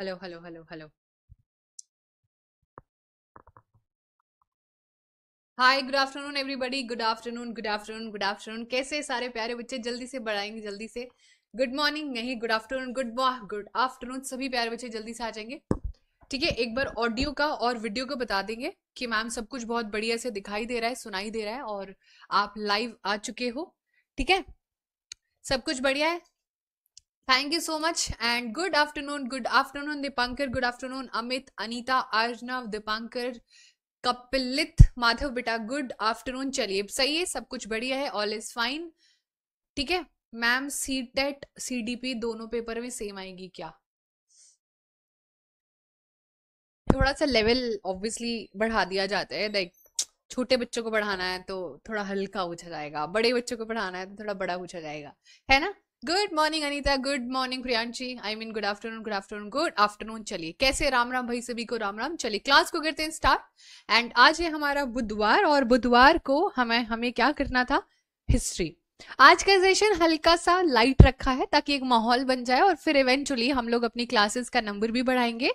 Hello hello hello hello. Hi, good afternoon everybody. Good afternoon, good afternoon, good afternoon. कैसे सारे प्यारे बच्चे? जल्दी से बढ़ाएंगे, जल्दी से। गुड मॉर्निंग नहीं, गुड आफ्टरनून, गुड आफ्टरनून। सभी प्यारे बच्चे जल्दी से आ जाएंगे। ठीक है, एक बार ऑडियो का और वीडियो को बता देंगे कि मैम सब कुछ बहुत बढ़िया से दिखाई दे रहा है, सुनाई दे रहा है और आप लाइव आ चुके हो। ठीक है, सब कुछ बढ़िया है। Thank you so much and good afternoon Dipankar, good afternoon Amit, Anita, Arjanav, Dipankar, Kapilit, Madhav बेटा, गुड आफ्टरनून। चलिए सही है, सब कुछ बढ़िया है, ऑल इज फाइन। ठीक है मैम, सी टेट सीडीपी दोनों पेपर में सेम आएगी क्या? थोड़ा सा लेवल ऑब्वियसली बढ़ा दिया जाता है, लाइक छोटे बच्चों को पढ़ाना है तो थोड़ा हल्का पूछा जाएगा, बड़े बच्चों को पढ़ाना है तो थोड़ा बड़ा पूछा जाएगा, है ना। Good morning Anita, good morning Priyanshi, I mean good afternoon, good afternoon, good afternoon. चलिए कैसे, राम राम भाई, सभी को राम राम। चलिए क्लास को करते हैं स्टार्ट। एंड आज है हमारा बुधवार और बुधवार को हमें हमें क्या करना था? हिस्ट्री। आज का सेशन हल्का सा लाइट रखा है ताकि एक माहौल बन जाए और फिर इवेंचुअली हम लोग अपनी क्लासेस का नंबर भी बढ़ाएंगे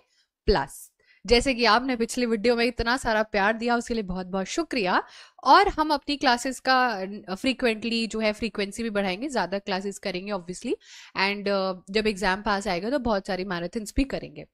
प्लस। जैसे कि आपने पिछले वीडियो में इतना सारा प्यार दिया उसके लिए बहुत बहुत शुक्रिया। और हम अपनी क्लासेस का फ्रीक्वेंटली जो है फ्रीक्वेंसी भी बढ़ाएंगे, ज़्यादा क्लासेस करेंगे ऑब्वियसली। एंड जब एग्जाम पास आएगा तो बहुत सारी मैराथन्स भी करेंगे।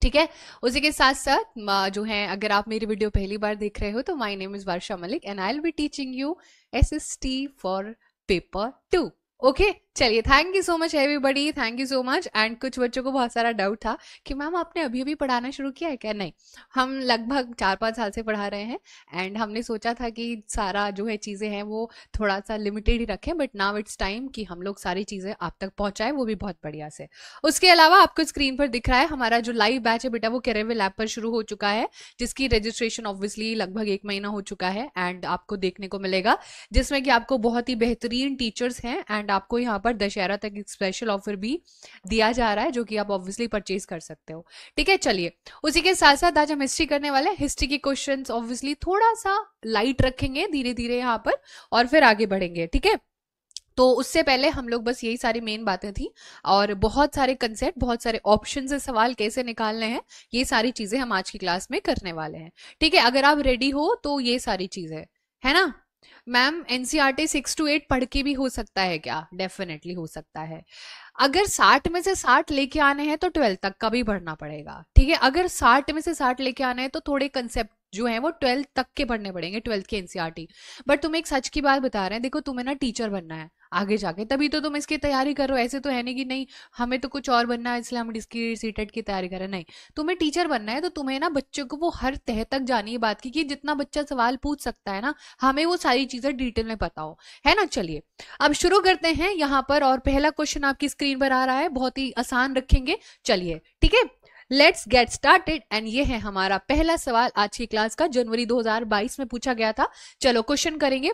ठीक है, उसी के साथ साथ जो है, अगर आप मेरी वीडियो पहली बार देख रहे हो तो my name is Varsha Malik and I will be teaching you SST for paper 2। Okay, चलिए thank you so much everybody, thank you so much. And कुछ बच्चों को बहुत सारा डाउट था कि मैम आपने अभी अभी पढ़ाना शुरू किया है क्या? नहीं, हम लगभग 4-5 साल से पढ़ा रहे हैं। एंड हमने सोचा था कि सारा जो है चीज़ें हैं वो थोड़ा सा लिमिटेड ही रखें, बट नाउ इट्स टाइम कि हम लोग सारी चीज़ें आप तक पहुंचाएं, वो भी बहुत बढ़िया से। उसके अलावा आपको स्क्रीन पर दिख रहा है हमारा जो लाइव बैच है बेटा, वो कैरेविल ऐप पर शुरू हो चुका है, जिसकी रजिस्ट्रेशन ऑब्वियसली लगभग 1 महीना हो चुका है। एंड आपको देखने को मिलेगा जिसमें कि आपको बहुत ही बेहतरीन टीचर्स हैं एंड आपको यहाँ पर दशहरा तक एक स्पेशल ऑफर भी दिया जा रहा है जो कि आप ऑब्वियसली परचेज कर सकते हो। ठीक है, चलिए उसी के साथ साथ आज हम हिस्ट्री करने वाले हैं। हिस्ट्री के क्वेश्चंस ऑब्वियसली थोड़ा सा लाइट रखेंगे धीरे धीरे यहाँ पर और फिर आगे बढ़ेंगे। ठीक है, तो उससे पहले हम लोग बस यही सारी मेन बातें थी और बहुत सारे कंसेप्ट, बहुत सारे ऑप्शन से सवाल कैसे निकालने हैं, ये सारी चीजें हम आज की क्लास में करने वाले हैं। ठीक है, अगर आप रेडी हो तो ये सारी चीजें है ना। मैम एनसीईआरटी 6 to 8 पढ़ के भी हो सकता है क्या? डेफिनेटली हो सकता है। अगर 60 में से 60 लेके आने हैं तो 12 तक का भी पढ़ना पड़ेगा। ठीक है, अगर 60 में से 60 लेके आने हैं तो थोड़े कंसेप्ट जो है वो 12 तक के पढ़ने पड़ेंगे, 12 के एनसीईआरटी। बट तुम्हें एक सच की बात बता रहे हैं, देखो तुम्हें ना टीचर बनना है आगे जाके, तभी तो तुम इसकी तैयारी करो। ऐसे तो है नहीं कि नहीं हमें तो कुछ और बनना है इसलिए हम इसकी सीटेट की तैयारी करें, नहीं। तुम्हें टीचर बनना है तो तुम्हें ना बच्चों को वो हर तह तक जानी है बात की, कि जितना बच्चा सवाल पूछ सकता है ना, हमें वो सारी चीजें डिटेल में पता हो, है ना। चलिए अब शुरू करते हैं यहाँ पर, और पहला क्वेश्चन आपकी स्क्रीन पर आ रहा है, बहुत ही आसान रखेंगे। चलिए ठीक है, लेट्स गेट स्टार्टेड। एंड ये है हमारा पहला सवाल आज की क्लास का, जनवरी 2022 में पूछा गया था। चलो क्वेश्चन करेंगे।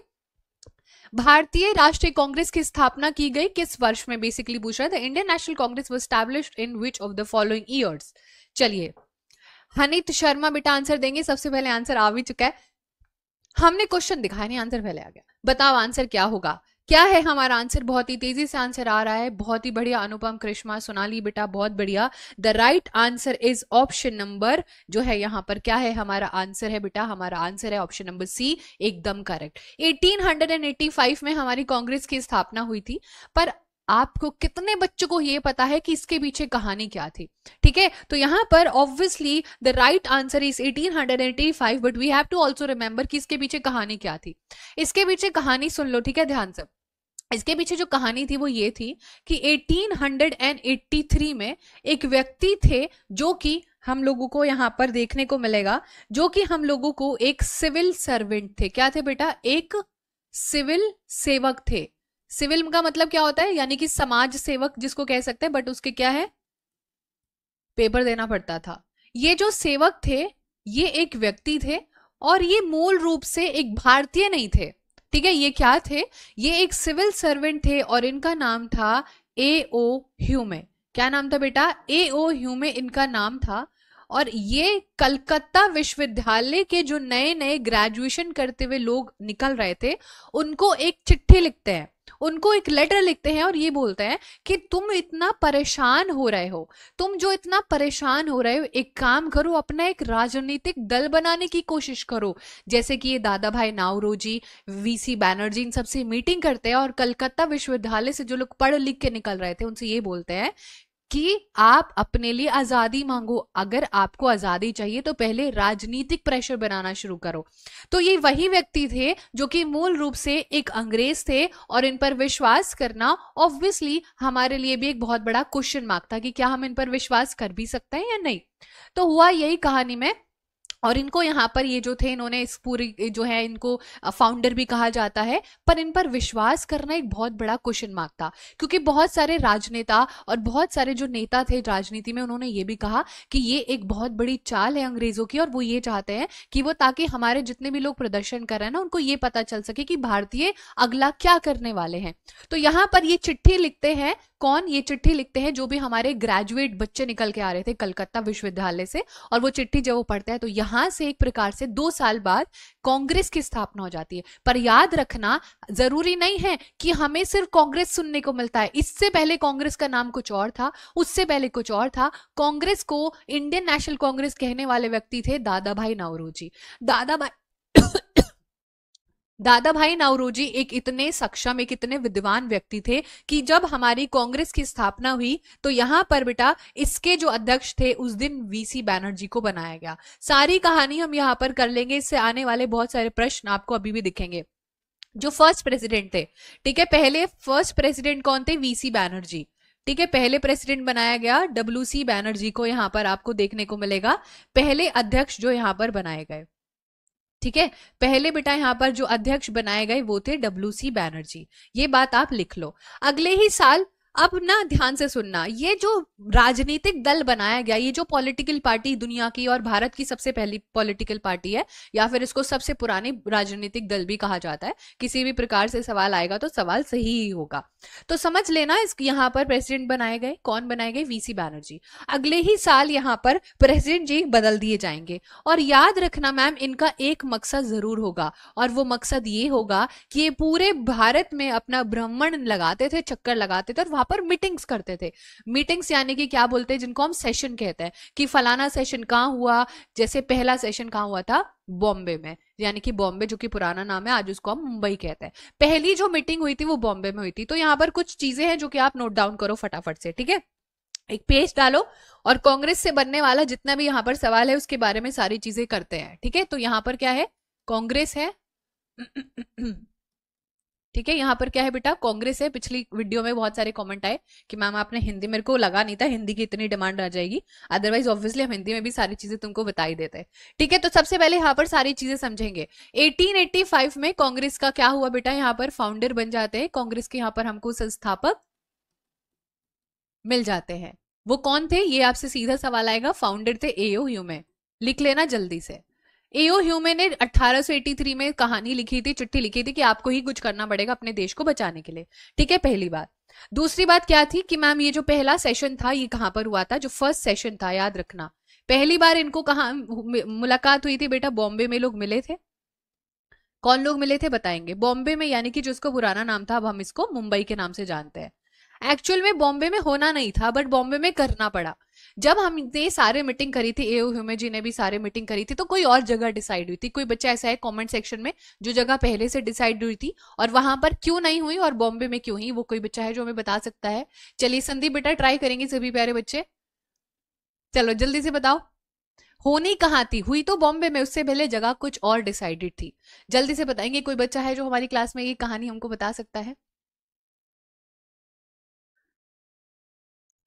भारतीय राष्ट्रीय कांग्रेस की स्थापना की गई किस वर्ष में? बेसिकली पूछ रहा है, the Indian National Congress was established in which of the following years? चलिए हनित शर्मा बेटा आंसर देंगे। सबसे पहले आंसर आ भी चुका है, हमने क्वेश्चन दिखाया नहीं, आंसर पहले आ गया। बताओ आंसर क्या होगा, क्या है हमारा आंसर? बहुत ही तेजी से आंसर आ रहा है, बहुत ही बढ़िया। अनुपम, कृष्णा, सोनाली बेटा बहुत बढ़िया। The right answer is option number, जो है यहाँ पर क्या है हमारा आंसर है बेटा, हमारा आंसर है ऑप्शन नंबर सी, एकदम करेक्ट। 1885 में हमारी कांग्रेस की स्थापना हुई थी। पर आपको कितने बच्चों को ये पता है कि इसके पीछे कहानी क्या थी? ठीक है, तो यहां पर obviously the right answer is 1885, but we have to also remember कि इसके पीछे कहानी क्या थी। इसके पीछे कहानी सुन लो, ठीक है, ध्यान से। इसके पीछे जो कहानी थी वो ये थी कि 1883 में एक व्यक्ति थे जो कि हम लोगों को यहां पर देखने को मिलेगा, जो कि हम लोगों को एक सिविल सर्वेंट थे। क्या थे बेटा? एक सिविल सेवक थे। सिविल का मतलब क्या होता है? यानी कि समाज सेवक जिसको कह सकते हैं, बट उसके क्या है, पेपर देना पड़ता था। ये जो सेवक थे ये एक व्यक्ति थे और ये मूल रूप से एक भारतीय नहीं थे। ठीक है, ये क्या थे? ये एक सिविल सर्वेंट थे और इनका नाम था ए ओ ह्यूमे। क्या नाम था बेटा? ए ओ ह्यूमे इनका नाम था। और ये कलकत्ता विश्वविद्यालय के जो नए नए ग्रेजुएशन करते हुए लोग निकल रहे थे, उनको एक चिट्ठी लिखते हैं, उनको एक लेटर लिखते हैं और ये बोलते हैं कि तुम इतना परेशान हो रहे हो, तुम जो इतना परेशान हो रहे हो, एक काम करो, अपना एक राजनीतिक दल बनाने की कोशिश करो। जैसे कि ये दादा भाई नाउरोजी, वीसी बैनर्जी, इन सबसे मीटिंग करते हैं और कलकत्ता विश्वविद्यालय से जो लोग पढ़ लिख के निकल रहे थे उनसे ये बोलते हैं कि आप अपने लिए आजादी मांगो, अगर आपको आजादी चाहिए तो पहले राजनीतिक प्रेशर बनाना शुरू करो। तो ये वही व्यक्ति थे जो कि मूल रूप से एक अंग्रेज थे और इन पर विश्वास करना ऑब्वियसली हमारे लिए भी एक बहुत बड़ा क्वेश्चन मार्क था कि क्या हम इन पर विश्वास कर भी सकते हैं या नहीं। तो हुआ यही कहानी में, और इनको यहाँ पर ये जो थे, इन्होंने इस पूरी जो है इनको फाउंडर भी कहा जाता है, पर इन पर विश्वास करना एक बहुत बड़ा क्वेश्चन मार्क था, क्योंकि बहुत सारे राजनेता और बहुत सारे जो नेता थे राजनीति में, उन्होंने ये भी कहा कि ये एक बहुत बड़ी चाल है अंग्रेजों की, और वो ये चाहते हैं कि वो ताकि हमारे जितने भी लोग प्रदर्शन कर रहे हैं ना, उनको ये पता चल सके कि भारतीय अगला क्या करने वाले हैं। तो यहाँ पर ये चिट्ठी लिखते हैं, कौन? ये चिट्ठी लिखते हैं जो भी हमारे ग्रेजुएट बच्चे निकल के आ रहे थे कलकत्ता विश्वविद्यालय से, और वो चिट्ठी जब वो पढ़ते हैं तो यहां से एक प्रकार से 2 साल बाद कांग्रेस की स्थापना हो जाती है। पर याद रखना, जरूरी नहीं है कि हमें सिर्फ कांग्रेस सुनने को मिलता है। इससे पहले कांग्रेस का नाम कुछ और था, उससे पहले कुछ और था। कांग्रेस को इंडियन नेशनल कांग्रेस कहने वाले व्यक्ति थे दादा भाई नाउरोजी। दादा भाई नाउरोजी एक इतने सक्षम, एक इतने विद्वान व्यक्ति थे कि जब हमारी कांग्रेस की स्थापना हुई तो यहां पर बेटा इसके जो अध्यक्ष थे उस दिन वीसी बैनर्जी को बनाया गया। सारी कहानी हम यहां पर कर लेंगे, इससे आने वाले बहुत सारे प्रश्न आपको अभी भी दिखेंगे। जो फर्स्ट प्रेसिडेंट थे, ठीक है, पहले फर्स्ट प्रेसिडेंट कौन थे? वीसी बैनर्जी, ठीक है, पहले प्रेसिडेंट बनाया गया डब्ल्यूसी बैनर्जी को, यहां पर आपको देखने को मिलेगा पहले अध्यक्ष जो यहां पर बनाए गए। ठीक है, पहले बेटा यहां पर जो अध्यक्ष बनाए गए वो थे डब्ल्यूसी बैनर्जी, ये बात आप लिख लो। अगले ही साल, अब ना ध्यान से सुनना, ये जो राजनीतिक दल बनाया गया, ये जो पॉलिटिकल पार्टी दुनिया की और भारत की सबसे पहली पॉलिटिकल पार्टी है, या फिर इसको सबसे पुरानी राजनीतिक दल भी कहा जाता है। किसी भी प्रकार से सवाल आएगा तो सवाल सही ही होगा। तो समझ लेना, इस यहाँ पर प्रेसिडेंट बनाए गए, कौन बनाए गए? वीसी बैनर्जी। अगले ही साल यहाँ पर प्रेसिडेंट जी बदल दिए जाएंगे, और याद रखना मैम, इनका एक मकसद जरूर होगा, और वो मकसद ये होगा कि ये पूरे भारत में अपना भ्रमण लगाते थे, चक्कर लगाते थे, और वहां पर मीटिंग्स करते थे। मीटिंग्स यानी कि क्या बोलते हैं, जिनको हम सेशन कहते हैं, कि फलाना सेशन कहाँ हुआ। जैसे पहला सेशन कहाँ हुआ था? बॉम्बे में, यानी कि बॉम्बे जो कि पुराना नाम है, आज उसको हम मुंबई कहते हैं। पहली जो मीटिंग हुई थी वो बॉम्बे में हुई थी। तो यहाँ पर कुछ चीजें हैं जो कि आप नोट डाउन करो फटाफट से, ठीक है, एक पेज डालो, और कांग्रेस से बनने वाला जितना भी यहाँ पर सवाल है उसके बारे में सारी चीजें करते हैं। ठीक है, तो यहाँ पर क्या है? कांग्रेस है। ठीक है, यहाँ पर क्या है बेटा? कांग्रेस है। पिछली वीडियो में बहुत सारे कमेंट आए कि मैम आपने हिंदी, मेरे को लगा नहीं था हिंदी की इतनी डिमांड आ जाएगी, अदरवाइज ऑब्वियसली हम हिंदी में भी सारी चीजें तुमको बता ही देते हैं। ठीक है, तो सबसे पहले यहाँ पर सारी चीजें समझेंगे। 1885 में कांग्रेस का क्या हुआ बेटा? यहाँ पर फाउंडर बन जाते हैं कांग्रेस के, यहाँ पर हमको संस्थापक मिल जाते हैं। वो कौन थे? ये आपसे सीधा सवाल आएगा। फाउंडर थे एओ ह्यूमे, लिख लेना जल्दी से। एओ ह्यूमे ने 1883 में कहानी लिखी थी, चिट्ठी लिखी थी कि आपको ही कुछ करना पड़ेगा अपने देश को बचाने के लिए। ठीक है, पहली बात। दूसरी बात क्या थी कि मैम ये जो पहला सेशन था ये कहां पर हुआ था? जो फर्स्ट सेशन था, याद रखना, पहली बार इनको कहां मुलाकात हुई थी बेटा? बॉम्बे में लोग मिले थे। कौन लोग मिले थे बताएंगे? बॉम्बे में, यानी कि जो उसका पुराना नाम था अब हम इसको मुंबई के नाम से जानते हैं। एक्चुअल में बॉम्बे में होना नहीं था, बट बॉम्बे में करना पड़ा। जब हमने सारे मीटिंग करी थी, एओ ह्यूमे जी ने भी सारे मीटिंग करी थी, तो कोई और जगह डिसाइड हुई थी। कोई बच्चा ऐसा है कमेंट सेक्शन में जो जगह पहले से डिसाइड हुई थी और वहां पर क्यों नहीं हुई और बॉम्बे में क्यों हुई, वो कोई बच्चा है जो हमें बता सकता है? चलिए संदीप बेटा ट्राई करेंगे सभी प्यारे बच्चे, चलो जल्दी से बताओ। होनी कहाँ थी? हुई तो बॉम्बे में, उससे पहले जगह कुछ और डिसाइडेड थी। जल्दी से बताएंगे, कोई बच्चा है जो हमारी क्लास में ये कहानी हमको बता सकता है?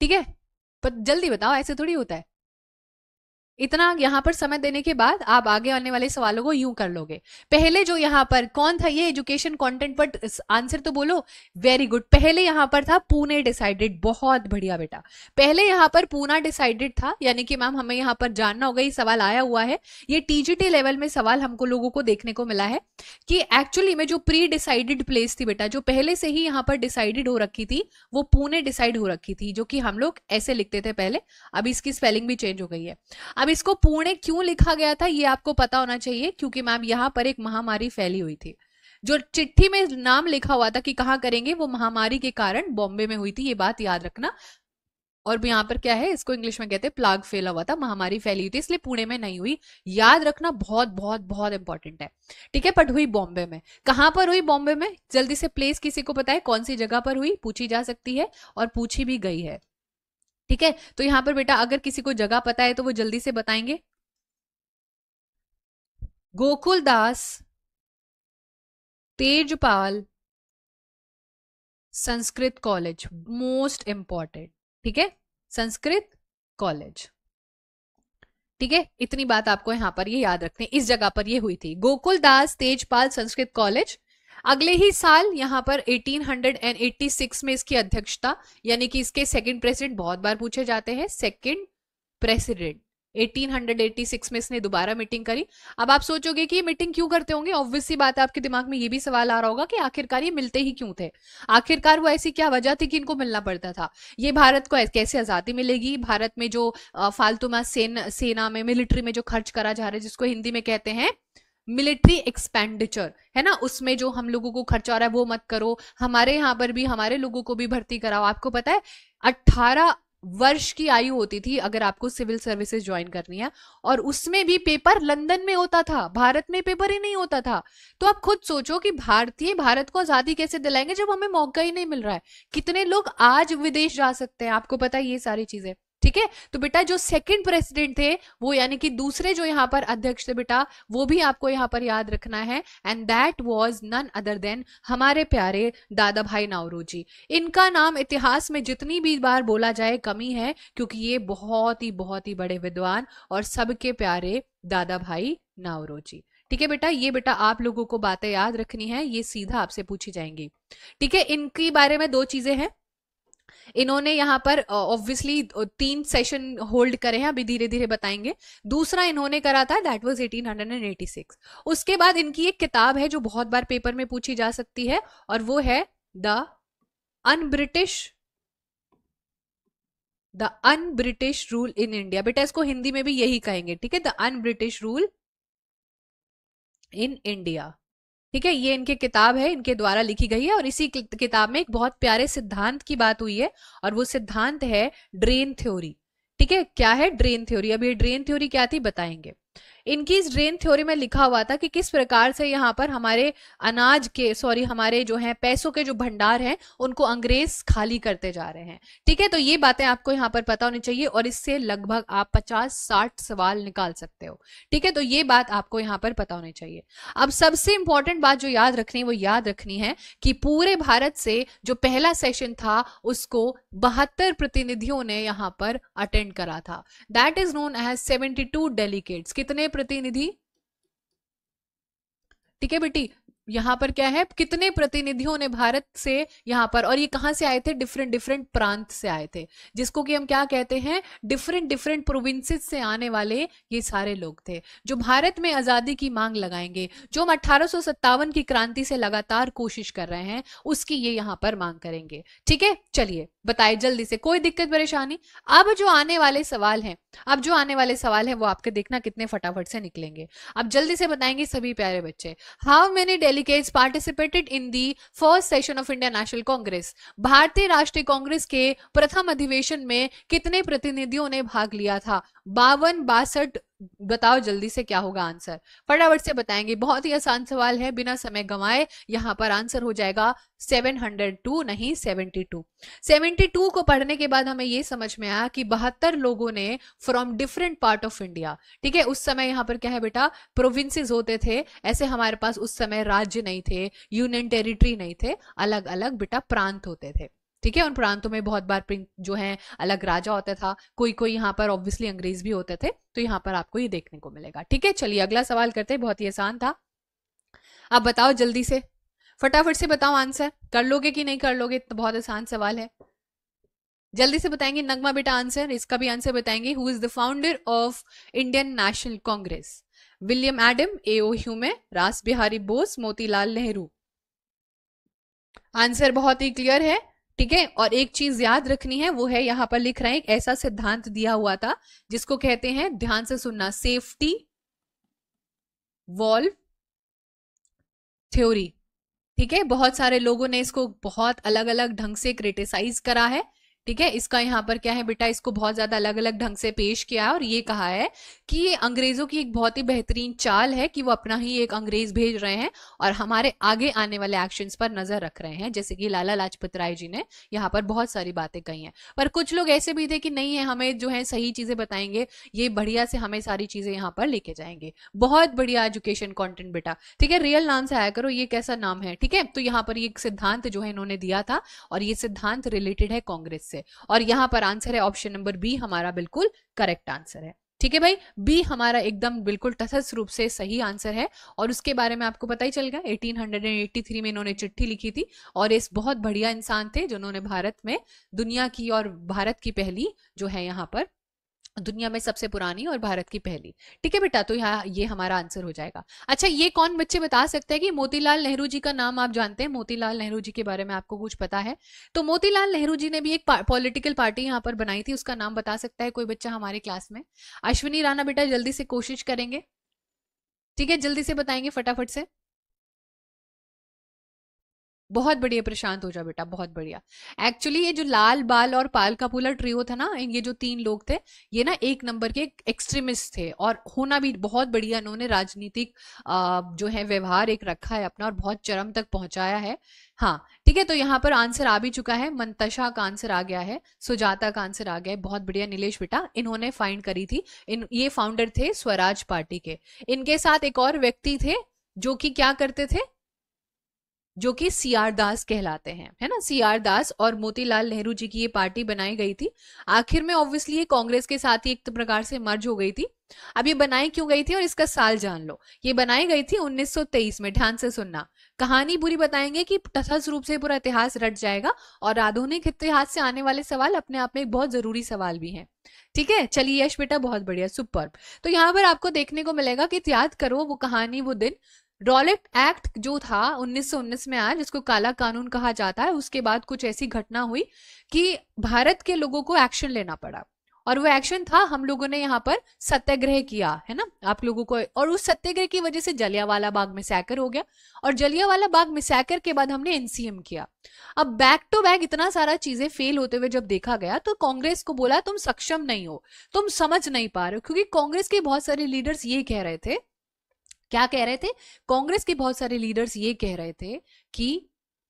ठीक है, पर जल्दी बताओ, ऐसे थोड़ी होता है। इतना यहाँ पर समय देने के बाद आप आगे आने वाले सवालों को यूं कर लोगे। पहले जो यहाँ पर कौन था? ये एजुकेशन कंटेंट, पर आंसर तो बोलो। वेरी गुड, पहले यहाँ पर था पुणे डिसाइडेड। बहुत बढ़िया बेटा, पहले यहाँ पर पूना डिसाइडेड था, यानी कि मैम हमें यहाँ पर जानना होगा, ये सवाल आया हुआ है, ये टीजीटी लेवल में सवाल हमको लोगों को देखने को मिला है कि एक्चुअली में जो प्री डिसाइडेड प्लेस थी बेटा, जो पहले से ही यहाँ पर डिसाइडेड हो रखी थी, वो पुणे डिसाइड हो रखी थी, जो कि हम लोग ऐसे लिखते थे पहले, अभी इसकी स्पेलिंग भी चेंज हो गई है। अब अब इसको पुणे क्यों लिखा गया था ये आपको पता होना चाहिए, क्योंकि मैम यहाँ पर एक महामारी फैली हुई थी। जो चिट्ठी में नाम लिखा हुआ था कि कहाँ करेंगे, वो महामारी के कारण बॉम्बे में हुई थी, ये बात याद रखना। और यहाँ पर क्या है, इसको इंग्लिश में कहते हैं प्लाग फैला हुआ था, महामारी फैली हुई थी, इसलिए पुणे में नहीं हुई। याद रखना, बहुत बहुत बहुत इंपॉर्टेंट है। ठीक है, बट हुई बॉम्बे में। कहाँ पर हुई बॉम्बे में? जल्दी से प्लेस किसी को पता है कौन सी जगह पर हुई? पूछी जा सकती है और पूछी भी गई है। ठीक है, तो यहाँ पर बेटा अगर किसी को जगह पता है तो वो जल्दी से बताएंगे। Gokuldas Tejpal Sanskrit college, most important. ठीक है, संस्कृत कॉलेज। ठीक है, इतनी बात आपको यहां पर ये याद रखते हैं, इस जगह पर ये हुई थी, गोकुलदास तेजपाल संस्कृत कॉलेज। अगले ही साल यहां पर 1886 में इसकी अध्यक्षता, यानी कि इसके सेकंड प्रेसिडेंट बहुत बार पूछे जाते हैं, सेकंड प्रेसिडेंट 1886 में इसने दोबारा मीटिंग करी। अब आप सोचोगे कि ये मीटिंग क्यों करते होंगे, ऑब्वियस सी बात है, आपके दिमाग में ये भी सवाल आ रहा होगा कि आखिरकार ये मिलते ही क्यों थे, आखिरकार वो ऐसी क्या वजह थी कि इनको मिलना पड़ता था। ये भारत को कैसे आजादी मिलेगी, भारत में जो फालतू में सेना में मिलिट्री में जो खर्च करा जा रहा है, जिसको हिंदी में कहते हैं मिलिट्री एक्सपेंडिचर, है ना, उसमें जो हम लोगों को खर्चा हो रहा है वो मत करो, हमारे यहाँ पर भी हमारे लोगों को भी भर्ती कराओ। आपको पता है 18 वर्ष की आयु होती थी अगर आपको सिविल सर्विसेज ज्वाइन करनी है, और उसमें भी पेपर लंदन में होता था, भारत में पेपर ही नहीं होता था। तो आप खुद सोचो कि भारतीय भारत को आजादी कैसे दिलाएंगे जब हमें मौका ही नहीं मिल रहा है। कितने लोग आज विदेश जा सकते हैं, आपको पता है ये सारी चीजें। ठीक है, तो बेटा जो सेकंड प्रेसिडेंट थे वो, यानी कि दूसरे जो यहाँ पर अध्यक्ष थे बेटा, वो भी आपको यहाँ पर याद रखना है, and that was none other than हमारे प्यारे दादा भाई नाउरोजी। इनका नाम इतिहास में जितनी भी बार बोला जाए कमी है, क्योंकि ये बहुत ही बड़े विद्वान और सबके प्यारे दादा भाई नाउरोजी। ठीक है बेटा, ये बेटा आप लोगों को बातें याद रखनी है, ये सीधा आपसे पूछी जाएंगी। ठीक है, इनके बारे में दो चीजें हैं, इन्होंने यहाँ पर ऑब्वियसली 3 सेशन होल्ड करे हैं, अभी धीरे धीरे बताएंगे। दूसरा इन्होंने करा था, दैट वाज 1886। उसके बाद इनकी एक किताब है जो बहुत बार पेपर में पूछी जा सकती है, और वो है the un-British rule in India. बेटा इसको हिंदी में भी यही कहेंगे, ठीक है, the un-British rule in India. ठीक है, ये इनकी किताब है, इनके द्वारा लिखी गई है, और इसी किताब में एक बहुत प्यारे सिद्धांत की बात हुई है, और वो सिद्धांत है ड्रेन थ्योरी। ठीक है, क्या है ड्रेन थ्योरी? अब ये ड्रेन थ्योरी क्या थी बताएंगे। इनकी इस ड्रेन थ्योरी में लिखा हुआ था कि किस प्रकार से यहाँ पर हमारे हमारे जो है पैसों के जो भंडार हैं उनको अंग्रेज खाली करते जा रहे हैं। ठीक है, तो ये बातें आपको यहाँ पर पता होनी चाहिए, और इससे लगभग आप 50-60 सवाल निकाल सकते हो। ठीक है, तो ये बात आपको यहाँ पर पता होनी चाहिए। अब सबसे इंपॉर्टेंट बात जो याद रखनी, वो याद रखनी है कि पूरे भारत से जो पहला सेशन था उसको 72 प्रतिनिधियों ने यहाँ पर अटेंड करा था, that is known as 72 delegates. कितने प्रतिनिधि? ठीक है बेटी, यहाँ पर क्या है, कितने प्रतिनिधियों ने भारत से यहाँ पर, और ये कहां से आए थे? डिफरेंट डिफरेंट प्रांत से आए थे, जिसको कि हम क्या कहते हैं, डिफरेंट डिफरेंट प्रोविंसेस से आने वाले ये सारे लोग थे, जो भारत में आजादी की मांग लगाएंगे, जो हम 1857 की क्रांति से लगातार कोशिश कर रहे हैं, उसकी ये यहाँ पर मांग करेंगे। ठीक है, चलिए बताइए जल्दी से, कोई दिक्कत परेशानी? अब जो आने वाले सवाल हैं वो आपके देखना कितने फटाफट से निकलेंगे। अब जल्दी से बताएंगे सभी प्यारे बच्चे। How many delegates participated in the first session of Indian National Congress? भारतीय राष्ट्रीय कांग्रेस के प्रथम अधिवेशन में कितने प्रतिनिधियों ने भाग लिया था? 52, 62? बताओ जल्दी से क्या होगा आंसर, फटाफट से बताएंगे। बहुत ही आसान सवाल है, बिना समय गंवाए यहाँ पर आंसर हो जाएगा 702, नहीं 72। 72 को पढ़ने के बाद हमें ये समझ में आया कि 72 लोगों ने from different part of India. ठीक है, उस समय यहाँ पर क्या है बेटा, प्रोविंसेस होते थे, ऐसे हमारे पास उस समय राज्य नहीं थे, यूनियन टेरिटरी नहीं थे, अलग अलग बेटा प्रांत होते थे। ठीक है, उन प्रांतों में बहुत बार जो है अलग राजा होता था, कोई कोई यहाँ पर ऑब्वियसली अंग्रेज भी होते थे, तो यहाँ पर आपको ये देखने को मिलेगा। ठीक है, चलिए अगला सवाल करते हैं, बहुत ही आसान था। अब बताओ जल्दी से, फटाफट से बताओ आंसर, कर लोगे कि नहीं कर लोगे? तो बहुत आसान सवाल है, जल्दी से बताएंगे। नगमा बेटा आंसर, इसका भी आंसर बताएंगे। Who is the founder of Indian National Congress? William Adam, A.O. ह्यूमे, रास बिहारी बोस, मोतीलाल नेहरू? आंसर बहुत ही क्लियर है, ठीक है, और एक चीज याद रखनी है, वो है यहाँ पर लिख रहे हैं एक ऐसा सिद्धांत दिया हुआ था जिसको कहते हैं, ध्यान से सुनना, सेफ्टी वॉल्व थ्योरी। ठीक है, बहुत सारे लोगों ने इसको बहुत अलग अलग ढंग से क्रिटिसाइज करा है। ठीक है, इसका यहाँ पर क्या है बेटा, इसको बहुत ज्यादा अलग अलग ढंग से पेश किया है और ये कहा है कि ये अंग्रेजों की एक बहुत ही बेहतरीन चाल है कि वो अपना ही एक अंग्रेज भेज रहे हैं और हमारे आगे आने वाले एक्शंस पर नजर रख रहे हैं, जैसे कि लाला लाजपत राय जी ने यहाँ पर बहुत सारी बातें कही हैं। पर कुछ लोग ऐसे भी थे कि नहीं है, हमें जो है सही चीजें बताएंगे, ये बढ़िया से हमें सारी चीजें यहाँ पर लेके जाएंगे। बहुत बढ़िया एजुकेशन कॉन्टेंट बेटा। ठीक है, रियल नाम से आया करो, ये कैसा नाम है। ठीक है, तो यहाँ पर ये सिद्धांत जो है इन्होंने दिया था और ये सिद्धांत रिलेटेड है कांग्रेस से, और यहां पर आंसर है ऑप्शन नंबर बी हमारा बिल्कुल करेक्ट आंसर है। ठीक है भाई, बी हमारा एकदम बिल्कुल तटस्थ रूप से सही आंसर है। और उसके बारे में आपको पता ही चल गया, 1883 में इन्होंने चिट्ठी लिखी थी और इस बहुत बढ़िया इंसान थे जिन्होंने भारत में दुनिया की और भारत की पहली जो है यहाँ पर दुनिया में सबसे पुरानी और भारत की पहली। ठीक है बेटा, तो यहाँ ये हमारा आंसर हो जाएगा। अच्छा, ये कौन बच्चे बता सकते हैं कि मोतीलाल नेहरू जी का नाम आप जानते हैं? मोतीलाल नेहरू जी के बारे में आपको कुछ पता है? तो मोतीलाल नेहरू जी ने भी एक पॉलिटिकल पार्टी यहाँ पर बनाई थी, उसका नाम बता सकता है कोई बच्चा हमारे क्लास में? अश्विनी राणा बेटा जल्दी से कोशिश करेंगे। ठीक है, जल्दी से बताएंगे फटाफट से। बहुत बढ़िया प्रशांत हो जा बेटा, बहुत बढ़िया। एक्चुअली ये जो लाल बाल और पाल का पूला ट्रियो था ना, ये जो तीन लोग थे, ये ना एक नंबर के एक्सट्रीमिस्ट थे और होना भी बहुत बढ़िया, इन्होंने राजनीतिक जो है व्यवहार एक रखा है अपना और बहुत चरम तक पहुंचाया है। हाँ ठीक है, तो यहाँ पर आंसर आ भी चुका है, मंतशा का आंसर आ गया है, सुजाता का आंसर आ गया है। बहुत बढ़िया नीलेश बेटा, इन्होंने फाइंड करी थी। ये फाउंडर थे स्वराज पार्टी के। इनके साथ एक और व्यक्ति थे जो कि क्या करते थे, जो कि सीआर दास कहलाते हैं, है ना। सीआर दास और मोतीलाल नेहरू जी की ये पार्टी बनाई गई थी। आखिर में ऑब्वियसली ये कांग्रेस के साथ ही एक प्रकार से मर्ज हो गई थी। अब ये बनाई क्यों गई थी और इसका साल जान लो। ये बनाई गई थी 1923 में। ध्यान से सुनना, कहानी पूरी बताएंगे कि तटस्थ रूप से पूरा इतिहास रट जाएगा और आधुनिक इतिहास से आने वाले सवाल अपने आप में एक बहुत जरूरी सवाल भी हैं। ठीक है, चलिए यश बेटा बहुत बढ़िया, सुपर। तो यहाँ पर आपको देखने को मिलेगा कि याद करो वो कहानी, वो दिन। रॉलेट एक्ट जो था 1919 में आया, जिसको काला कानून कहा जाता है, उसके बाद कुछ ऐसी घटना हुई कि भारत के लोगों को एक्शन लेना पड़ा और वो एक्शन था, हम लोगों ने यहाँ पर सत्याग्रह किया, है ना आप लोगों को। और उस सत्याग्रह की वजह से जलियांवाला बाग मैसेकर हो गया और जलियांवाला बाग मैसेकर के बाद हमने एनसीएम किया। अब बैक टू बैक इतना सारा चीजें फेल होते हुए जब देखा गया तो कांग्रेस को बोला तुम सक्षम नहीं हो, तुम समझ नहीं पा रहे हो, क्योंकि कांग्रेस के बहुत सारे लीडर्स ये कह रहे थे, क्या कह रहे थे, कांग्रेस के बहुत सारे लीडर्स ये कह रहे थे कि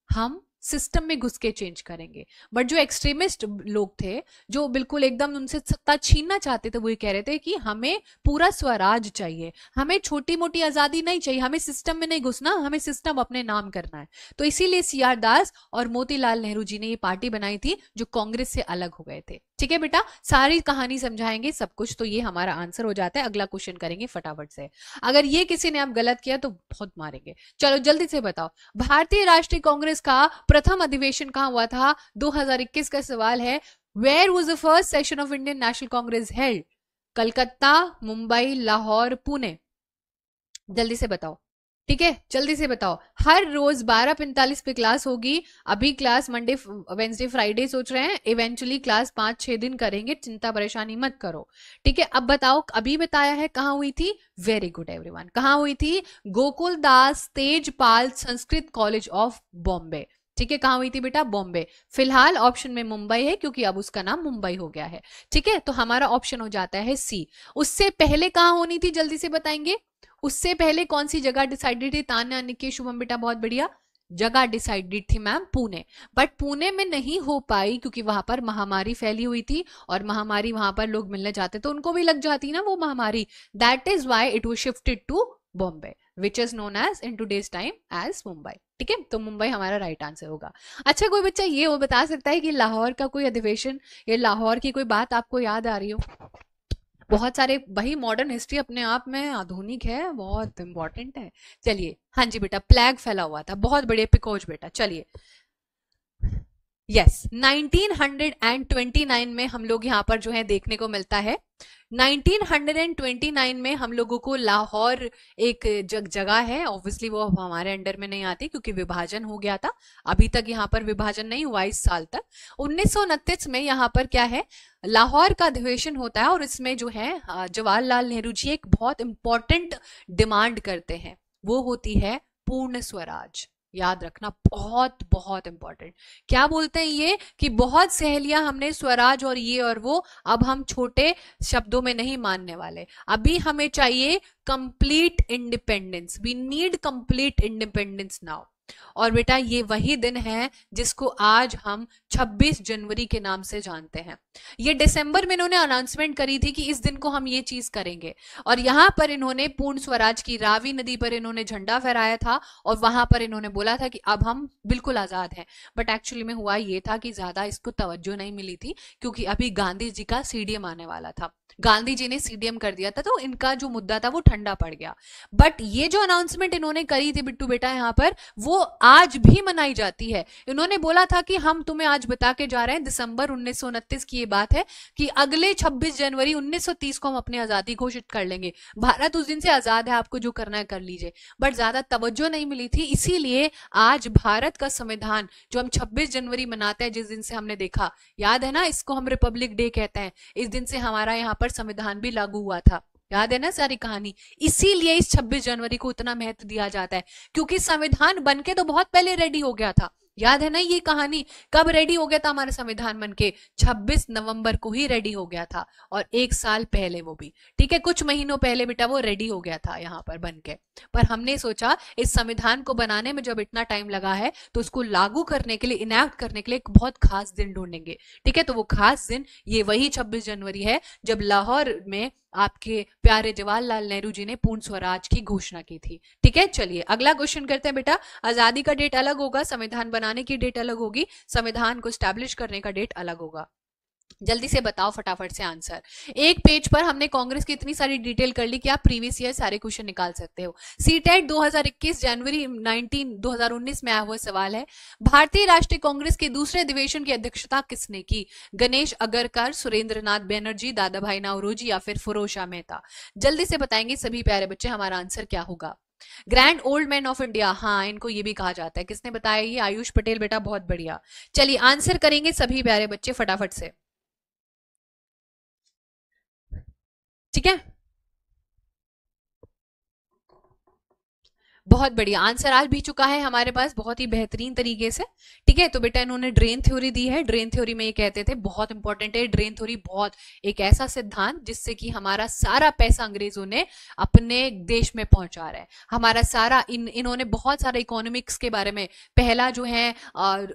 हम सिस्टम में घुस के चेंज करेंगे। बट जो एक्सट्रीमिस्ट लोग थे, जो बिल्कुल एकदम उनसे सत्ता छीनना चाहते थे, वो ये कह रहे थे कि हमें पूरा स्वराज चाहिए, हमें छोटी मोटी आजादी नहीं चाहिए, हमें सिस्टम में नहीं घुसना, हमें सिस्टम अपने नाम करना है। तो इसीलिए सीआर दास और मोतीलाल नेहरू जी ने ये पार्टी बनाई थी जो कांग्रेस से अलग हो गए थे। ठीक है बेटा, सारी कहानी समझाएंगे सब कुछ, तो ये हमारा आंसर हो जाता है। अगला क्वेश्चन करेंगे फटाफट से, अगर ये किसी ने आप गलत किया तो बहुत मारेंगे। चलो जल्दी से बताओ, भारतीय राष्ट्रीय कांग्रेस का प्रथम अधिवेशन कहाँ हुआ था? 2021 का सवाल है। Where was the first session of Indian National Congress held? Calcutta, Mumbai, Lahore, Pune? जल्दी से बताओ। ठीक है, जल्दी से बताओ। हर रोज 12:45 पे क्लास होगी। अभी क्लास मंडे वेंसडे फ्राइडे सोच रहे हैं, इवेंचुअली क्लास 5-6 दिन करेंगे, चिंता परेशानी मत करो। ठीक है, अब बताओ, अभी बताया है कहाँ हुई थी? वेरी गुड एवरीवन, कहाँ हुई थी? गोकुल दास तेजपाल संस्कृत कॉलेज ऑफ बॉम्बे। ठीक है, कहाँ हुई थी बेटा? बॉम्बे। फिलहाल ऑप्शन में मुंबई है क्योंकि अब उसका नाम मुंबई हो गया है। ठीक है, तो हमारा ऑप्शन हो जाता है सी। उससे पहले कहाँ होनी थी, जल्दी से बताएंगे। उससे पहले कौन सी जगह डिसाइडेड थी? तान्या, निकी, शुभम बेटा बहुत बढ़िया। जगह डिसाइडेड थी मैम पुणे, बट पुणे में नहीं हो पाई क्योंकि वहां पर महामारी फैली हुई थी और महामारी वहां पर लोग मिलने जाते तो उनको भी लग जाती ना वो महामारी। That is why it was shifted to Bombay, which is known as in today's time as Mumbai. ठीक है, तो मुंबई हमारा राइट आंसर होगा। अच्छा, कोई बच्चा ये वो बता सकता है कि लाहौर का कोई अधिवेशन या लाहौर की कोई बात आपको याद आ रही हो? बहुत सारे, वही मॉडर्न हिस्ट्री अपने आप में आधुनिक है, बहुत इंपॉर्टेंट है। चलिए, हाँ जी बेटा, प्लेग फैला हुआ था, बहुत बढ़िया पिकोज बेटा। चलिए यस, 1929 में हम लोग यहाँ पर जो है देखने को मिलता है। 1929 में हम लोगों को लाहौर एक जगह है, ऑब्वियसली वो हमारे अंडर में नहीं आती क्योंकि विभाजन हो गया था, अभी तक यहाँ पर विभाजन नहीं हुआ इस साल तक। 1929 में यहाँ पर क्या है, लाहौर का अधिवेशन होता है और इसमें जो है जवाहरलाल नेहरू जी एक बहुत इंपॉर्टेंट डिमांड करते हैं, वो होती है पूर्ण स्वराज। याद रखना, बहुत बहुत इंपॉर्टेंट। क्या बोलते हैं ये कि बहुत सहेलियां हमने स्वराज और ये और वो, अब हम छोटे शब्दों में नहीं मानने वाले, अभी हमें चाहिए complete independence, we need complete independence now. और बेटा ये वही दिन है जिसको आज हम 26 जनवरी के नाम से जानते हैं। ये दिसंबर में इन्होंने अनाउंसमेंट करी थी कि इस दिन को हम ये चीज करेंगे, और यहाँ पर इन्होंने पूर्ण स्वराज की रावी नदी पर इन्होंने झंडा फहराया था और वहां पर इन्होंने बोला था कि अब हम बिल्कुल आजाद हैं। बट एक्चुअली में हुआ ये था कि ज्यादा इसको तवज्जो नहीं मिली थी क्योंकि अभी गांधी जी का सीडीएम आने वाला था, गांधी जी ने सीडीएम कर दिया था, तो इनका जो मुद्दा था वो ठंडा पड़ गया। बट ये जो अनाउंसमेंट इन्होंने करी थी बिट्टू बेटा यहाँ पर, वो आज भी मनाई जाती है। इन्होंने बोला था कि हम तुम्हें आज बता के जा रहे हैं, दिसंबर 1929 की ये बात है कि अगले 26 जनवरी 1930 को हम अपनी आजादी घोषित कर लेंगे, भारत उस दिन से आजाद है, आपको जो करना है कर लीजिए। बट ज्यादा तवज्जो नहीं मिली थी, इसीलिए आज भारत का संविधान जो हम 26 जनवरी मनाते हैं, जिस दिन से हमने देखा, याद है ना, इसको हम रिपब्लिक डे कहते हैं, इस दिन से हमारा यहाँ पर संविधान भी लागू हुआ था, याद है ना सारी कहानी। इसीलिए इस 26 जनवरी को उतना महत्व दिया जाता है क्योंकि संविधान बनके तो बहुत पहले रेडी हो गया था, याद है ना ये कहानी। कब रेडी हो गया था हमारा संविधान बनके? 26 नवंबर को ही रेडी हो गया था, और एक साल पहले वो भी, ठीक है, कुछ महीनों पहले बेटा वो रेडी हो गया था यहाँ पर बनके। पर हमने सोचा इस संविधान को बनाने में जब इतना टाइम लगा है तो उसको लागू करने के लिए, इनैक्ट करने के लिए एक बहुत खास दिन ढूंढेंगे, ठीक है। तो वो खास दिन ये वही 26 जनवरी है जब लाहौर में आपके प्यारे जवाहरलाल नेहरू जी ने पूर्ण स्वराज की घोषणा की थी, ठीक है। चलिए अगला क्वेश्चन करते हैं बेटा। आजादी का डेट अलग होगा, संविधान बनाने की डेट अलग होगी, संविधान को स्टैब्लिश करने का डेट अलग होगा। जल्दी से बताओ फटाफट से आंसर। एक पेज पर हमने कांग्रेस की इतनी सारी डिटेल कर ली कि आप प्रीवियस ईयर सारे क्वेश्चन निकाल सकते हो। सीटेट 2021 जनवरी 2019 में आया हुआ सवाल है, भारतीय राष्ट्रीय कांग्रेस के दूसरे अधिवेशन की अध्यक्षता किसने की? गणेश अगरकर, सुरेंद्र नाथ बैनर्जी, दादा भाई नौरोजी या फिर फिरोज मेहता? जल्दी से बताएंगे सभी प्यारे बच्चे, हमारा आंसर क्या होगा? Grand old man of India, हाँ इनको ये भी कहा जाता है। किसने बताया ये? आयुष पटेल बेटा, बहुत बढ़िया। चलिए आंसर करेंगे सभी प्यारे बच्चे फटाफट से, ठीक है। बहुत बढ़िया, आंसर आज भी चुका है हमारे पास बहुत ही बेहतरीन तरीके से, ठीक है। तो बेटा इन्होंने ड्रेन थ्योरी दी है। ड्रेन थ्योरी में ये कहते थे, बहुत इंपॉर्टेंट है ड्रेन थ्योरी, बहुत एक ऐसा सिद्धांत जिससे कि हमारा सारा पैसा अंग्रेजों ने अपने देश में पहुंचा रहा है, हमारा सारा इन्होंने बहुत सारा इकोनॉमिक्स के बारे में पहला जो है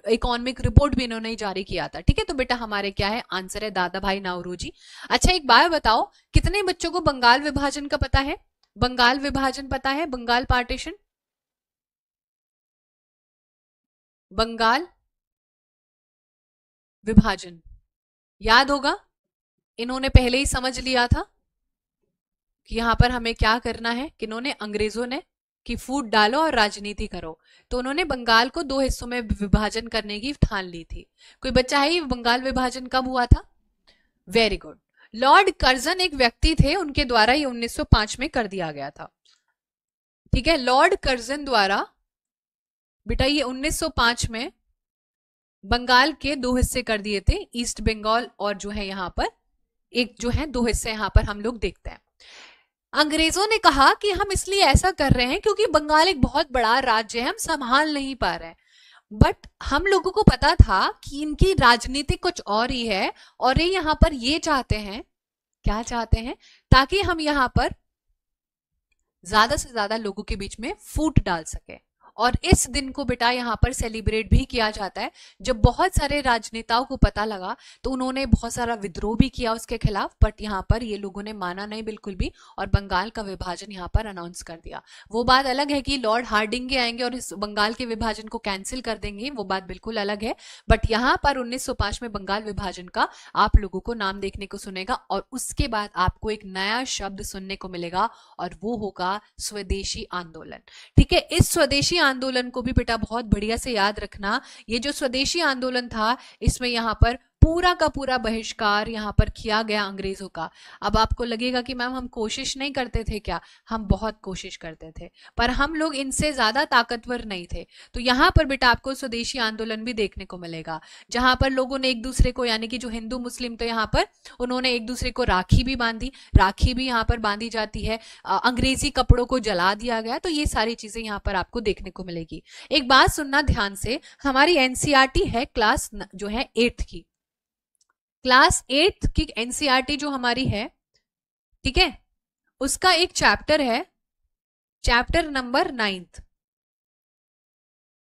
इकोनॉमिक रिपोर्ट भी इन्होंने जारी किया था, ठीक है। तो बेटा हमारे क्या है आंसर है? दादा भाई नौरोजी। अच्छा एक बात बताओ, कितने बच्चों को बंगाल विभाजन का पता है? बंगाल विभाजन पता है? बंगाल पार्टीशन, बंगाल विभाजन याद होगा, इन्होंने पहले ही समझ लिया था कि यहां पर हमें क्या करना है, किन्होंने? अंग्रेजों ने, कि फूट डालो और राजनीति करो। तो उन्होंने बंगाल को दो हिस्सों में विभाजन करने की ठान ली थी। कोई बच्चा है बंगाल विभाजन कब हुआ था? Very good. लॉर्ड कर्जन एक व्यक्ति थे, उनके द्वारा ये 1905 में कर दिया गया था, ठीक है। लॉर्ड कर्जन द्वारा बेटा ये 1905 में बंगाल के दो हिस्से कर दिए थे, ईस्ट बंगाल और जो है यहाँ पर एक जो है दो हिस्से यहाँ पर हम लोग देखते हैं। अंग्रेजों ने कहा कि हम इसलिए ऐसा कर रहे हैं क्योंकि बंगाल एक बहुत बड़ा राज्य है, हम संभाल नहीं पा रहे हैं। बट हम लोगों को पता था कि इनकी राजनीति कुछ और ही है, और ये यहाँ पर ये चाहते हैं, क्या चाहते हैं? ताकि हम यहाँ पर ज्यादा से ज्यादा लोगों के बीच में फूट डाल सके। और इस दिन को बेटा यहाँ पर सेलिब्रेट भी किया जाता है। जब बहुत सारे राजनेताओं को पता लगा तो उन्होंने बहुत सारा विद्रोह भी किया उसके खिलाफ, बट यहाँ पर ये लोगों ने माना नहीं बिल्कुल भी, और बंगाल का विभाजन यहाँ पर अनाउंस कर दिया। वो बात अलग है कि लॉर्ड हार्डिंगे आएंगे और इस बंगाल के विभाजन को कैंसिल कर देंगे, वो बात बिल्कुल अलग है। बट यहाँ पर 1905 में बंगाल विभाजन का आप लोगों को नाम देखने को सुनेगा, और उसके बाद आपको एक नया शब्द सुनने को मिलेगा, और वो होगा स्वदेशी आंदोलन, ठीक है। इस स्वदेशी आंदोलन को भी बेटा बहुत बढ़िया से याद रखना। ये जो स्वदेशी आंदोलन था, इसमें यहाँ पर पूरा का पूरा बहिष्कार यहाँ पर किया गया अंग्रेजों का। अब आपको लगेगा कि मैम हम कोशिश नहीं करते थे क्या? हम बहुत कोशिश करते थे, पर हम लोग इनसे ज्यादा ताकतवर नहीं थे। तो यहाँ पर बेटा आपको स्वदेशी आंदोलन भी देखने को मिलेगा, जहां पर लोगों ने एक दूसरे को, यानी कि जो हिंदू मुस्लिम, तो यहाँ पर उन्होंने एक दूसरे को राखी भी बांधी, राखी भी यहाँ पर बांधी जाती है, अंग्रेजी कपड़ों को जला दिया गया। तो ये सारी चीजें यहाँ पर आपको देखने को मिलेगी। एक बात सुनना ध्यान से, हमारी एनसीईआरटी है क्लास जो है 8th की, क्लास 8th की एनसीईआरटी जो हमारी है, ठीक है, उसका एक चैप्टर है, चैप्टर नंबर 9th,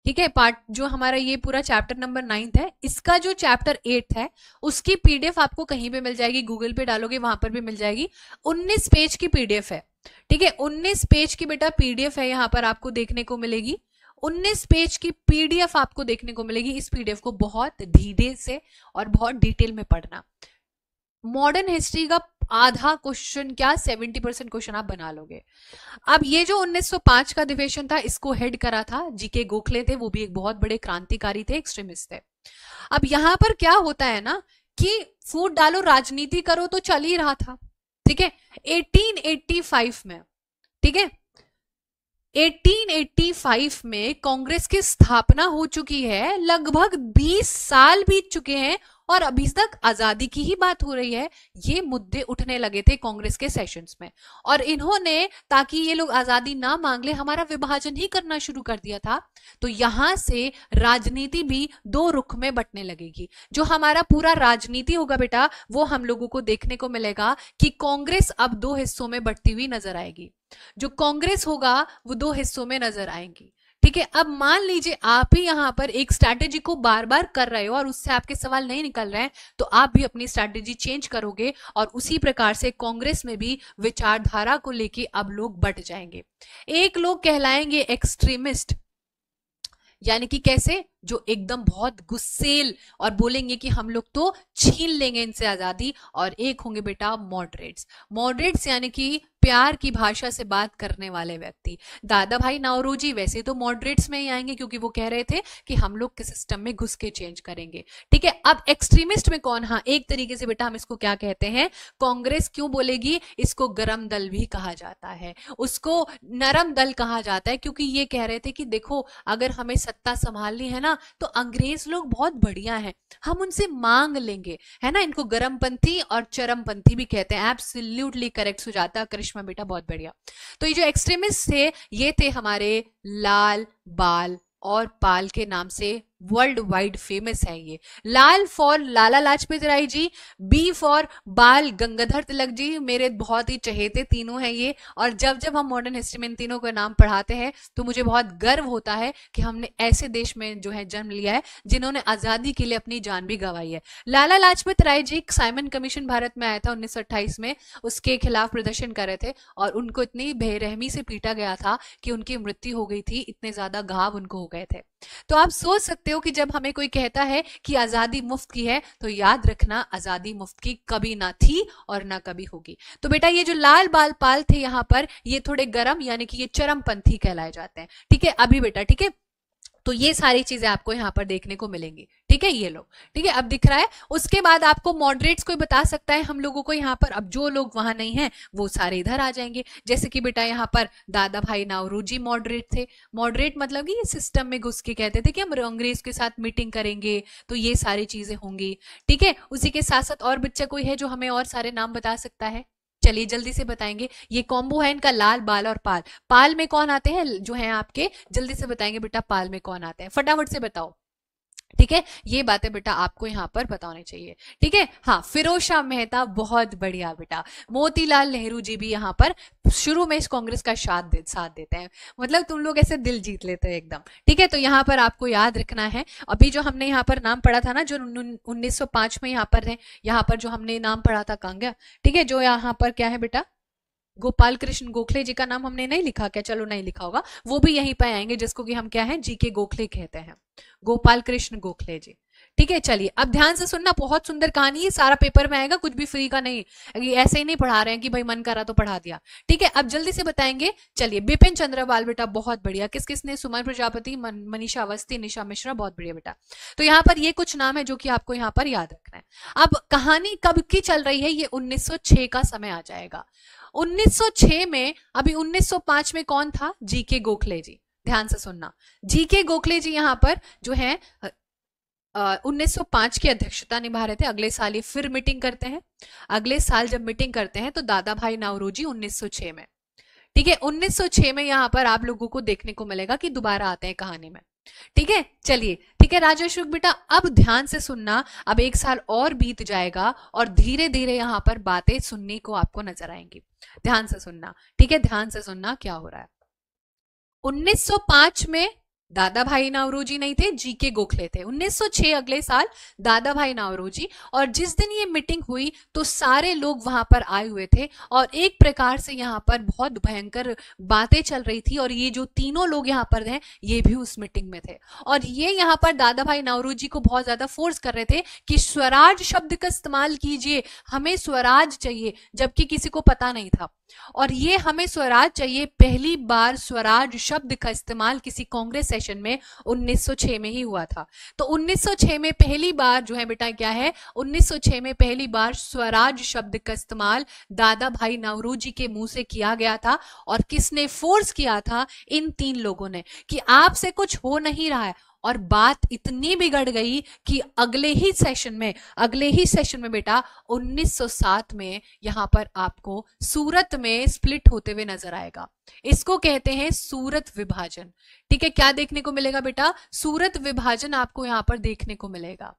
ठीक है, पार्ट जो हमारा ये पूरा चैप्टर नंबर 9th है, इसका जो चैप्टर 8th है उसकी पीडीएफ आपको कहीं पे मिल जाएगी, गूगल पे डालोगे वहां पर भी मिल जाएगी। 19 पेज की पीडीएफ है, ठीक है, 19 पेज की बेटा पीडीएफ है, यहाँ पर आपको देखने को मिलेगी। 19 पेज की पीडीएफ आपको देखने को मिलेगी। इस पीडीएफ को बहुत धीरे से और बहुत डिटेल में पढ़ना। मॉडर्न हिस्ट्री का आधा क्वेश्चन क्या 70% क्वेश्चन आप बना लोगे। अब ये जो 1905 का अधिवेशन था, इसको हेड करा था जीके गोखले थे, वो भी एक बहुत बड़े क्रांतिकारी थे, एक्सट्रीमिस्ट थे। अब यहां पर क्या होता है ना कि फूट डालो राजनीति करो तो चल ही रहा था, ठीक है। 1885 में, ठीक है, 1885 में कांग्रेस की स्थापना हो चुकी है, लगभग 20 साल बीत चुके हैं और अभी तक आजादी की ही बात हो रही है। ये मुद्दे उठने लगे थे कांग्रेस के सेशंस में, और इन्होंने, ताकि ये लोग आजादी ना मांग ले, हमारा विभाजन ही करना शुरू कर दिया था। तो यहां से राजनीति भी दो रुख में बंटने लगेगी। जो हमारा पूरा राजनीति होगा बेटा, वो हम लोगों को देखने को मिलेगा कि कांग्रेस अब दो हिस्सों में बंटती हुई नजर आएगी। जो कांग्रेस होगा वो दो हिस्सों में नजर आएंगी, ठीक है। अब मान लीजिए आप ही यहां पर एक स्ट्रैटेजी को बार बार कर रहे हो और उससे आपके सवाल नहीं निकल रहे हैं, तो आप भी अपनी स्ट्रैटेजी चेंज करोगे और उसी प्रकार से कांग्रेस में भी विचारधारा को लेके अब लोग बट जाएंगे। एक लोग कहलाएंगे एक्सट्रीमिस्ट, यानी कि कैसे, जो एकदम बहुत गुस्सेल और बोलेंगे कि हम लोग तो छीन लेंगे इनसे आजादी। और एक होंगे बेटा मॉडरेट्स। मॉडरेट्स यानी कि प्यार की भाषा से बात करने वाले व्यक्ति। दादा भाई नौरोजी वैसे तो मॉडरेट्स में ही आएंगे, क्योंकि वो कह रहे थे कि हम लोग के सिस्टम में घुस के चेंज करेंगे, ठीक है। अब एक्सट्रीमिस्ट में कौन, हाँ एक तरीके से बेटा हम इसको क्या कहते हैं, कांग्रेस क्यों बोलेगी, इसको गरम दल भी कहा जाता है, उसको नरम दल कहा जाता है, क्योंकि ये कह रहे थे कि देखो अगर हमें सत्ता संभालनी है ना, तो अंग्रेज लोग बहुत बढ़िया हैं, हम उनसे मांग लेंगे, है ना। इनको गरमपंथी और चरमपंथी भी कहते हैं। एब्सोल्युटली करेक्ट सुजाता, करिश्मा बेटा बहुत बढ़िया। तो ये जो एक्सट्रीमिस्ट थे, ये थे हमारे लाल, बाल और पाल के नाम से वर्ल्ड वाइड फेमस है। ये Lal for Lala Lajpat Rai ji, B for Bal Gangadhar Tilak ji, मेरे बहुत ही चहेते तीनों हैं ये। और जब जब हम मॉडर्न हिस्ट्री में इन तीनों का नाम पढ़ाते हैं तो मुझे बहुत गर्व होता है कि हमने ऐसे देश में जो है जन्म लिया है जिन्होंने आजादी के लिए अपनी जान भी गंवाई है। लाला लाजपत राय जी, साइमन कमीशन भारत में आया था 1928 में, उसके खिलाफ प्रदर्शन कर रहे थे और उनको इतनी बेरहमी से पीटा गया था कि उनकी मृत्यु हो गई थी, इतने ज्यादा घाव उनको हो गए थे। तो आप सोच सकते हो कि जब हमें कोई कहता है कि आजादी मुफ्त की है, तो याद रखना आजादी मुफ्त की कभी ना थी और ना कभी होगी। तो बेटा ये जो लाल बाल पाल थे यहाँ पर, ये थोड़े गरम यानी कि ये चरमपंथी कहलाए जाते हैं, ठीक है अभी बेटा, ठीक है। तो ये सारी चीजें आपको यहाँ पर देखने को मिलेंगी, ठीक है। ये लोग, ठीक है, अब दिख रहा है। उसके बाद आपको मॉडरेट्स कोई बता सकता है हम लोगों को यहाँ पर। अब जो लोग वहां नहीं हैं वो सारे इधर आ जाएंगे, जैसे कि बेटा यहाँ पर दादा भाई नौरोजी मॉडरेट थे। मॉडरेट मतलब कि ये सिस्टम में घुस के कहते थे कि हम अंग्रेज के साथ मीटिंग करेंगे, तो ये सारी चीजें होंगी, ठीक है। उसी के साथ साथ और बच्चा कोई है जो हमें और सारे नाम बता सकता है? चलिए जल्दी से बताएंगे। ये कॉम्बो है इनका, लाल बाल और पाल। पाल में कौन आते हैं जो है आपके, जल्दी से बताएंगे बेटा, पाल में कौन आते हैं, फटाफट से बताओ, ठीक है। ये बातें बेटा आपको यहाँ पर बतानी चाहिए, ठीक है। हाँ, फिरोज शाह मेहता, बहुत बढ़िया बेटा। मोतीलाल नेहरू जी भी यहाँ पर शुरू में इस कांग्रेस का साथ देते हैं, मतलब तुम लोग ऐसे दिल जीत लेते हो एकदम, ठीक है। तो यहाँ पर आपको याद रखना है, अभी जो हमने यहाँ पर नाम पढ़ा था ना, जो 1905 में यहाँ पर है, यहाँ पर जो हमने नाम पढ़ा था कांग्या, ठीक है, जो यहाँ पर क्या है बेटा, गोपाल कृष्ण गोखले जी का नाम हमने नहीं लिखा क्या? चलो नहीं लिखा होगा, वो भी यहीं पर आएंगे, जिसको कि हम क्या है, जीके गोखले कहते हैं, गोपाल कृष्ण गोखले जी, ठीक है, चलिए अब ध्यान से सुनना, बहुत सुंदर कहानी है, सारा पेपर में आएगा, कुछ भी फ्री का नहीं, ये ऐसे ही नहीं पढ़ा रहे हैं कि भाई मन करा तो पढ़ा दिया। ठीक है, अब जल्दी से बताएंगे। चलिए, बिपिन चंद्रपाल बेटा बहुत बढ़िया, किस किसने, सुमन प्रजापति, मनीषा अवस्थी, निशा मिश्रा, बहुत बढ़िया बेटा। तो यहाँ पर ये कुछ नाम है जो कि आपको यहाँ पर याद रखना है। अब कहानी कब की चल रही है, ये 1906 का समय आ जाएगा। 1906 में, अभी 1905 में कौन था, जीके गोखले जी। ध्यान से सुनना, जीके गोखले जी यहाँ पर जो है 1905 की अध्यक्षता निभा रहे थे। अगले साल ये फिर मीटिंग करते हैं। अगले साल जब मीटिंग करते हैं तो दादा भाई नावरोजी 1906 में, ठीक है, 1906 में यहाँ पर आप लोगों को देखने को मिलेगा कि दोबारा आते हैं कहानी में। ठीक है, चलिए, ठीक है राजा अशोक बेटा, अब ध्यान से सुनना, अब एक साल और बीत जाएगा और धीरे धीरे यहाँ पर बातें सुनने को आपको नजर आएंगी। ध्यान से सुनना, ठीक है, ध्यान से सुनना क्या हो रहा है। 1905 में दादा भाई नावरोजी नहीं थे, जीके गोखले थे। 1906 अगले साल दादा भाई नावरोजी, और जिस दिन ये मीटिंग हुई तो सारे लोग वहां पर आए हुए थे और एक प्रकार से यहाँ पर बहुत भयंकर बातें चल रही थी, और ये जो तीनों लोग यहाँ पर हैं ये भी उस मीटिंग में थे, और ये यहाँ पर दादा भाई नावरोजी को बहुत ज्यादा फोर्स कर रहे थे कि स्वराज शब्द का इस्तेमाल कीजिए, हमें स्वराज चाहिए, जबकि किसी को पता नहीं था। और ये हमें स्वराज चाहिए, पहली बार स्वराज शब्द का इस्तेमाल किसी कांग्रेस सेशन में 1906 में ही हुआ था। तो 1906 में पहली बार जो है बेटा क्या है, 1906 में पहली बार स्वराज शब्द का इस्तेमाल दादा भाई नावरोजी के मुंह से किया गया था। और किसने फोर्स किया था, इन तीन लोगों ने, कि आपसे कुछ हो नहीं रहा है। और बात इतनी बिगड़ गई कि अगले ही सेशन में बेटा 1907 में यहां पर आपको सूरत में स्प्लिट होते हुए नजर आएगा। इसको कहते हैं सूरत विभाजन। ठीक है, क्या देखने को मिलेगा बेटा, सूरत विभाजन आपको यहां पर देखने को मिलेगा।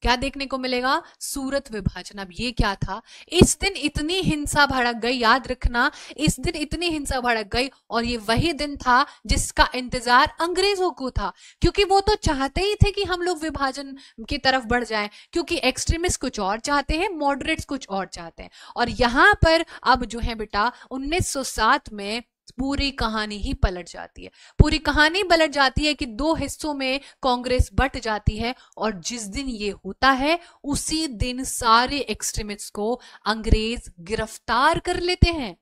क्या देखने को मिलेगा, सूरत विभाजन। अब ये क्या था, इस दिन इतनी हिंसा भड़क गई, याद रखना, इस दिन इतनी हिंसा भड़क गई, और ये वही दिन था जिसका इंतजार अंग्रेजों को था, क्योंकि वो तो चाहते ही थे कि हम लोग विभाजन की तरफ बढ़ जाएं, क्योंकि एक्सट्रीमिस्ट कुछ और चाहते हैं, मॉडरेट्स कुछ और चाहते हैं। और यहां पर अब जो है बेटा 1907 में पूरी कहानी ही पलट जाती है। पूरी कहानी पलट जाती है कि दो हिस्सों में कांग्रेस बट जाती है, और जिस दिन ये होता है उसी दिन सारे एक्सट्रीमिस्ट को अंग्रेज गिरफ्तार कर लेते हैं।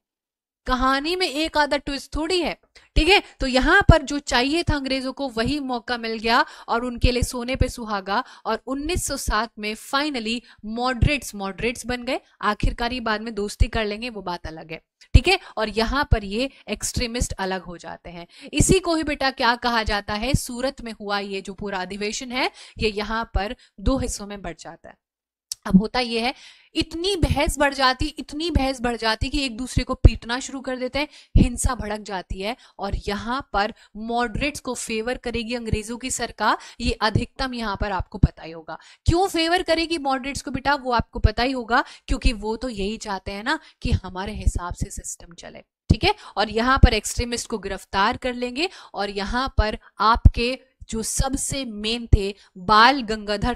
कहानी में एक आधा ट्विस्ट थोड़ी है। ठीक है, तो यहां पर जो चाहिए था अंग्रेजों को वही मौका मिल गया, और उनके लिए सोने पे सुहागा। और 1907 में फाइनली मॉडरेट्स बन गए। आखिरकार बाद में दोस्ती कर लेंगे, वो बात अलग है। ठीक है, और यहां पर ये एक्सट्रीमिस्ट अलग हो जाते हैं। इसी को ही बेटा क्या कहा जाता है, सूरत में हुआ ये जो पूरा अधिवेशन है, ये यहां पर दो हिस्सों में बढ़ जाता है। अब होता यह है, इतनी बहस बढ़ जाती कि एक दूसरे को पीटना शुरू कर देते हैं, हिंसा भड़क जाती है, और यहां पर मॉडरेट्स को फेवर करेगी अंग्रेजों की सरकार। ये अधिकतम यहां पर आपको पता ही होगा क्यों फेवर करेगी मॉडरेट्स को बेटा, वो आपको पता ही होगा, क्योंकि वो तो यही चाहते हैं ना कि हमारे हिसाब से सिस्टम चले। ठीक है, और यहां पर एक्सट्रीमिस्ट को गिरफ्तार कर लेंगे, और यहां पर आपके जो सबसे मेन थे बाल गंगाधर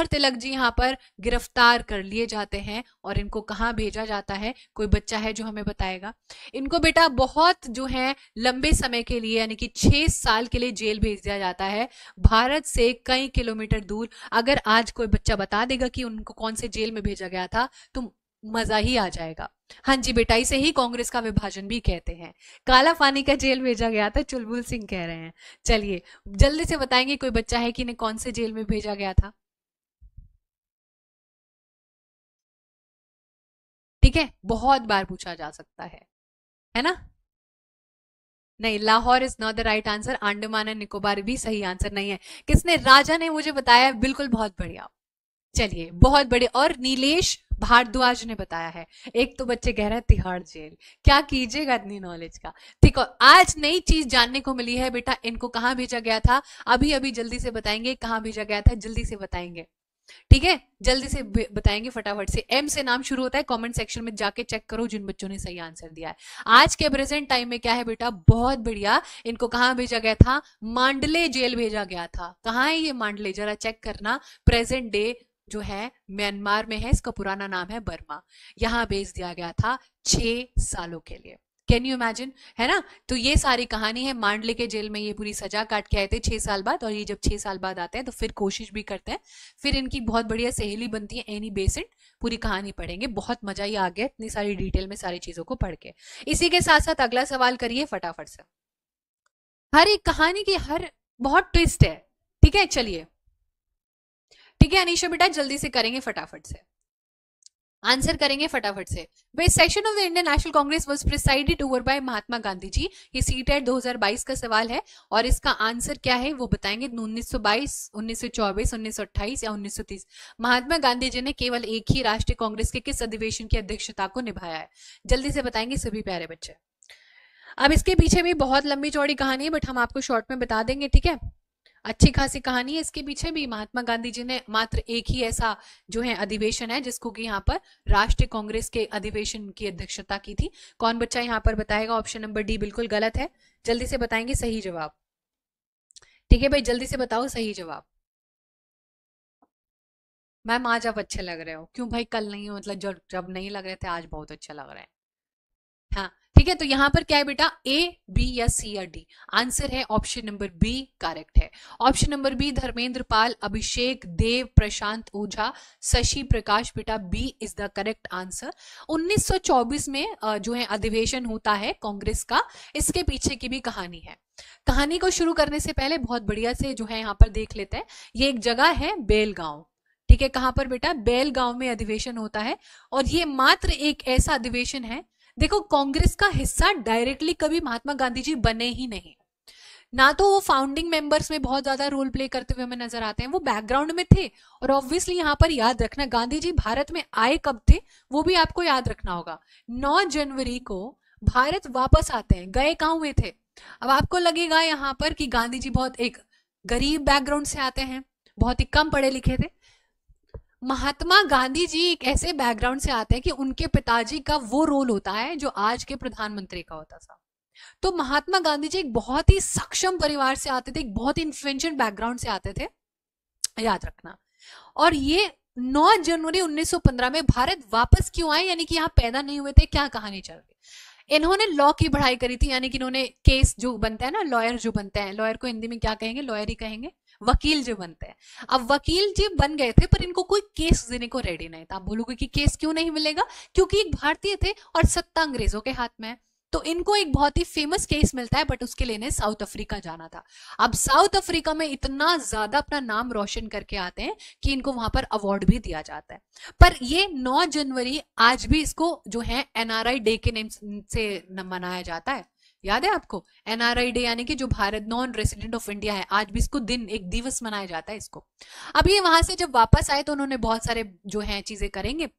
तिलक जी यहाँ पर गिरफ्तार कर लिए जाते हैं। और इनको कहाँ भेजा जाता है, कोई बच्चा है जो हमें बताएगा? इनको बेटा बहुत जो है लंबे समय के लिए, यानी कि 6 साल के लिए जेल भेज दिया जाता है, भारत से कई किलोमीटर दूर। अगर आज कोई बच्चा बता देगा कि उनको कौन से जेल में भेजा गया था तो मजा ही आ जाएगा। हाँ जी बेटा, इसे ही कांग्रेस का विभाजन भी कहते हैं। काला पानी का जेल भेजा गया था, चुलबुल सिंह कह रहे हैं। चलिए जल्दी से बताएंगे, कोई बच्चा है कि इन्हें कौन से जेल में भेजा गया था? ठीक है, बहुत बार पूछा जा सकता है ना? नहीं, Lahore is not the right answer. Andaman and Nicobar भी सही आंसर नहीं है। किसने? राजा ने मुझे बताया, बिल्कुल, बहुत बढ़िया। चलिए बहुत बढ़िया। और नीलेश भारद्वाज ने बताया है। एक तो बच्चे कह रहे हैं तिहाड़ जेल, क्या कीजिएगा इतनी नॉलेज का। ठीक है, आज नई चीज जानने को मिली है बेटा। इनको कहाँ भेजा गया था, अभी अभी जल्दी से बताएंगे कहाँ भेजा गया था, जल्दी से बताएंगे। ठीक है, जल्दी से बताएंगे फटाफट से। एम से नाम शुरू होता है, कमेंट सेक्शन में जाके चेक करो जिन बच्चों ने सही आंसर दिया है। आज के प्रेजेंट टाइम में क्या है बेटा, बहुत बढ़िया। इनको कहाँ भेजा गया था, मांडले जेल भेजा गया था। कहाँ है ये मांडले, जरा चेक करना। प्रेजेंट डे जो है म्यांमार में है, इसका पुराना नाम है बर्मा। यहां भेज दिया गया था 6 सालों के लिए। कैन यू इमेजिन, है ना। तो ये सारी कहानी है। मांडले के जेल में ये पूरी सजा काट के आए थे 6 साल बाद, और ये जब 6 साल बाद आते हैं तो फिर कोशिश भी करते हैं, फिर इनकी बहुत बढ़िया सहेली बनती है एनी बेसेंट। पूरी कहानी पढ़ेंगे, बहुत मजा ही आ गया इतनी सारी डिटेल में सारी चीजों को पढ़ के। इसी के साथ साथ अगला सवाल करिए फटाफट से। हर एक कहानी की हर बहुत ट्विस्ट है, ठीक है। चलिए ठीक है अनीशा बेटा, जल्दी से करेंगे फटाफट से, आंसर करेंगे फटाफट से। वे session of the Indian National Congress was presided over by Mahatma Gandhi ji. ये सीटेट 2022 का सवाल है, और इसका आंसर क्या है वो बताएंगे। 1922, 1924, 1928 या 1930। महात्मा गांधी जी ने केवल एक ही राष्ट्रीय कांग्रेस के किस अधिवेशन की अध्यक्षता को निभाया है? जल्दी से बताएंगे सभी प्यारे बच्चे। अब इसके पीछे भी बहुत लंबी चौड़ी कहानी है, बट हम आपको शॉर्ट में बता देंगे, ठीक है। अच्छी खासी कहानी है इसके पीछे भी। महात्मा गांधी जी ने मात्र एक ही ऐसा जो है अधिवेशन है जिसको कि यहाँ पर राष्ट्रीय कांग्रेस के अधिवेशन की अध्यक्षता की थी। कौन बच्चा यहाँ पर बताएगा? ऑप्शन नंबर डी बिल्कुल गलत है। जल्दी से बताएंगे सही जवाब, ठीक है भाई, जल्दी से बताओ सही जवाब। मैम आज आप अच्छे लग रहे हो। क्यों भाई? कल नहीं, मतलब जब नहीं लग रहे थे, आज बहुत अच्छा लग रहा है। हाँ ठीक है, तो यहाँ पर क्या है बेटा? ए, बी या सी या डी? आंसर है ऑप्शन नंबर बी करेक्ट है। Option number B Dharmendra Pal, Abhishek Dev, Prashant Ojha, Shashi Prakash, बेटा B is the correct answer. 1924 में जो है अधिवेशन होता है कांग्रेस का, इसके पीछे की भी कहानी है। कहानी को शुरू करने से पहले बहुत बढ़िया से जो है यहाँ पर देख लेते हैं। ये एक जगह है बेलगांव, ठीक है। कहां पर बेटा? बेलगांव में अधिवेशन होता है, और ये मात्र एक ऐसा अधिवेशन है। देखो कांग्रेस का हिस्सा डायरेक्टली कभी महात्मा गांधी जी बने ही नहीं, ना तो वो फाउंडिंग मेंबर्स में बहुत ज्यादा रोल प्ले करते हुए हमें नजर आते हैं, वो बैकग्राउंड में थे। और ऑब्वियसली यहाँ पर याद रखना, गांधी जी भारत में आए कब थे वो भी आपको याद रखना होगा। 9 जनवरी को भारत वापस आते हैं। गए कहाँ हुए थे? अब आपको लगेगा यहाँ पर कि गांधी जी बहुत एक गरीब बैकग्राउंड से आते हैं, बहुत ही कम पढ़े लिखे थे। महात्मा गांधी जी एक ऐसे बैकग्राउंड से आते हैं कि उनके पिताजी का वो रोल होता है जो आज के प्रधानमंत्री का होता था। तो महात्मा गांधी जी एक बहुत ही सक्षम परिवार से आते थे, एक बहुत ही इन्फ्लुएंशियल बैकग्राउंड से आते थे, याद रखना। और ये 9 जनवरी 1915 में भारत वापस क्यों आए, यानी कि यहाँ पैदा नहीं हुए थे, क्या कहानी चल रही? इन्होंने लॉ की पढ़ाई करी थी, यानी कि इन्होंने केस जो बनता है ना, लॉयर जो बनते हैं, लॉयर को हिंदी में क्या कहेंगे? लॉयर ही कहेंगे। वकील जो बनते हैं, अब वकील जी बन गए थे, पर इनको कोई केस देने को रेडी नहीं था। आप बोलोगे कि केस क्यों नहीं मिलेगा? क्योंकि एक भारतीय थे और सत्ता अंग्रेजों के हाथ में है। तो इनको एक बहुत ही फेमस केस मिलता है, बट उसके लिए इन्हें साउथ अफ्रीका जाना था। अब साउथ अफ्रीका में इतना ज्यादा अपना नाम रोशन करके आते हैं कि इनको वहां पर अवार्ड भी दिया जाता है। पर ये 9 जनवरी आज भी इसको जो है एनआरआई डे के नेम से मनाया जाता है। याद है आपको? एनआरआई डे, यानी कि जो Bharat non resident of India है, आज भी इसको दिन, एक दिवस मनाया जाता है इसको। अब ये वहां से जब वापस आए तो उन्होंने बहुत सारे जो है चीजें करेंगे।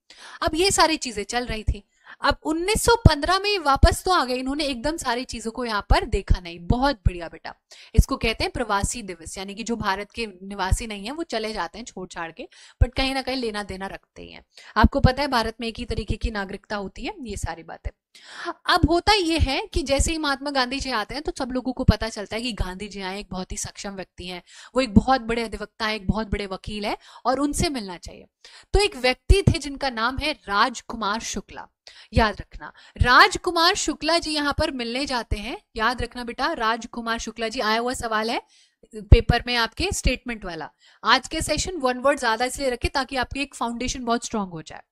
अब ये सारी चीजें चल रही थी। अब 1915 में वापस तो आ गए, इन्होंने एकदम सारी चीजों को यहाँ पर देखा नहीं। बहुत बढ़िया बेटा, इसको कहते हैं प्रवासी दिवस, यानी कि जो भारत के निवासी नहीं है वो चले जाते हैं छोड़ छाड़ के, बट कहीं ना कहीं लेना देना रखते ही हैं। आपको पता है भारत में एक ही तरीके की नागरिकता होती है, ये सारी बातें। अब होता यह है कि जैसे ही महात्मा गांधी जी आते हैं तो सब लोगों को पता चलता है कि गांधी जी आए, एक बहुत ही सक्षम व्यक्ति हैं, वो एक बहुत बड़े अधिवक्ता है, एक बहुत बड़े वकील है, और उनसे मिलना चाहिए। तो एक व्यक्ति थे जिनका नाम है राजकुमार शुक्ला। याद रखना, राजकुमार शुक्ला जी यहाँ पर मिलने जाते हैं। याद रखना बेटा, राजकुमार शुक्ला जी, आया हुआ सवाल है पेपर में आपके स्टेटमेंट वाला। आज के सेशन 1 वर्ड ज्यादा इसलिए रखे ताकि आपकी एक फाउंडेशन बहुत स्ट्रांग हो जाए।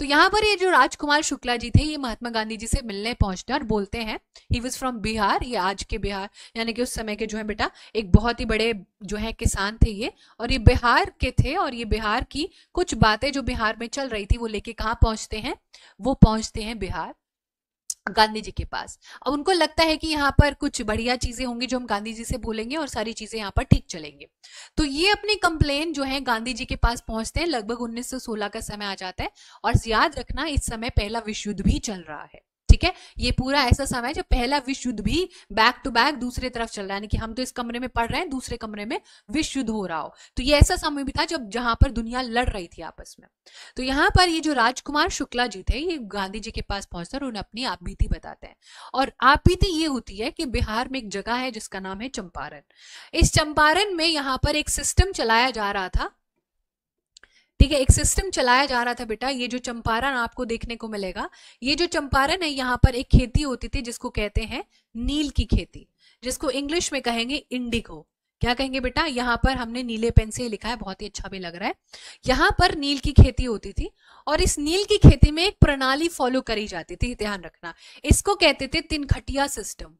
तो यहाँ पर ये जो राजकुमार शुक्ला जी थे, ये महात्मा गांधी जी से मिलने पहुंचते हैं और बोलते हैं, ही वॉज फ्रॉम बिहार, ये आज के बिहार, यानी कि उस समय के जो है बेटा एक बहुत ही बड़े जो है किसान थे ये, और ये बिहार के थे, और ये बिहार की कुछ बातें जो बिहार में चल रही थी वो लेके कहाँ पहुंचते हैं? वो पहुंचते हैं बिहार गांधी जी के पास। अब उनको लगता है कि यहाँ पर कुछ बढ़िया चीजें होंगी जो हम गांधी जी से बोलेंगे और सारी चीजें यहाँ पर ठीक चलेंगे। तो ये अपनी कंप्लेन जो है गांधी जी के पास पहुंचते हैं। लगभग 1916 का समय आ जाता है, और याद रखना इस समय पहला विश्व युद्ध भी चल रहा है। ठीक है, ये पूरा ऐसा समय है जब पहला विश्व युद्ध भी बैक टू बैक दूसरे तरफ चल रहा है, यानी कि हम तो इस कमरे में पढ़ रहे हैं, दूसरे कमरे में विश्व युद्ध हो रहा हो। तो ये ऐसा समय भी था जब जहां पर दुनिया लड़ रही थी आपस में। तो यहाँ पर ये जो राजकुमार शुक्ला जी थे, ये गांधी जी के पास पहुंचते और उन्हें अपनी आप बीती बताते हैं। और आप बीती ये होती है कि बिहार में एक जगह है जिसका नाम है चंपारण। इस चंपारण में यहाँ पर एक सिस्टम चलाया जा रहा था ठीक है, एक सिस्टम चलाया जा रहा था बेटा। ये जो चंपारण आपको देखने को मिलेगा, ये जो चंपारण है, यहाँ पर एक खेती होती थी जिसको कहते हैं नील की खेती, जिसको इंग्लिश में कहेंगे इंडिगो। क्या कहेंगे बेटा? यहाँ पर हमने नीले पेन से लिखा है, बहुत ही अच्छा भी लग रहा है। यहाँ पर नील की खेती होती थी और इस नील की खेती में एक प्रणाली फॉलो करी जाती थी, ध्यान रखना। इसको कहते थे तिनखटिया सिस्टम।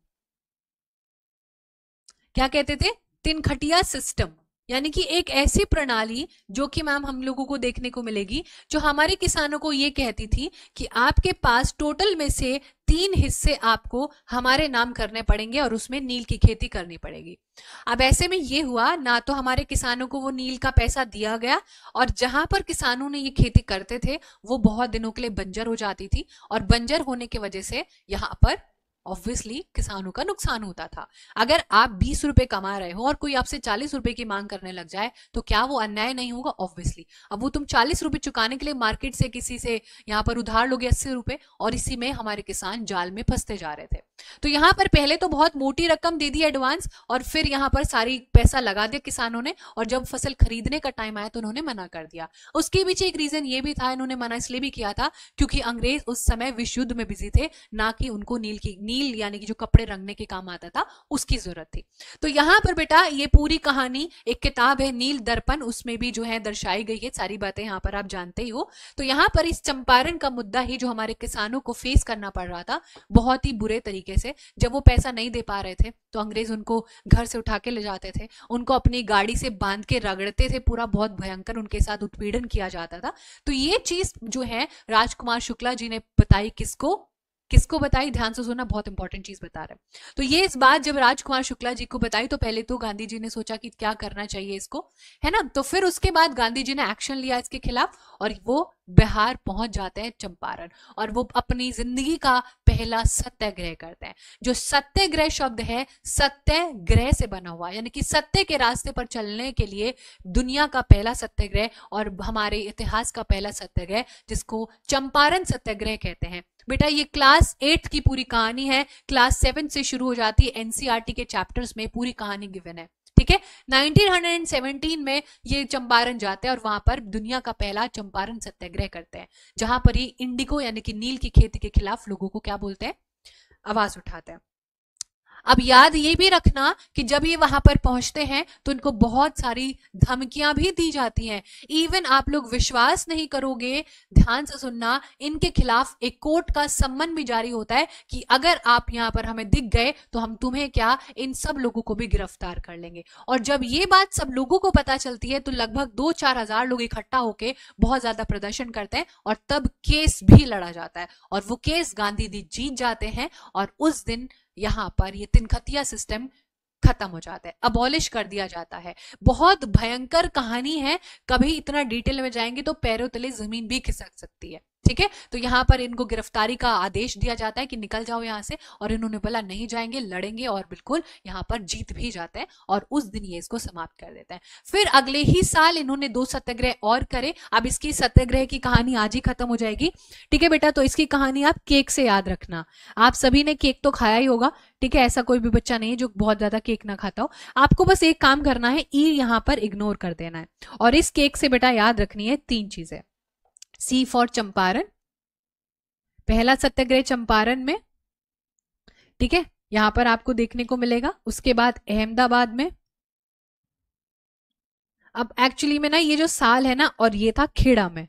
क्या कहते थे? तिनखटिया सिस्टम, यानी कि एक ऐसी प्रणाली जो कि मैम हम लोगों को देखने को मिलेगी, जो हमारे किसानों को ये कहती थी कि आपके पास टोटल में से 3 हिस्से आपको हमारे नाम करने पड़ेंगे और उसमें नील की खेती करनी पड़ेगी। अब ऐसे में ये हुआ, ना तो हमारे किसानों को वो नील का पैसा दिया गया, और जहां पर किसानों ने ये खेती करते थे वो बहुत दिनों के लिए बंजर हो जाती थी, और बंजर होने की वजह से यहाँ पर ऑब्वियसली किसानों का नुकसान होता था। अगर आप 20 रुपए कमा रहे हो और कोई आपसे 40 रुपए की मांग करने लग जाए तो क्या वो अन्याय नहीं होगा? ऑब्वियसली। अब वो तुम 40 रुपए चुकाने के लिए मार्केट से किसी से यहाँ पर उधार लोगे 80 रुपए, और इसी में हमारे किसान जाल में फंसते जा रहे थे। तो यहाँ पर पहले तो बहुत मोटी रकम दे दी एडवांस, और फिर यहाँ पर सारी पैसा लगा दिया किसानों ने, और जब फसल खरीदने का टाइम आया तो उन्होंने मना कर दिया। उसके पीछे एक रीजन ये भी था, इन्होंने मना इसलिए भी किया था क्योंकि अंग्रेज उस समय विश्व युद्ध में बिजी थे, ना कि उनको नील यानी कि जो कपड़े रंगने के काम आता था उसकी जरूरत थी। तो यहाँ पर बेटा ये पूरी कहानी, एक किताब है नील दर्पण, उसमें भी जो है दर्शाई गई है, सारी बातें यहाँ पर आप जानते ही हो। तो यहाँ पर इस चंपारण का मुद्दा ही जो हमारे किसानों को फेस करना पड़ रहा था बहुत ही बुरे तरीके से। जब वो पैसा नहीं दे पा रहे थे तो अंग्रेज उनको घर से उठा के ले जाते थे, उनको अपनी गाड़ी से बांध के रगड़ते थे, पूरा बहुत भयंकर उनके साथ उत्पीड़न किया जाता था। तो ये चीज जो है राजकुमार शुक्ला जी ने बताई, किसको बताई? ध्यान से सुनना, बहुत इंपॉर्टेंट चीज बता रहे हैं। तो ये इस बात जब राजकुमार शुक्ला जी को बताई तो पहले तो गांधी जी ने सोचा कि क्या करना चाहिए इसको, है ना। तो फिर उसके बाद गांधी जी ने एक्शन लिया इसके खिलाफ, और वो बिहार पहुंच जाते हैं, चंपारण, और वो अपनी जिंदगी का पहला सत्याग्रह करते हैं। जो सत्याग्रह शब्द है सत्याग्रह से बना हुआ, यानी कि सत्य के रास्ते पर चलने के लिए दुनिया का पहला सत्याग्रह और हमारे इतिहास का पहला सत्याग्रह, जिसको चंपारण सत्याग्रह कहते हैं। बेटा ये क्लास 8 की पूरी कहानी है, क्लास 7 से शुरू हो जाती है, एनसीईआरटी के चैप्टर्स में पूरी कहानी गिवन है, ठीक है। 1917 में ये चंपारण जाते हैं और वहां पर दुनिया का पहला चंपारण सत्याग्रह करते हैं, जहां पर ये इंडिगो यानी कि नील की खेती के खिलाफ लोगों को क्या बोलते हैं? आवाज उठाते हैं। अब याद ये भी रखना कि जब ये वहां पर पहुंचते हैं तो इनको बहुत सारी धमकियां भी दी जाती हैं। इवन आप लोग विश्वास नहीं करोगे, ध्यान से सुनना, इनके खिलाफ एक कोर्ट का सम्मन भी जारी होता है कि अगर आप यहाँ पर हमें दिख गए तो हम तुम्हें क्या, इन सब लोगों को भी गिरफ्तार कर लेंगे। और जब ये बात सब लोगों को पता चलती है तो लगभग 2-4 हजार लोग इकट्ठा होकर बहुत ज्यादा प्रदर्शन करते हैं, और तब केस भी लड़ा जाता है, और वो केस गांधी जी जीत जाते हैं, और उस दिन यहां पर ये तिनखतिया सिस्टम खत्म हो जाता है, अबॉलिश कर दिया जाता है। बहुत भयंकर कहानी है, कभी इतना डिटेल में जाएंगे तो पैरों तले जमीन भी खिसक सकती है, ठीक है। तो यहाँ पर इनको गिरफ्तारी का आदेश दिया जाता है कि निकल जाओ यहाँ से, और इन्होंने बोला नहीं जाएंगे, लड़ेंगे, और बिल्कुल यहाँ पर जीत भी जाते हैं, और उस दिन ये इसको समाप्त कर देते हैं। फिर अगले ही साल इन्होंने 2 सत्याग्रह और करे। अब इसकी सत्याग्रह की कहानी आज ही खत्म हो जाएगी, ठीक है बेटा। तो इसकी कहानी आप केक से याद रखना। आप सभी ने केक तो खाया ही होगा, ठीक है, ऐसा कोई भी बच्चा नहीं जो बहुत ज्यादा केक ना खाता हो। आपको बस एक काम करना है, ई यहाँ पर इग्नोर कर देना है, और इस केक से बेटा याद रखनी है 3 चीजें। सी फॉर चंपारण, पहला सत्याग्रह चंपारण में, ठीक है, यहां पर आपको देखने को मिलेगा। उसके बाद अहमदाबाद में। अब एक्चुअली में ना ये जो साल है ना, और ये था खेड़ा में,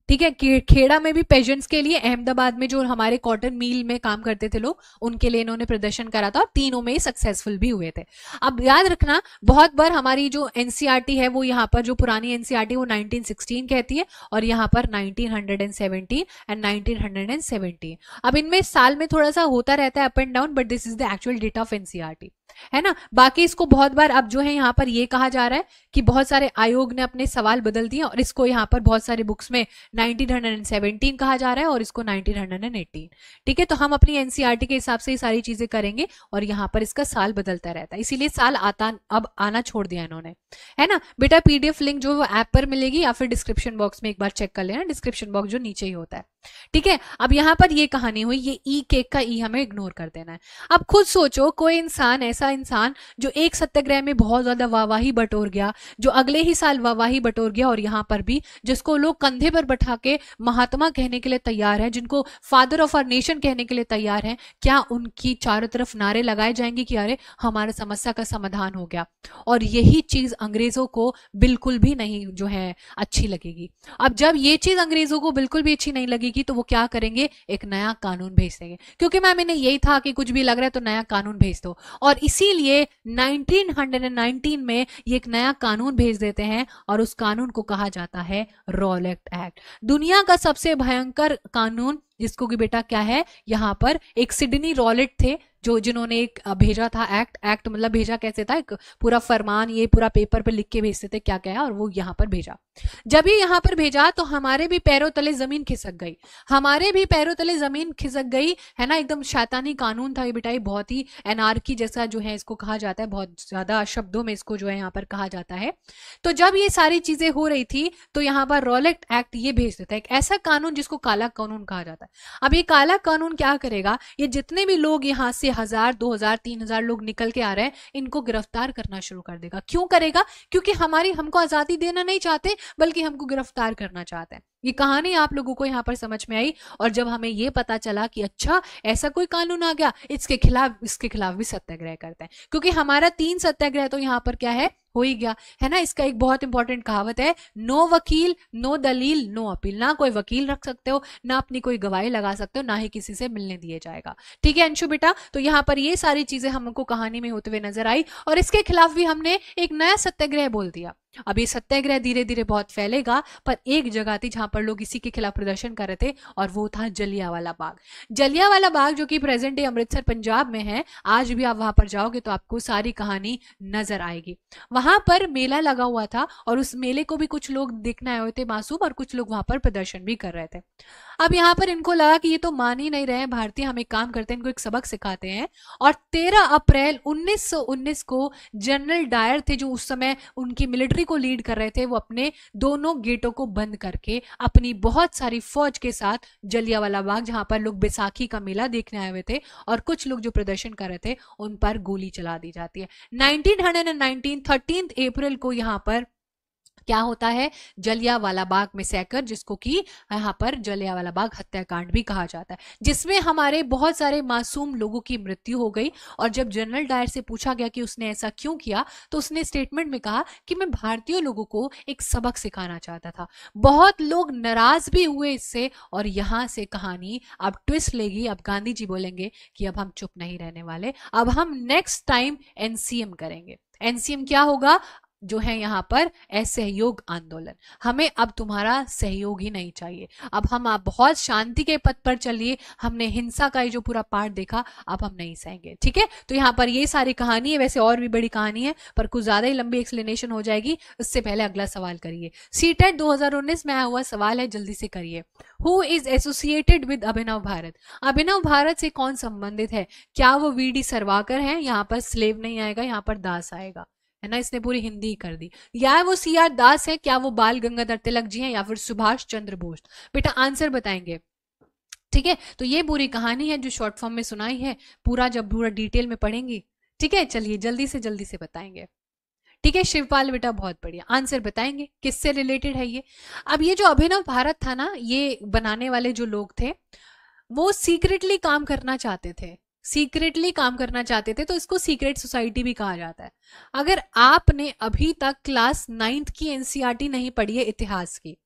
ठीक है। खेड़ा में भी पेजेंट्स के लिए, अहमदाबाद में जो हमारे कॉटन मिल में काम करते थे लोग, उनके लिए इन्होंने प्रदर्शन करा था, और तीनों में सक्सेसफुल भी हुए थे। अब याद रखना, बहुत बार हमारी जो एनसीईआरटी है वो यहाँ पर जो पुरानी एनसीईआरटी वो 1916 कहती है, और यहाँ पर 1917 एंड 1917। अब इनमें साल में थोड़ा सा होता रहता है up and down, but this is the actual date of NCERT, है ना। बाकी इसको बहुत बार अब जो है यहाँ पर ये कहा जा रहा है कि बहुत सारे आयोग ने अपने सवाल बदल दिए, और इसको यहाँ पर बहुत सारे बुक्स में 1917 कहा जा रहा है, और इसको 1918, ठीक है। तो हम अपनी एनसीईआरटी के हिसाब से ये सारी चीजें करेंगे, और यहाँ पर इसका साल बदलता रहता है, इसीलिए साल अब आना छोड़ दिया इन्होंने, है ना बेटा। पीडीएफ लिंक जो ऐप पर मिलेगी, या फिर डिस्क्रिप्शन बॉक्स में एक बार चेक कर लेना, डिस्क्रिप्शन बॉक्स जो नीचे ही होता है। ठीक है, अब यहाँ पर ये कहानी हुई, ये ई केक का ई हमें इग्नोर कर देना है। अब खुद सोचो, कोई इंसान, ऐसा इंसान जो एक सत्याग्रह में बहुत ज्यादा वाहवाही बटोर गया, जो अगले ही साल वाहवाही बटोर गया, और यहाँ पर भी जिसको लोग कंधे पर बैठा के महात्मा कहने के लिए तैयार है, जिनको फादर ऑफ आवर नेशन कहने के लिए तैयार है, क्या उनकी चारों तरफ नारे लगाए जाएंगे कि अरे हमारे समस्या का समाधान हो गया? और यही चीज अंग्रेजों को बिल्कुल भी नहीं जो है अच्छी लगेगी। अब जब ये चीज अंग्रेजों को बिल्कुल भी अच्छी नहीं लगेगी तो वो क्या करेंगे, एक नया कानून भेज देंगे, क्योंकि मैम इन्हें यही था कि कुछ भी लग रहा है तो नया कानून भेज दो, और इसीलिए 1919 में ये एक नया कानून भेज देते हैं, और उस कानून को कहा जाता है रॉलेट एक्ट। दुनिया का सबसे भयंकर कानून, जिसको कि बेटा क्या है, यहाँ पर एक सिडनी रॉलेट थे जो जिन्होंने एक भेजा था एक्ट मतलब भेजा कैसे था, एक पूरा फरमान, ये पूरा पेपर पे लिख के भेजते थे क्या क्या है, और वो यहाँ पर भेजा। जब ये यहाँ पर भेजा तो हमारे भी पैरों तले जमीन खिसक गई, हमारे भी पैरों तले जमीन खिसक गई, है ना। एकदम शैतानी कानून था ये बेटा, ये बहुत ही एनार्की जैसा जो है इसको कहा जाता है, बहुत ज्यादा शब्दों में इसको जो है यहाँ पर कहा जाता है। तो जब ये सारी चीजें हो रही थी तो यहाँ पर रॉलेट एक्ट ये भेज देता है, एक ऐसा कानून जिसको काला कानून कहा जाता है। अब ये काला कानून क्या करेगा, ये जितने भी लोग यहाँ से 1000, 2000, 3000 लोग निकल के आ रहे हैं, इनको गिरफ्तार करना शुरू कर देगा। क्यों करेगा? क्योंकि हमको आजादी देना नहीं चाहते, बल्कि हमको गिरफ्तार करना चाहते हैं। ये कहानी आप लोगों को यहाँ पर समझ में आई, और जब हमें ये पता चला कि अच्छा ऐसा कोई कानून आ गया, इसके खिलाफ भी सत्याग्रह करते हैं, क्योंकि हमारा 3 सत्याग्रह तो यहाँ पर क्या है, हो ही गया है ना। इसका एक बहुत इंपॉर्टेंट कहावत है, नो वकील नो दलील नो अपील। ना कोई वकील रख सकते हो, ना अपनी कोई गवाही लगा सकते हो, ना ही किसी से मिलने दिए जाएगा। ठीक है अंशु बेटा, तो यहाँ पर ये सारी चीजें हमको कहानी में होते हुए नजर आई, और इसके खिलाफ भी हमने एक नया सत्याग्रह बोल दिया। अब ये सत्याग्रह धीरे धीरे बहुत फैलेगा, पर एक जगह थी जहां पर लोग इसी के खिलाफ प्रदर्शन कर रहे थे, और वो था जलियांवाला बाग। जलियांवाला बाग जो कि प्रेजेंट डे अमृतसर पंजाब में है, आज भी आप वहां पर जाओगे तो आपको सारी कहानी नजर आएगी। वहां पर मेला लगा हुआ था, और उस मेले को भी कुछ लोग देखने आए हुए थे मासूम, और कुछ लोग वहां पर प्रदर्शन भी कर रहे थे। अब यहाँ पर इनको लगा कि ये तो मान ही नहीं रहे हैं भारतीय, हम एक काम करते हैं, इनको एक सबक सिखाते हैं। और 13 अप्रैल 1919 को जनरल डायर थे, जो उस समय उनकी मिलिट्री को लीड कर रहे थे, वो अपने दोनों गेटों को बंद करके अपनी बहुत सारी फौज के साथ जलियांवाला बाग, जहां पर लोग बैसाखी का मेला देखने आए हुए थे और कुछ लोग जो प्रदर्शन कर रहे थे, उन पर गोली चला दी जाती है। 1919 13 अप्रैल को यहाँ पर क्या होता है, जलियांवाला बाग मैसेकर, जिसको कि यहाँ पर जलियांवाला बाग हत्याकांड भी कहा जाता है, जिसमें हमारे बहुत सारे मासूम लोगों की मृत्यु हो गई। और जब जनरल डायर से पूछा गया कि उसने ऐसा क्यों किया, तो उसने स्टेटमेंट में कहा कि मैं भारतीय लोगों को एक सबक सिखाना चाहता था। बहुत लोग नाराज भी हुए इससे, और यहाँ से कहानी अब ट्विस्ट लेगी। अब गांधी जी बोलेंगे कि अब हम चुप नहीं रहने वाले, अब हम नेक्स्ट टाइम एनसीएम करेंगे। एनसीएम क्या होगा, जो है यहाँ पर असहयोग आंदोलन। हमें अब तुम्हारा सहयोग ही नहीं चाहिए, अब हम आप बहुत शांति के पथ पर चलिए। हमने हिंसा का ये जो पूरा पार्ट देखा, अब हम नहीं सहेंगे। ठीक है, तो यहाँ पर ये सारी कहानी है, वैसे और भी बड़ी कहानी है, पर कुछ ज्यादा ही लंबी एक्सप्लेनेशन हो जाएगी। उससे पहले अगला सवाल करिए। सीटेट 2019 में आया हुआ सवाल है, जल्दी से करिए। हु इज एसोसिएटेड विद अभिनव भारत? अभिनव भारत से कौन संबंधित है? क्या वो वीडी सरवाकर है? यहाँ पर स्लेव नहीं आएगा, यहाँ पर दास आएगा, है ना। इसने पूरी हिंदी ही कर दी। या वो सीआर दास है, क्या वो बाल गंगाधर तिलक जी हैं, या फिर सुभाष चंद्र बोस? बेटा आंसर बताएंगे। ठीक है, तो ये पूरी कहानी है जो शॉर्ट फॉर्म में सुनाई है, पूरा जब पूरा डिटेल में पढ़ेंगी। ठीक है, चलिए जल्दी से बताएंगे। ठीक है शिवपाल बेटा, बहुत बढ़िया आंसर बताएंगे, किससे रिलेटेड है ये। अब ये जो अभिनव भारत था ना, ये बनाने वाले जो लोग थे, वो सीक्रेटली काम करना चाहते थे, तो इसको सीक्रेट सोसाइटी भी कहा जाता है। अगर आपने अभी तक क्लास 9th की एनसीईआरटी नहीं पढ़ी है इतिहास की,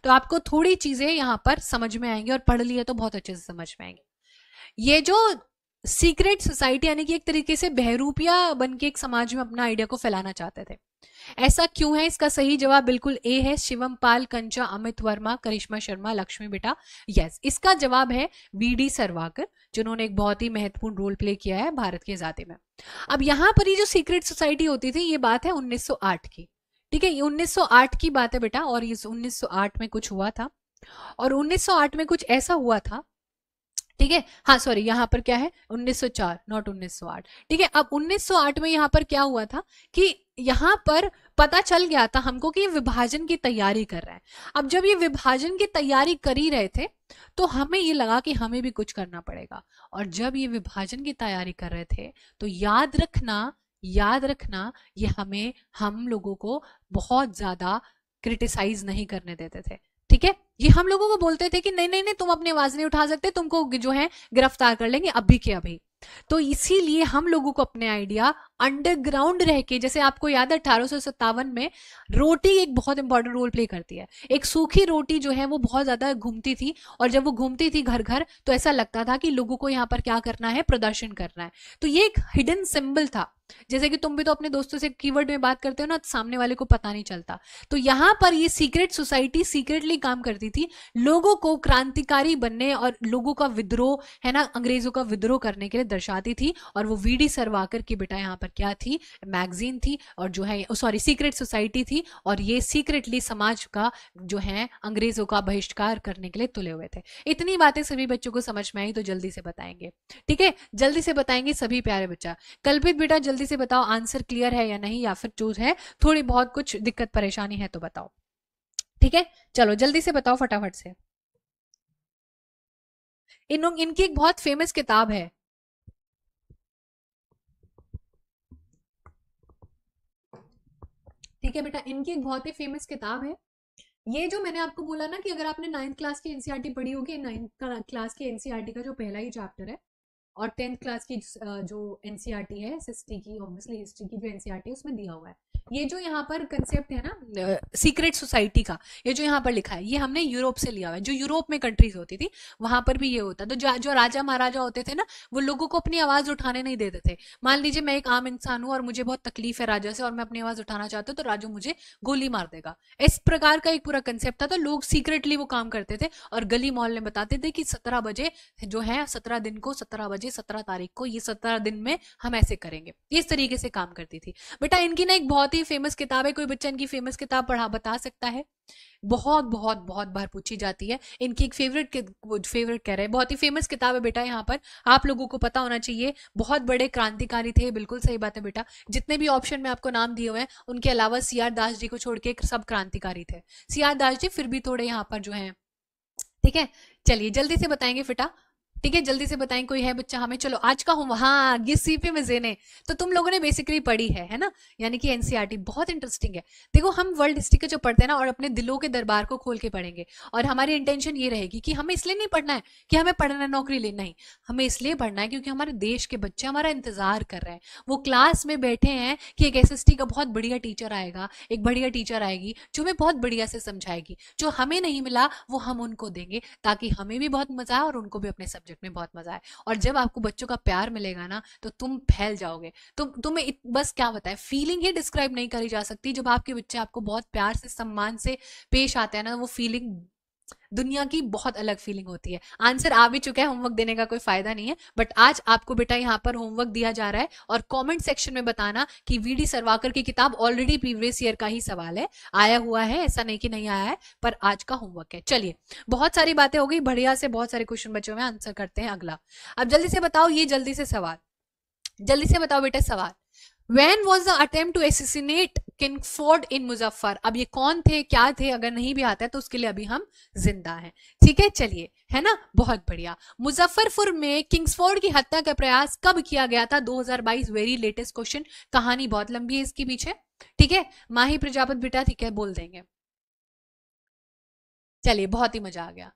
तो आपको थोड़ी चीजें यहाँ पर समझ में आएंगी, और पढ़ ली है तो बहुत अच्छे से समझ में आएंगी। ये जो सीक्रेट सोसाइटी, यानी कि एक तरीके से बहरूपिया बन के एक समाज में अपना आइडिया को फैलाना चाहते थे। ऐसा क्यों है? इसका सही जवाब बिल्कुल ए है, शिवम पाल, कंचा, अमित वर्मा, करिश्मा शर्मा, लक्ष्मी बेटा। यस, इसका जवाब है वीडी सरवाकर, जिन्होंने एक बहुत ही महत्वपूर्ण रोल प्ले किया है भारत की आजादी में। अब यहाँ पर ये जो सीक्रेट सोसाइटी होती थी, ये बात है 1908 की। ठीक है, ये 1908 की बात है बेटा, और ये 1908 में कुछ हुआ था, और 1908 में कुछ ऐसा हुआ था। ठीक है, हाँ सॉरी, यहाँ पर क्या है 1904, नॉट 1908। ठीक है, अब 1908 में यहाँ पर क्या हुआ था कि यहाँ पर पता चल गया था हमको कि ये विभाजन की तैयारी कर रहा है। अब जब ये विभाजन की तैयारी कर ही रहे थे तो हमें ये लगा कि हमें भी कुछ करना पड़ेगा। और जब ये विभाजन की तैयारी कर रहे थे तो याद रखना ये हम लोगों को बहुत ज्यादा क्रिटिसाइज नहीं करने देते थे। ठीक है, ये हम लोगों को बोलते थे कि नहीं नहीं नहीं, तुम अपनी आवाज नहीं उठा सकते, तुमको जो है गिरफ्तार कर लेंगे अभी के अभी। तो इसीलिए हम लोगों को अपने आइडिया अंडरग्राउंड रह के, जैसे आपको याद है 1857 में रोटी एक बहुत इंपॉर्टेंट रोल प्ले करती है। एक सूखी रोटी जो है वो बहुत ज्यादा घूमती थी, और जब वो घूमती थी घर घर तो ऐसा लगता था कि लोगों को यहाँ पर क्या करना है, प्रदर्शन करना है। तो ये एक हिडन सिंबल था। जैसे कि तुम भी तो अपने दोस्तों से कीवर्ड में बात करते हो ना, सामने वाले को पता नहीं चलता। तो यहाँ पर ये सीक्रेट सोसाइटी सीक्रेटली काम करती थी, लोगों को क्रांतिकारी बनने और लोगों का विद्रोह है ना, अंग्रेजों का विद्रोह करने के लिए दर्शाती थी। और वो वीडी सरवाकर की बेटा यहाँ पर क्या थी, मैगजीन थी, और जो है सॉरी सीक्रेट सोसाइटी थी। और ये सीक्रेटली समाज का जो है अंग्रेजों का बहिष्कार करने के लिए तुले हुए थे। इतनी बातें सभी बच्चों को समझ में आई तो जल्दी से बताएंगे। ठीक है, जल्दी से बताएंगे सभी प्यारे बच्चा। कल्पित बेटा जल्दी से बताओ आंसर क्लियर है या नहीं, या फिर जो है थोड़ी बहुत कुछ दिक्कत परेशानी है तो बताओ। ठीक है, चलो जल्दी से बताओ फटाफट से। इनकी एक बहुत फेमस किताब है। ठीक है बेटा, इनकी एक बहुत ही फेमस किताब है। ये जो मैंने आपको बोला ना कि अगर आपने 9th क्लास की एनसीईआरटी पढ़ी होगी, 9th क्लास की एनसीईआरटी का जो पहला ही चैप्टर है, और 10th क्लास की जो एनसीईआरटी है हिस्ट्री की, ऑब्वियसली हिस्ट्री की जो एनसीईआरटी है उसमें दिया हुआ है। ये जो यहाँ पर कंसेप्ट है ना सीक्रेट सोसाइटी का, ये जो यहाँ पर लिखा है, ये हमने यूरोप से लिया हुआ है। जो यूरोप में कंट्रीज होती थी वहां पर भी ये होता। तो जो राजा महाराजा होते थे ना, वो लोगों को अपनी आवाज उठाने नहीं देते थे। मान लीजिए मैं एक आम इंसान हूँ और मुझे बहुत तकलीफ है राजा से, और मैं अपनी आवाज उठाना चाहता हूँ तो राजू मुझे गोली मार देगा। इस प्रकार का एक पूरा कंसेप्ट था। तो लोग सीक्रेटली वो काम करते थे और गली मोहल्ले में बताते थे कि 17 बजे जो है, 17 दिन को 17 बजे 17 तारीख को, ये 17 दिन में हम ऐसे करेंगे। इस तरीके से काम करती थी। बेटा इनकी ना एक बहुत ही फेमस किताब है, कोई बच्चा इनकी फेमस किताब पढ़ा बता सकता है? बहुत बहुत बहुत बार पूछी जाती है। इनकी एक फेवरेट कह रहे हैं, बहुत ही फेमस किताब है बेटा, यहाँ पर आप लोगों को पता होना चाहिए। बहुत बड़े क्रांतिकारी थे, बिल्कुल सही बात है बेटा। जितने भी ऑप्शन में आपको नाम दिए हुए हैं उनके अलावा सीआर दास जी को छोड़ के सब क्रांतिकारी थे। सीआर दास जी फिर भी थोड़े यहाँ पर जो है। ठीक है, चलिए जल्दी से बताएंगे बेटा। ठीक है, जल्दी से बताएं, कोई है बच्चा हमें? चलो आज का हूँ, हाँ सीपी में जेने तो तुम लोगों ने बेसिकली पढ़ी है ना, यानी कि एनसीईआरटी बहुत इंटरेस्टिंग है। देखो हम वर्ल्ड हिस्ट्री के जो पढ़ते हैं ना, और अपने दिलों के दरबार को खोल के पढ़ेंगे। और हमारी इंटेंशन ये रहेगी कि हमें इसलिए नहीं पढ़ना है कि हमें पढ़ना नौकरी लेना ही, हमें इसलिए पढ़ना है क्योंकि हमारे देश के बच्चे हमारा इंतजार कर रहे हैं। वो क्लास में बैठे हैं कि एक एसएसटी का बहुत बढ़िया टीचर आएगा, एक बढ़िया टीचर आएगी जो हमें बहुत बढ़िया से समझाएगी। जो हमें नहीं मिला वो हम उनको देंगे, ताकि हमें भी बहुत मजा आए और उनको भी अपने सब्जेक्ट में बहुत मजा आए। और जब आपको बच्चों का प्यार मिलेगा ना तो तुम फैल जाओगे। तुम्हें बस क्या बताए, फीलिंग ही डिस्क्राइब नहीं करी जा सकती। जब आपके बच्चे आपको बहुत प्यार से सम्मान से पेश आते हैं ना, वो फीलिंग दुनिया की बहुत अलग फीलिंग होती है। आंसर आ भी चुका है, होमवर्क देने का कोई फायदा नहीं है। बट आज आपको बेटा यहाँ पर होमवर्क दिया जा रहा है, और कमेंट सेक्शन में बताना कि वीडी सरवाकर की किताब ऑलरेडी प्रीवियस ईयर का ही सवाल है, आया हुआ है, ऐसा नहीं कि नहीं आया है, पर आज का होमवर्क है। चलिए बहुत सारी बातें हो गई, बढ़िया से बहुत सारे क्वेश्चन बचे हुए हैं, आंसर करते हैं अगला। अब जल्दी से बताओ, ये जल्दी से सवाल, जल्दी से बताओ बेटा सवाल। When was the attempt to assassinate किंगफोर्ड इन मुजफ्फर? अब ये कौन थे, क्या थे? अगर नहीं भी आता है तो उसके लिए अभी हम जिंदा हैं। ठीक है, चलिए, है ना, बहुत बढ़िया। मुजफ्फरपुर में किंग्सफोर्ड की हत्या का प्रयास कब किया गया था? 2022, वेरी लेटेस्ट क्वेश्चन। कहानी बहुत लंबी है इसके पीछे। ठीक है, माही प्रजापत बेटा, ठीक है, बोल देंगे। चलिए, बहुत ही मजा आ गया,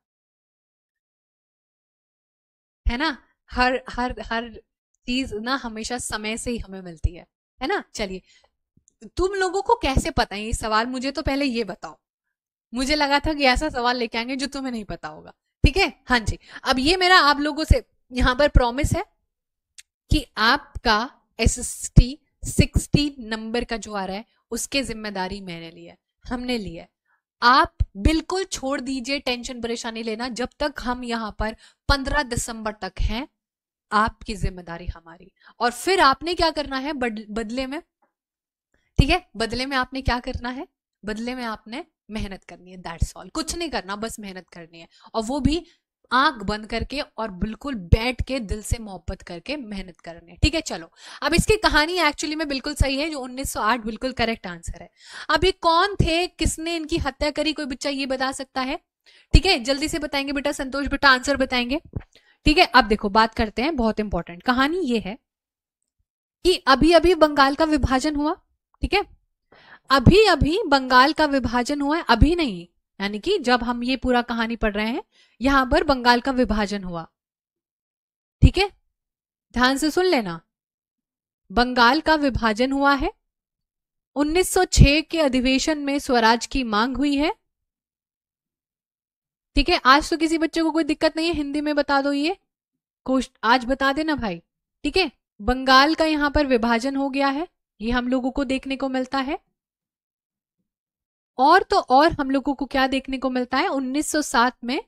है ना। हर हर हर चीज ना हमेशा समय से ही हमें मिलती है ना। चलिए, तुम लोगों को कैसे पता है ये सवाल, मुझे तो पहले ये बताओ। मुझे लगा था कि ऐसा सवाल लेके आएंगे जो तुम्हें नहीं पता होगा। ठीक है, हाँ जी। अब ये मेरा आप लोगों से यहाँ पर प्रॉमिस है कि आपका एसएसटी 60 नंबर का जो आ रहा है उसके जिम्मेदारी मैंने ली है, हमने ली है। आप बिल्कुल छोड़ दीजिए टेंशन परेशानी लेना, जब तक हम यहाँ पर 15 दिसंबर तक हैं, आपकी जिम्मेदारी हमारी। और फिर आपने क्या करना है बदले में? ठीक है, बदले में आपने क्या करना है? बदले में आपने मेहनत करनी है, दैट्स ऑल। कुछ नहीं करना, बस मेहनत करनी है, और वो भी आंख बंद करके और बिल्कुल बैठ के दिल से मोहब्बत करके मेहनत करनी है। ठीक है, चलो अब इसकी कहानी एक्चुअली में बिल्कुल सही है, जो 1908 बिल्कुल करेक्ट आंसर है। अब ये कौन थे, किसने इनकी हत्या करी, कोई बच्चा ये बता सकता है? ठीक है, जल्दी से बताएंगे बेटा, संतोष बेटा आंसर बताएंगे। ठीक है, अब देखो बात करते हैं, बहुत इंपॉर्टेंट कहानी ये है कि अभी अभी बंगाल का विभाजन हुआ। ठीक है, अभी अभी बंगाल का विभाजन हुआ है, अभी नहीं, यानी कि जब हम ये पूरा कहानी पढ़ रहे हैं यहां पर बंगाल का विभाजन हुआ। ठीक है, ध्यान से सुन लेना, बंगाल का विभाजन हुआ है। 1906 के अधिवेशन में स्वराज की मांग हुई है। ठीक है, आज तो किसी बच्चे को कोई दिक्कत नहीं है, हिंदी में बता दो ये आज बता देना भाई। ठीक है, बंगाल का यहां पर विभाजन हो गया है, ये हम लोगों को देखने को मिलता है। और तो और हम लोगों को क्या देखने को मिलता है, 1907 में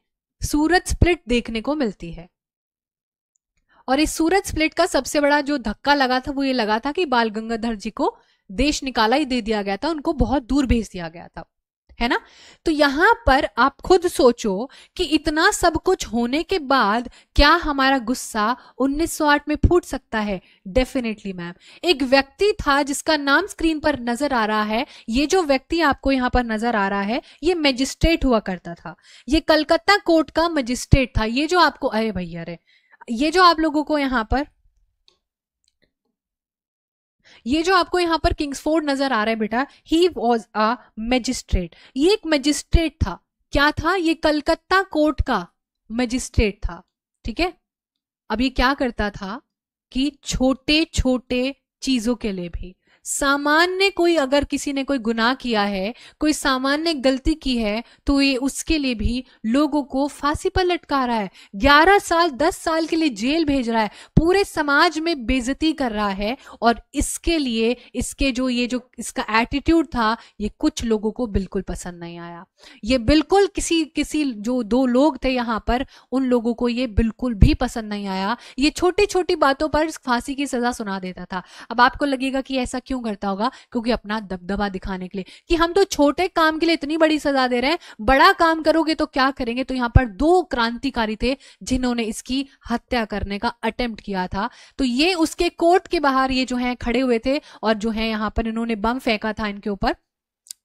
सूरत स्प्लिट देखने को मिलती है। और इस सूरत स्प्लिट का सबसे बड़ा जो धक्का लगा था वो ये लगा था कि बाल गंगाधर जी को देश निकाला ही दे दिया गया था, उनको बहुत दूर भेज दिया गया था, है ना। तो यहां पर आप खुद सोचो कि इतना सब कुछ होने के बाद क्या हमारा गुस्सा 1908 में फूट सकता है? Definitely ma'am. एक व्यक्ति था जिसका नाम स्क्रीन पर नजर आ रहा है, ये जो व्यक्ति आपको यहां पर नजर आ रहा है ये मजिस्ट्रेट हुआ करता था, ये कलकत्ता कोर्ट का मजिस्ट्रेट था। ये जो आपको, अरे भैया रे, ये जो आप लोगों को यहां पर, ये जो आपको यहां पर किंग्सफोर्ड नजर आ रहा है बेटा, ही वॉज अ मजिस्ट्रेट, ये एक मजिस्ट्रेट था। क्या था? ये कलकत्ता कोर्ट का मजिस्ट्रेट था। ठीक है, अब ये क्या करता था कि छोटे छोटे चीजों के लिए भी, सामान्य कोई अगर किसी ने कोई गुनाह किया है, कोई सामान्य गलती की है, तो ये उसके लिए भी लोगों को फांसी पर लटका रहा है, 11 साल 10 साल के लिए जेल भेज रहा है, पूरे समाज में बेइज्जती कर रहा है। और इसके लिए इसके जो ये जो इसका एटीट्यूड था, ये कुछ लोगों को बिल्कुल पसंद नहीं आया। ये बिल्कुल किसी किसी जो दो लोग थे यहाँ पर, उन लोगों को ये बिल्कुल भी पसंद नहीं आया। ये छोटी छोटी बातों पर फांसी की सजा सुना देता था। अब आपको लगेगा कि ऐसा क्यों करता होगा? क्योंकि अपना दबदबा दिखाने के लिए कि हम तो छोटे काम के लिए इतनी बड़ी सजा दे रहे हैं, बड़ा काम करोगे तो क्या करेंगे। तो यहाँ पर दो क्रांतिकारी थे जिन्होंने इसकी हत्या करने का अटेम्प्ट किया था। तो ये उसके कोर्ट के बाहर ये जो है खड़े हुए थे और जो है यहाँ पर इन्होंने बम फेंका था इनके ऊपर।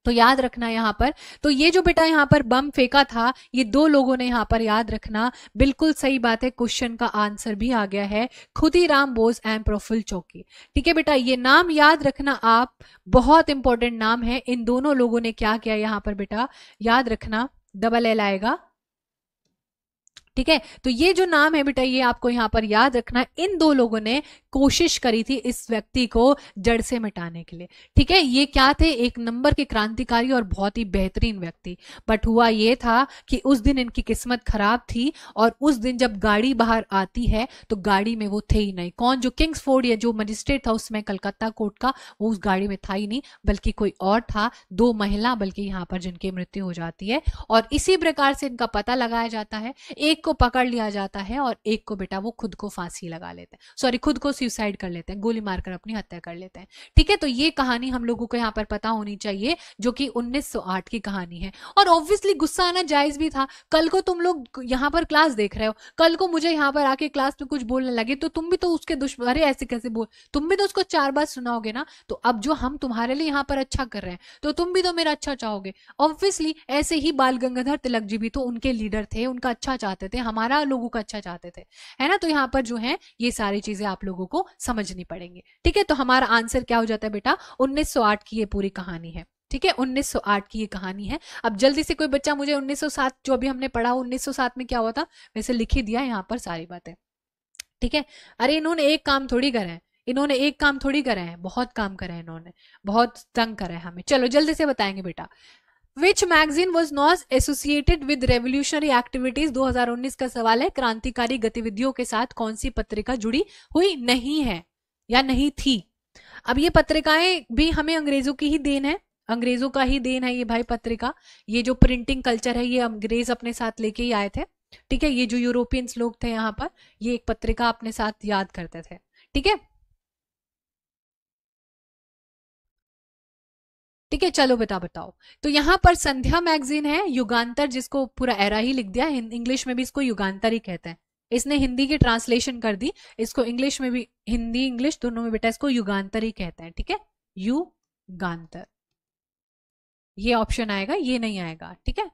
तो याद रखना यहाँ पर, तो ये जो बेटा यहाँ पर बम फेंका था, ये दो लोगों ने यहाँ पर, याद रखना बिल्कुल सही बात है, क्वेश्चन का आंसर भी आ गया है, खुदीराम बोस एंड प्रफुल्ल चौकी। ठीक है बेटा, ये नाम याद रखना आप, बहुत इंपॉर्टेंट नाम है। इन दोनों लोगों ने क्या किया यहाँ पर बेटा, याद रखना, डबल एल आएगा। ठीक है, तो ये जो नाम है बेटा, ये आपको यहाँ पर याद रखना, इन दो लोगों ने कोशिश करी थी इस व्यक्ति को जड़ से मिटाने के लिए। ठीक है, ये क्या थे? एक नंबर के क्रांतिकारी और बहुत ही बेहतरीन व्यक्ति। बट हुआ ये था कि उस दिन इनकी किस्मत खराब थी, और उस दिन जब गाड़ी बाहर आती है तो गाड़ी में वो थे ही नहीं। कौन? जो किंग्सफोर्ड या जो मजिस्ट्रेट था उसमें कलकत्ता कोर्ट का, वो उस गाड़ी में था ही नहीं, बल्कि कोई और था, दो महिला बल्कि यहाँ पर, जिनकी मृत्यु हो जाती है। और इसी प्रकार से इनका पता लगाया जाता है, एक को पकड़ लिया जाता है और एक को बेटा वो खुद को फांसी लगा लेते हैं, सॉरी खुद को सुसाइड कर लेते हैं, गोली मारकर अपनी हत्या कर लेते हैं। ठीक है, तो ये कहानी हम लोगों को यहाँ पर पता होनी चाहिए, जो कि 1908 की कहानी है। और ऑब्वियसली गुस्सा आना जायज भी था। कल को तुम लोग यहाँ पर क्लास देख रहे हो, कल को मुझे यहाँ पर आके क्लास में कुछ बोलने लगे तो तुम भी तो उसके दुश्मन, अरे ऐसे कैसे बोल, तुम भी तो उसको 4 बार सुनाओगे ना। तो अब जो हम तुम्हारे लिए यहाँ पर अच्छा कर रहे हैं, तो तुम भी तो मेरा अच्छा चाहोगे। ऑब्वियसली ऐसे ही बाल गंगाधर तिलक जी भी तो उनके लीडर थे, उनका अच्छा चाहते थे, हमारा लोगों का अच्छा चाहते थे, है ना। तो यहाँ पर जो है ये सारी चीजें आप लोगों को समझनी पड़ेंगी। ठीक है, तो हमारा आंसर क्या हो जाता है बेटा? 1908 की ये पूरी कहानी है। ठीक है, 1908 की ये कहानी है। अब जल्दी से कोई बच्चा मुझे 1907 जो अभी हमने पढ़ा, 1907 में क्या हुआ था, वैसे लिख ही दिया यहाँ पर सारी बातें। ठीक है, अरे इन्होंने एक काम थोड़ी करा है, इन्होंने एक काम थोड़ी करा है, बहुत काम करा है इन्होंने, बहुत तंग करा है हमें। चलो जल्दी से बताएंगे बेटा। Which magazine was not associated with revolutionary activities? 2019 का सवाल है। क्रांतिकारी गतिविधियों के साथ कौन सी पत्रिका जुड़ी हुई नहीं है या नहीं थी? अब ये पत्रिकाएं भी हमें अंग्रेजों की ही देन है, अंग्रेजों का ही देन है ये भाई पत्रिका। ये जो प्रिंटिंग कल्चर है ये अंग्रेज अपने साथ लेके ही आए थे। ठीक है, ये जो यूरोपियंस लोग थे यहाँ पर, ये एक पत्रिका अपने साथ याद करते थे। ठीक है, ठीक है, चलो बेटा बताओ। तो यहाँ पर संध्या मैगजीन है, युगांतर जिसको पूरा एरा ही लिख दिया, इंग्लिश में भी इसको युगांतर ही कहते हैं। इसने हिंदी की ट्रांसलेशन कर दी, इसको इंग्लिश में भी, हिंदी इंग्लिश दोनों में बेटा इसको युगांतर ही कहते हैं। ठीक है, युगांतर, ये ऑप्शन आएगा, ये नहीं आएगा। ठीक है,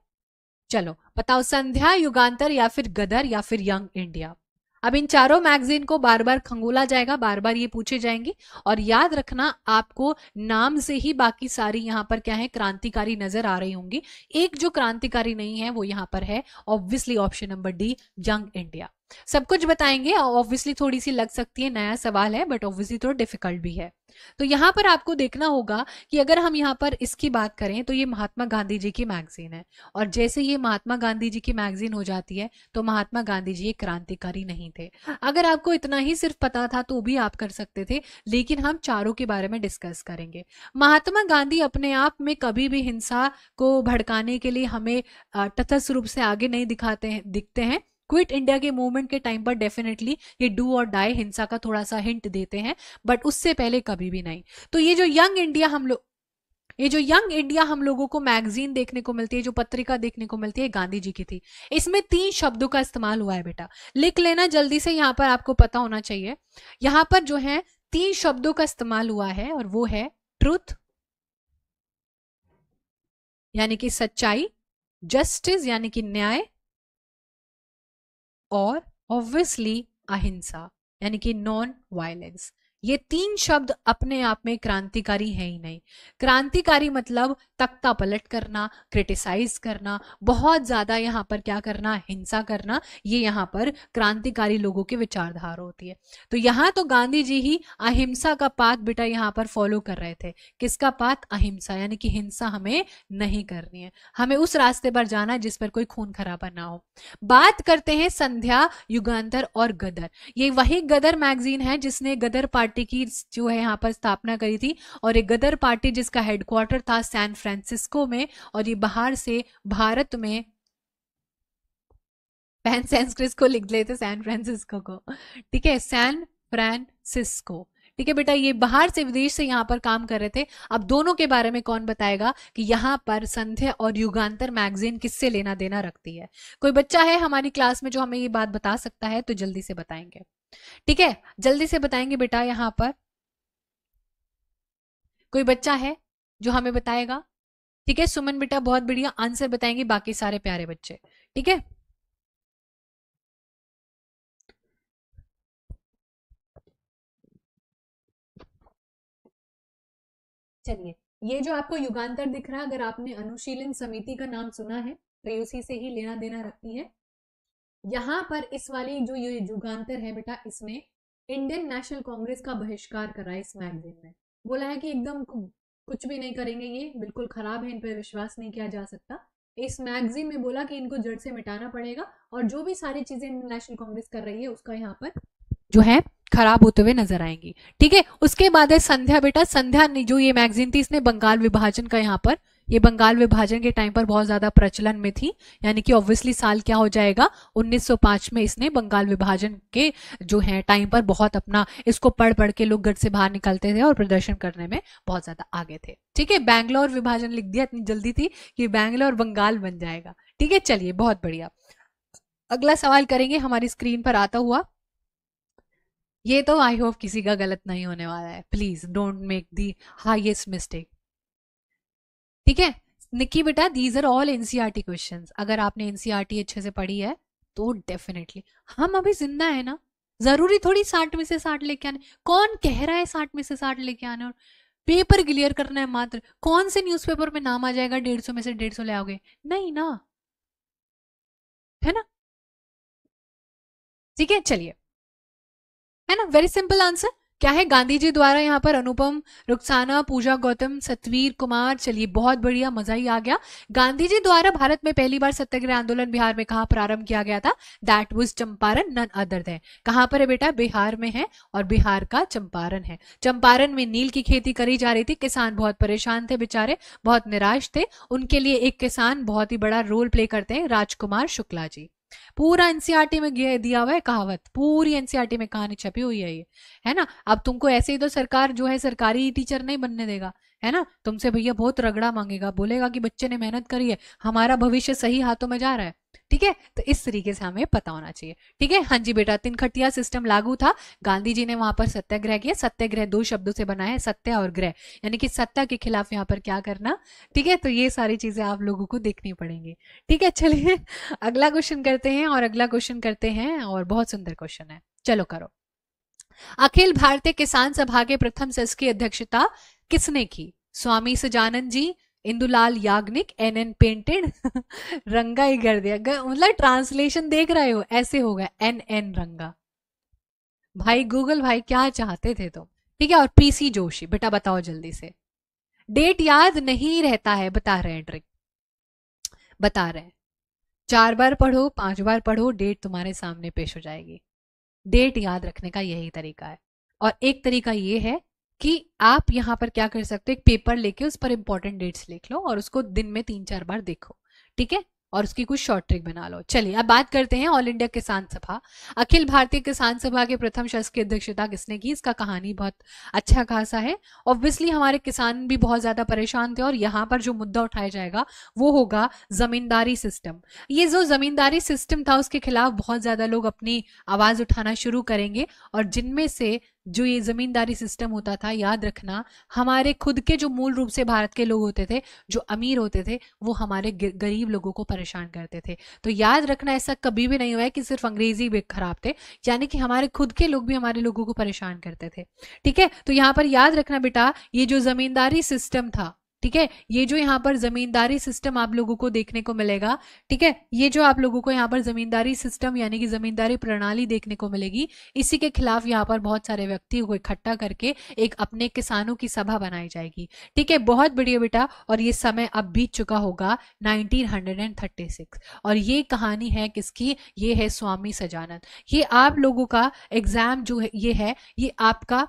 चलो बताओ, संध्या, युगांतर या फिर गदर या फिर यंग इंडिया। अब इन चारों मैगजीन को बार बार खंगोला जाएगा, बार बार ये पूछे जाएंगी, और याद रखना आपको नाम से ही बाकी सारी यहाँ पर क्या है, क्रांतिकारी नजर आ रही होंगी। एक जो क्रांतिकारी नहीं है वो यहाँ पर है obviously option number D, young India. सब कुछ बताएंगे, ऑब्वियसली थोड़ी सी लग सकती है, नया सवाल है, बट ऑब्वियसली थोड़ा डिफिकल्ट भी है। तो यहाँ पर आपको देखना होगा कि अगर हम यहाँ पर इसकी बात करें तो ये महात्मा गांधी जी की मैगजीन है, और जैसे ये महात्मा गांधी जी की मैगजीन हो जाती है तो महात्मा गांधी जी एक क्रांतिकारी नहीं थे। अगर आपको इतना ही सिर्फ पता था तो भी आप कर सकते थे, लेकिन हम चारों के बारे में डिस्कस करेंगे। महात्मा गांधी अपने आप में कभी भी हिंसा को भड़काने के लिए हमें तटस्थ रूप से आगे नहीं दिखते हैं। क्विट इंडिया के मूवमेंट के टाइम पर डेफिनेटली ये डू और डाई हिंसा का थोड़ा सा हिंट देते हैं, बट उससे पहले कभी भी नहीं। तो ये जो यंग इंडिया हम लोगों को मैगजीन देखने को मिलती है, जो पत्रिका देखने को मिलती है, गांधी जी की थी। इसमें 3 शब्दों का इस्तेमाल हुआ है बेटा, लिख लेना जल्दी से, यहां पर आपको पता होना चाहिए। यहां पर जो है 3 शब्दों का इस्तेमाल हुआ है, और वो है ट्रुथ यानी कि सच्चाई, जस्टिस यानी कि न्याय, और ऑब्वियसली अहिंसा यानी कि नॉन वायलेंस। ये 3 शब्द अपने आप में क्रांतिकारी है ही नहीं। क्रांतिकारी मतलब तख्ता पलट करना, क्रिटिसाइज करना, बहुत ज्यादा यहाँ पर क्या करना, हिंसा करना, ये यहाँ पर क्रांतिकारी लोगों की विचारधारा होती है। तो यहाँ तो गांधी जी ही अहिंसा का पाथ बेटा यहाँ पर फॉलो कर रहे थे। किसका पाथ? अहिंसा, यानी कि हिंसा हमें नहीं करनी है, हमें उस रास्ते पर जाना है जिस पर कोई खून खराबा ना हो। बात करते हैं संध्या, युगांतर और गदर। ये वही गदर मैगजीन है जिसने गदर पार्टी की जो है यहाँ पर स्थापना करी थी, और एक गदर पार्टी जिसका हेडक्वार्टर था सैन फ्रांसिस्को में, और ये बाहर से भारत में, सैन फ्रांसिस्को लिख लेते, सैन फ्रांसिस्को को, ठीक है, सैन फ्रांसिस्को, ठीक है बेटा, ये बाहर से, विदेश से यहाँ पर काम कर रहे थे। अब दोनों के बारे में कौन बताएगा कि यहाँ पर संध्या और युगांतर मैगजीन किससे लेना देना रखती है? कोई बच्चा है हमारी क्लास में जो हमें ये बात बता सकता है तो जल्दी से बताएंगे। ठीक है, जल्दी से बताएंगे बेटा। यहाँ पर कोई बच्चा है जो हमें बताएगा? ठीक है, सुमन बेटा बहुत बढ़िया आंसर बताएंगे, बाकी सारे प्यारे बच्चे। ठीक है, चलिए, ये जो आपको युगांतर दिख रहा है, अगर आपने अनुशीलन समिति का नाम सुना है तो ये उसी से ही लेना देना रखती है। यहाँ पर इस वाली जो ये युगांतर है बेटा, इसने इंडियन नेशनल कांग्रेस का बहिष्कार करा है। इस मैगजीन में बोला है कि एकदम कुछ भी नहीं करेंगे, ये बिल्कुल खराब है, इन पर विश्वास नहीं किया जा सकता। इस मैगजीन में बोला कि इनको जड़ से मिटाना पड़ेगा, और जो भी सारी चीजें इंडियन नेशनल कांग्रेस कर रही है उसका यहाँ पर जो है खराब होते हुए नजर आएंगी। ठीक है, उसके बाद है संध्या बेटा। संध्या ने जो ये मैगजीन थी, इसने बंगाल विभाजन का यहाँ पर, ये बंगाल विभाजन के टाइम पर बहुत ज्यादा प्रचलन में थी, यानी कि ऑब्वियसली साल क्या हो जाएगा, 1905 में इसने बंगाल विभाजन के जो है टाइम पर बहुत अपना, इसको पढ़ पढ़ के लोग गढ़ से बाहर निकलते थे और प्रदर्शन करने में बहुत ज्यादा आगे थे। ठीक है, बैंगलोर विभाजन लिख दिया, इतनी जल्दी थी कि बैंगलोर बंगाल बन जाएगा। ठीक है, चलिए बहुत बढ़िया, अगला सवाल करेंगे हमारी स्क्रीन पर आता हुआ। ये तो आई होप किसी का गलत नहीं होने वाला है, please don't make the highest mistake. ठीक है निक्की बेटा, these are all NCERT questions. अगर आपने एनसीईआरटी अच्छे से पढ़ी है तो डेफिनेटली, हम अभी जिंदा है ना, जरूरी थोड़ी 60 में से 60 लेके आने। कौन कह रहा है 60 में से 60 लेके आने, और पेपर क्लियर करना है मात्र। कौन से न्यूज़पेपर में नाम आ जाएगा 150 में से 150 ले आओगे? नहीं ना, है ना? ठीक है, चलिए, है ना, वेरी सिंपल आंसर क्या है, गांधी जी द्वारा यहाँ पर अनुपम, रुखसाना, पूजा गौतम, सतवीर कुमार। चलिए बहुत बढ़िया, मजा ही आ गया। गांधी जी द्वारा भारत में पहली बार सत्याग्रह आंदोलन बिहार में कहाँ प्रारंभ किया गया था? That was Champaran, none other than. कहाँ पर है बेटा? बिहार में है, और बिहार का चंपारण है। चंपारण में नील की खेती करी जा रही थी, किसान बहुत परेशान थे बेचारे, बहुत निराश थे। उनके लिए एक किसान बहुत ही बड़ा रोल प्ले करते हैं, राजकुमार शुक्ला जी। पूरा एनसीईआरटी में दिया हुआ है कहावत, पूरी एनसीईआरटी में कहानी छपी हुई है ये, है ना। अब तुमको ऐसे ही तो सरकार जो है सरकारी टीचर नहीं बनने देगा, है ना। तुमसे भैया बहुत रगड़ा मांगेगा, बोलेगा कि बच्चे ने मेहनत करी है, हमारा भविष्य सही हाथों में जा रहा है। ठीक है, तो इस तरीके से हमें पता होना चाहिए। ठीक है, हाँ जी बेटा, तिनखटिया सिस्टम लागू था, गांधी जी ने वहां पर सत्याग्रह किया। सत्याग्रह दो शब्दों से बना है, सत्य और ग्रह, यानी कि सत्ता के खिलाफ यहाँ पर क्या करना। ठीक है, तो ये सारी चीजें आप लोगों को देखनी पड़ेंगी। ठीक है, चलिए अगला क्वेश्चन करते हैं, और अगला क्वेश्चन करते हैं, और बहुत सुंदर क्वेश्चन है, चलो करो। अखिल भारतीय किसान सभा के प्रथम सत्र की अध्यक्षता किसने की? स्वामी सजानंद जी, इंदुलाल याग्निक, एन पेंटेड रंगा ही कर दिया, मतलब ट्रांसलेशन देख रहे हो, ऐसे होगा एन रंगा। भाई गूगल भाई क्या चाहते थे तुम? ठीक है, और पीसी जोशी, बेटा बताओ जल्दी से। डेट याद नहीं रहता है, बता रहे हैं ट्रिक, बता रहे हैं। 4 बार पढ़ो, 5 बार पढ़ो, डेट तुम्हारे सामने पेश हो जाएगी। डेट याद रखने का यही तरीका है। और एक तरीका ये है कि आप यहाँ पर क्या कर सकते हो, एक पेपर लेके उस पर इंपॉर्टेंट डेट्स लिख लो और उसको दिन में 3-4 बार देखो। ठीक है, और उसकी कुछ शॉर्ट ट्रिक बना लो। चलिए अब बात करते हैं ऑल इंडिया किसान सभा। अखिल भारतीय किसान सभा के प्रथम शस्त्र की अध्यक्षता किसने की? इसका कहानी बहुत अच्छा खासा है। ऑब्वियसली हमारे किसान भी बहुत ज्यादा परेशान थे, और यहाँ पर जो मुद्दा उठाया जाएगा वो होगा जमींदारी सिस्टम। ये जो जमींदारी सिस्टम था उसके खिलाफ बहुत ज्यादा लोग अपनी आवाज उठाना शुरू करेंगे, और जिनमें से जो ये जमींदारी सिस्टम होता था, याद रखना, हमारे खुद के जो मूल रूप से भारत के लोग होते थे, जो अमीर होते थे, वो हमारे गरीब लोगों को परेशान करते थे। तो याद रखना, ऐसा कभी भी नहीं हुआ है कि सिर्फ अंग्रेजी भी खराब थे, यानी कि हमारे खुद के लोग भी हमारे लोगों को परेशान करते थे। ठीक है, तो यहाँ पर याद रखना बेटा, ये जो जमींदारी सिस्टम था, ठीक है, ये जो यहाँ पर जमींदारी सिस्टम आप लोगों को देखने को मिलेगा, ठीक है, ये जो आप लोगों को यहाँ पर जमींदारी सिस्टम यानी कि जमींदारी प्रणाली देखने को मिलेगी, इसी के खिलाफ यहाँ पर बहुत सारे व्यक्तियों को इकट्ठा करके एक अपने किसानों की सभा बनाई जाएगी। ठीक है, बहुत बढ़िया बेटा, और ये समय अब बीत चुका होगा 1936, और ये कहानी है किसकी? ये है स्वामी सजानंद। ये आप लोगों का एग्जाम जो है, ये है, ये आपका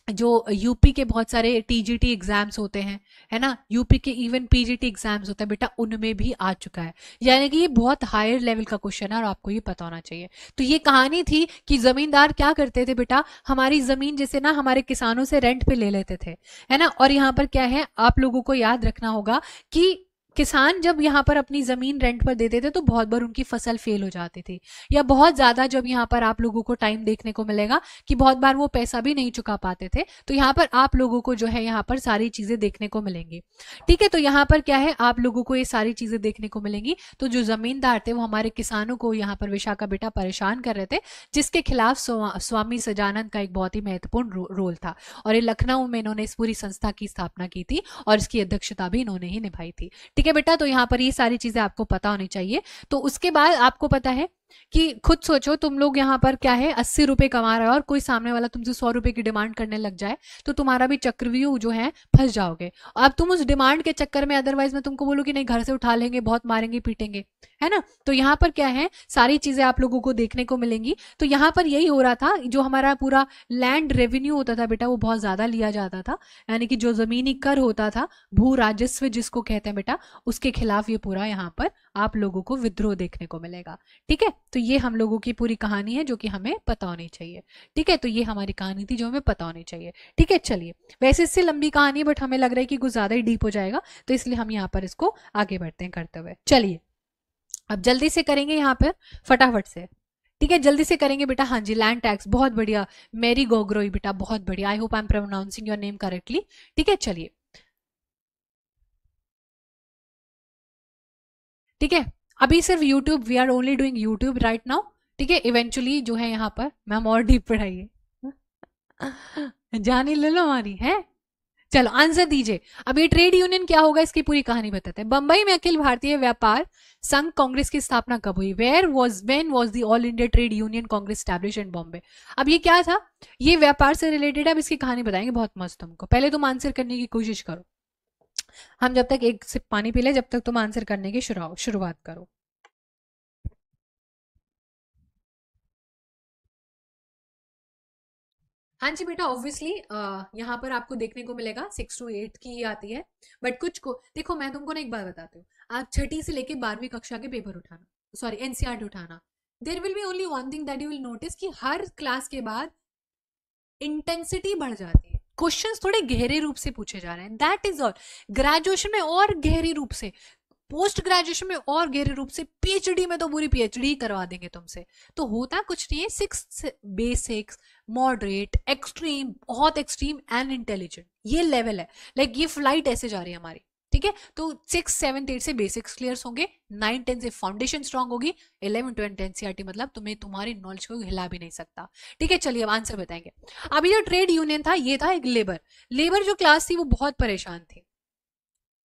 जो यूपी के बहुत सारे टीजीटी एग्जाम्स होते हैं, है ना, यूपी के इवन पीजीटी एग्जाम्स होते हैं बेटा, उनमें भी आ चुका है, यानी कि ये बहुत हायर लेवल का क्वेश्चन है और आपको ये पता होना चाहिए। तो ये कहानी थी कि जमींदार क्या करते थे बेटा, हमारी जमीन जैसे ना हमारे किसानों से रेंट पे ले लेते थे, है ना। और यहाँ पर क्या है, आप लोगों को याद रखना होगा कि किसान जब यहाँ पर अपनी जमीन रेंट पर देते थे तो बहुत बार उनकी फसल फेल हो जाती थी, या बहुत ज्यादा, जब यहाँ पर आप लोगों को टाइम देखने को मिलेगा कि बहुत बार वो पैसा भी नहीं चुका पाते थे, तो यहाँ पर आप लोगों को जो है यहाँ पर सारी चीजें देखने को मिलेंगी। ठीक है, तो यहाँ पर क्या है, आप लोगों को ये सारी चीजें देखने को मिलेंगी। तो जो जमींदार थे वो हमारे किसानों को यहाँ पर विशाखा बेटा परेशान कर रहे थे, जिसके खिलाफ स्वामी सजानंद का एक बहुत ही महत्वपूर्ण रोल था, और ये लखनऊ में इन्होंने इस पूरी संस्था की स्थापना की थी, और इसकी अध्यक्षता भी इन्होंने ही निभाई थी। ठीक है बेटा, तो यहाँ पर ये सारी चीजें आपको पता होनी चाहिए। तो उसके बाद आपको पता है कि खुद सोचो, तुम लोग यहाँ पर क्या है 80 रुपए कमा रहे हो, और कोई सामने वाला तुमसे 100 रुपए की डिमांड करने लग जाए, तो तुम्हारा भी चक्रव्यूह जो है फंस जाओगे। अब तुम उस डिमांड के चक्कर में, अदरवाइज मैं तुमको बोलूँ कि नहीं घर से उठा लेंगे, बहुत मारेंगे पीटेंगे, है ना। तो यहाँ पर क्या है, सारी चीजें आप लोगों को देखने को मिलेंगी। तो यहाँ पर यही हो रहा था, जो हमारा पूरा लैंड रेवेन्यू होता था बेटा, वो बहुत ज्यादा लिया जाता था, यानी कि जो जमीनी कर होता था, भू राजस्व जिसको कहते हैं बेटा, उसके खिलाफ ये पूरा यहाँ पर आप लोगों को विद्रोह देखने को मिलेगा। ठीक है, तो ये हम लोगों की पूरी कहानी है जो कि हमें पता होनी चाहिए। ठीक है, तो ये हमारी कहानी थी जो हमें पता होनी चाहिए। ठीक है, चलिए, वैसे इससे लंबी कहानी है, बट हमें लग रहा है कि कुछ ज्यादा ही डीप हो जाएगा, तो इसलिए हम यहाँ पर इसको आगे बढ़ते हैं करते हुए। चलिए अब जल्दी से करेंगे यहाँ पर, फटाफट से। ठीक है, जल्दी से करेंगे बेटा। हाँ जी, लैंड टैक्स, बहुत बढ़िया, मेरी गोग्रोई बेटा, बहुत बढ़िया, I hope I am pronouncing your name correctly. ठीक है, चलिए, ठीक है, अभी सिर्फ YouTube, we are only doing YouTube right now. ठीक है, इवेंचुअली जो है यहाँ पर मैम और डीप पढ़ाइए, जानी ले लो हमारी है। चलो आंसर दीजिए। अब ये ट्रेड यूनियन क्या होगा, इसकी पूरी कहानी बताते हैं। बंबई में अखिल भारतीय व्यापार संघ कांग्रेस की स्थापना कब हुई? When was the all India trade union Congress establish in Bombay? अब ये क्या था, ये व्यापार से रिलेटेड है, अब इसकी कहानी बताएंगे, बहुत मस्त तुमको। पहले तुम आंसर करने की कोशिश करो, हम जब तक एक सिप पानी पी ले, जब तक तुम आंसर करने की शुरुआत करो। हाँ जी बेटा, ऑब्वियसली यहाँ पर आपको देखने को मिलेगा 6 to 8 की ही आती है, बट कुछ को देखो, मैं तुमको ना एक बात बताती हूँ, आप छठी से लेके 12वीं कक्षा के पेपर उठाना, सॉरी एनसीईआरटी उठाना, there will be only one thing that you will notice कि हर क्लास के बाद इंटेंसिटी बढ़ जाती है। क्वेश्चंस थोड़े गहरे रूप से पूछे जा रहे हैं, दैट इज ऑल। ग्रेजुएशन में और गहरे रूप से, पोस्ट ग्रेजुएशन में और गहरे रूप से, पीएचडी में तो पूरी पीएचडी करवा देंगे तुमसे। तो होता कुछ नहीं है, 6 बेसिक्स, मॉडरेट, एक्सट्रीम, बहुत एक्सट्रीम एंड इंटेलिजेंट, ये लेवल है। लाइक ये फ्लाइट ऐसे जा रही है हमारी, ठीक है। तो 6, 7, 8 से बेसिक्स क्लियर होंगे, 9, 10 से फाउंडेशन स्ट्रांग होगी, 11, 12 एनसीईआरटी मतलब तुम्हें तुम्हारी नॉलेज को हिला भी नहीं सकता, ठीक है। चलिए अब आंसर बताएंगे। अभी जो ट्रेड यूनियन था ये था एक लेबर जो क्लास थी वो बहुत परेशान थी,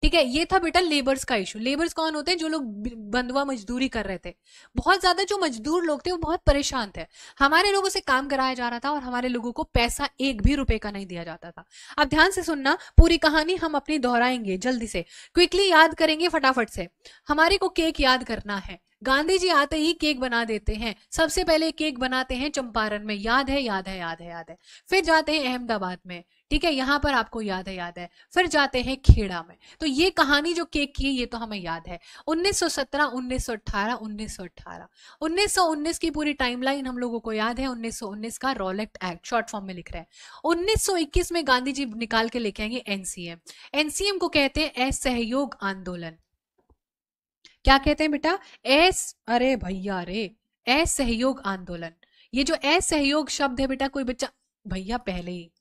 ठीक है। ये था बेटा लेबर्स का इशू। लेबर्स कौन होते हैं? जो लोग बंधुआ मजदूरी कर रहे थे, बहुत ज्यादा जो मजदूर लोग थे वो बहुत परेशान थे। हमारे लोगों से काम कराया जा रहा था और हमारे लोगों को पैसा एक भी रुपए का नहीं दिया जाता था। अब ध्यान से सुनना, पूरी कहानी हम अपनी दोहराएंगे जल्दी से, क्विकली याद करेंगे फटाफट से। हमारे को केक याद करना है। गांधी जी आते ही केक बना देते हैं। सबसे पहले केक बनाते हैं चंपारण में, याद है, याद है, याद है, याद है। फिर जाते हैं अहमदाबाद में, ठीक है, यहां पर आपको याद है, याद है। फिर जाते हैं खेड़ा में। तो ये कहानी जो केक की है ये तो हमें याद है। 1917, 1918, 1918, 1919 की पूरी टाइमलाइन हम लोगों को याद है। 1919 का रॉलेट एक्ट शॉर्ट फॉर्म में लिख रहे हैं। 1921 में गांधी जी निकाल के लेके आएंगे एनसीएम। एनसीएम को कहते हैं असहयोग आंदोलन। क्या कहते हैं बेटा? अरे भैया रे, असहयोग आंदोलन। ये जो असहयोग शब्द है बेटा, कोई बच्चा भैया पहले ही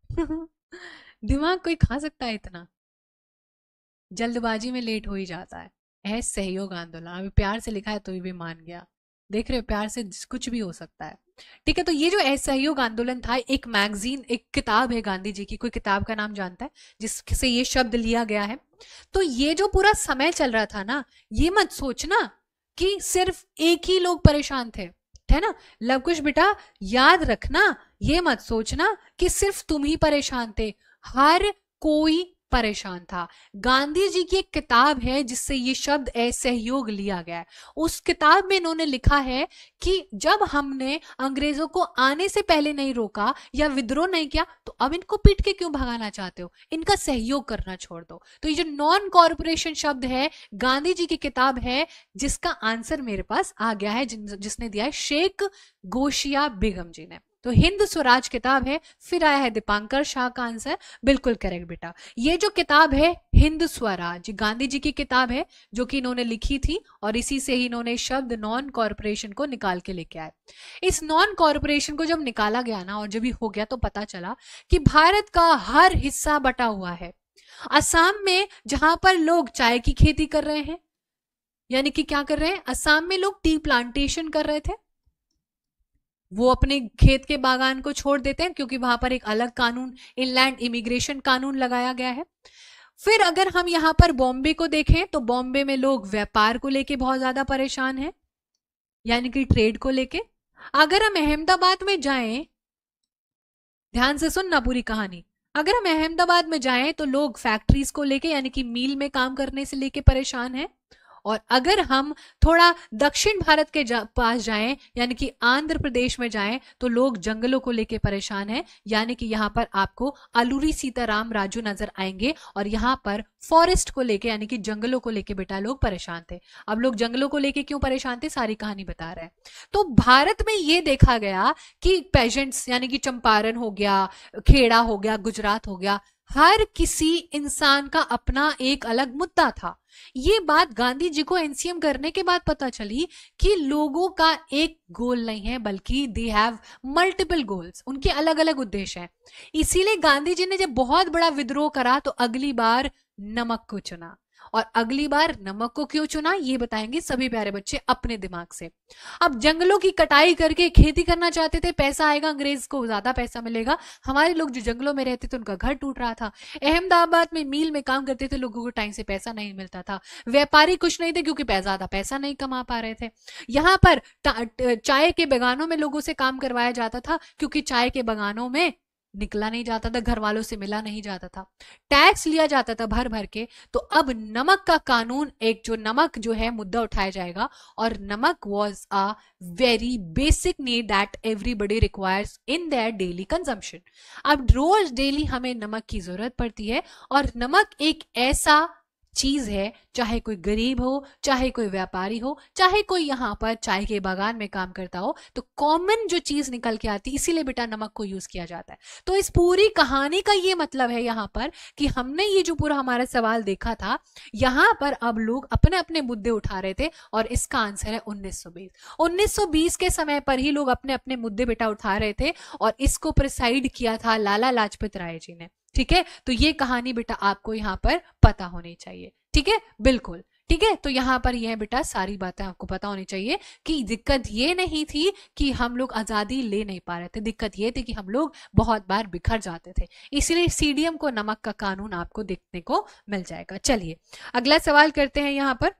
दिमाग कोई खा सकता है इतना? जल्दबाजी में लेट हो ही जाता है। असहयोग आंदोलन अभी प्यार से लिखा है तो भी मान गया, देख रहे हो, प्यार से कुछ भी हो सकता है, ठीक है। तो ये जो असहयोग आंदोलन था, एक मैगजीन, एक किताब है गांधी जी की, कोई किताब का नाम जानता है जिससे ये शब्द लिया गया है? तो ये जो पूरा समय चल रहा था ना, ये मत सोचना कि सिर्फ एक ही लोग परेशान थे, है ना। लवकुश बेटा याद रखना, ये मत सोचना कि सिर्फ तुम ही परेशान थे, हर कोई परेशान था। गांधी जी की एक किताब है जिससे ये शब्द असहयोग लिया गया है। उस किताब में इन्होंने लिखा है कि जब हमने अंग्रेजों को आने से पहले नहीं रोका या विद्रोह नहीं किया, तो अब इनको पीट के क्यों भगाना चाहते हो? इनका सहयोग करना छोड़ दो। तो ये जो नॉन कॉर्पोरेशन शब्द है, गांधी जी की किताब है, जिसका आंसर मेरे पास आ गया है, जिसने दिया है शेख गोशिया बेगम जी ने। तो हिंद स्वराज किताब है। फिर आया है दीपांकर शाह का आंसर, बिल्कुल करेक्ट बेटा। ये जो किताब है हिंद स्वराज, गांधी जी की किताब है जो कि इन्होंने लिखी थी, और इसी से ही इन्होंने शब्द नॉन कॉर्पोरेशन को निकाल के लेके आए। इस नॉन कॉर्पोरेशन को जब निकाला गया ना, और जब भी हो गया, तो पता चला कि भारत का हर हिस्सा बटा हुआ है। असम में जहां पर लोग चाय की खेती कर रहे हैं, यानी कि क्या कर रहे हैं, असम में लोग टी प्लांटेशन कर रहे थे, वो अपने खेत के बागान को छोड़ देते हैं क्योंकि वहां पर एक अलग कानून, इनलैंड इमिग्रेशन कानून लगाया गया है। फिर अगर हम यहां पर बॉम्बे को देखें, तो बॉम्बे में लोग व्यापार को लेके बहुत ज्यादा परेशान हैं, यानी कि ट्रेड को लेके। अगर हम अहमदाबाद में जाएं, ध्यान से सुनना पूरी कहानी, अगर हम अहमदाबाद में जाएं तो लोग फैक्ट्रीज को लेके, यानी कि मील में काम करने से लेके परेशान हैं। और अगर हम थोड़ा दक्षिण भारत के पास जाएं, यानी कि आंध्र प्रदेश में जाएं, तो लोग जंगलों को लेके परेशान हैं, यानी कि यहाँ पर आपको अलूरी सीताराम राजू नजर आएंगे, और यहाँ पर फॉरेस्ट को लेके, यानी कि जंगलों को लेके बेटा लोग परेशान थे। अब लोग जंगलों को लेके क्यों परेशान थे, सारी कहानी बता रहे हैं। तो भारत में ये देखा गया कि पेजेंट्स, यानी कि चंपारण हो गया, खेड़ा हो गया, गुजरात हो गया, हर किसी इंसान का अपना एक अलग मुद्दा था। ये बात गांधी जी को एनसीएम करने के बाद पता चली कि लोगों का एक गोल नहीं है, बल्कि दे हैव मल्टीपल गोल्स, उनके अलग अलग उद्देश्य हैं। इसीलिए गांधी जी ने जब बहुत बड़ा विद्रोह करा तो अगली बार नमक को चुना। और अगली बार नमक को क्यों चुना, ये बताएंगे सभी प्यारे बच्चे अपने दिमाग से। अब जंगलों की कटाई करके खेती करना चाहते थे, पैसा आएगा, अंग्रेज को ज्यादा पैसा मिलेगा। हमारे लोग जो जंगलों में रहते थे उनका घर टूट रहा था। अहमदाबाद में मील में काम करते थे, लोगों को टाइम से पैसा नहीं मिलता था। व्यापारी खुश नहीं थे क्योंकि ज्यादा पैसा नहीं कमा पा रहे थे। यहाँ पर चाय के बागानों में लोगों से काम करवाया जाता था क्योंकि चाय के बागानों में निकला नहीं जाता था, घर वालों से मिला नहीं जाता था, टैक्स लिया जाता था भर भर के। तो अब नमक का कानून, एक जो नमक जो है मुद्दा उठाया जाएगा, और नमक was a very basic need that everybody requires in their daily consumption. अब रोज डेली हमें नमक की जरूरत पड़ती है, और नमक एक ऐसा चीज है, चाहे कोई गरीब हो, चाहे कोई व्यापारी हो, चाहे कोई यहाँ पर चाय के बागान में काम करता हो, तो कॉमन जो चीज निकल के आती है, इसीलिए बेटा नमक को यूज किया जाता है। तो इस पूरी कहानी का ये मतलब है यहाँ पर कि हमने ये जो पूरा हमारा सवाल देखा था, यहाँ पर अब लोग अपने अपने मुद्दे उठा रहे थे और इसका आंसर है 1920। 1920 के समय पर ही लोग अपने अपने मुद्दे बेटा उठा रहे थे और इसको प्रिसाइड किया था लाला लाजपत राय जी ने। ठीक है, तो ये कहानी बेटा आपको यहाँ पर पता होनी चाहिए। ठीक है, बिल्कुल ठीक है। तो यहाँ पर यह बेटा सारी बातें आपको पता होनी चाहिए कि दिक्कत ये नहीं थी कि हम लोग आजादी ले नहीं पा रहे थे, दिक्कत ये थी कि हम लोग बहुत बार बिखर जाते थे। इसलिए सीडीएम को नमक का कानून आपको देखने को मिल जाएगा। चलिए अगला सवाल करते हैं। यहाँ पर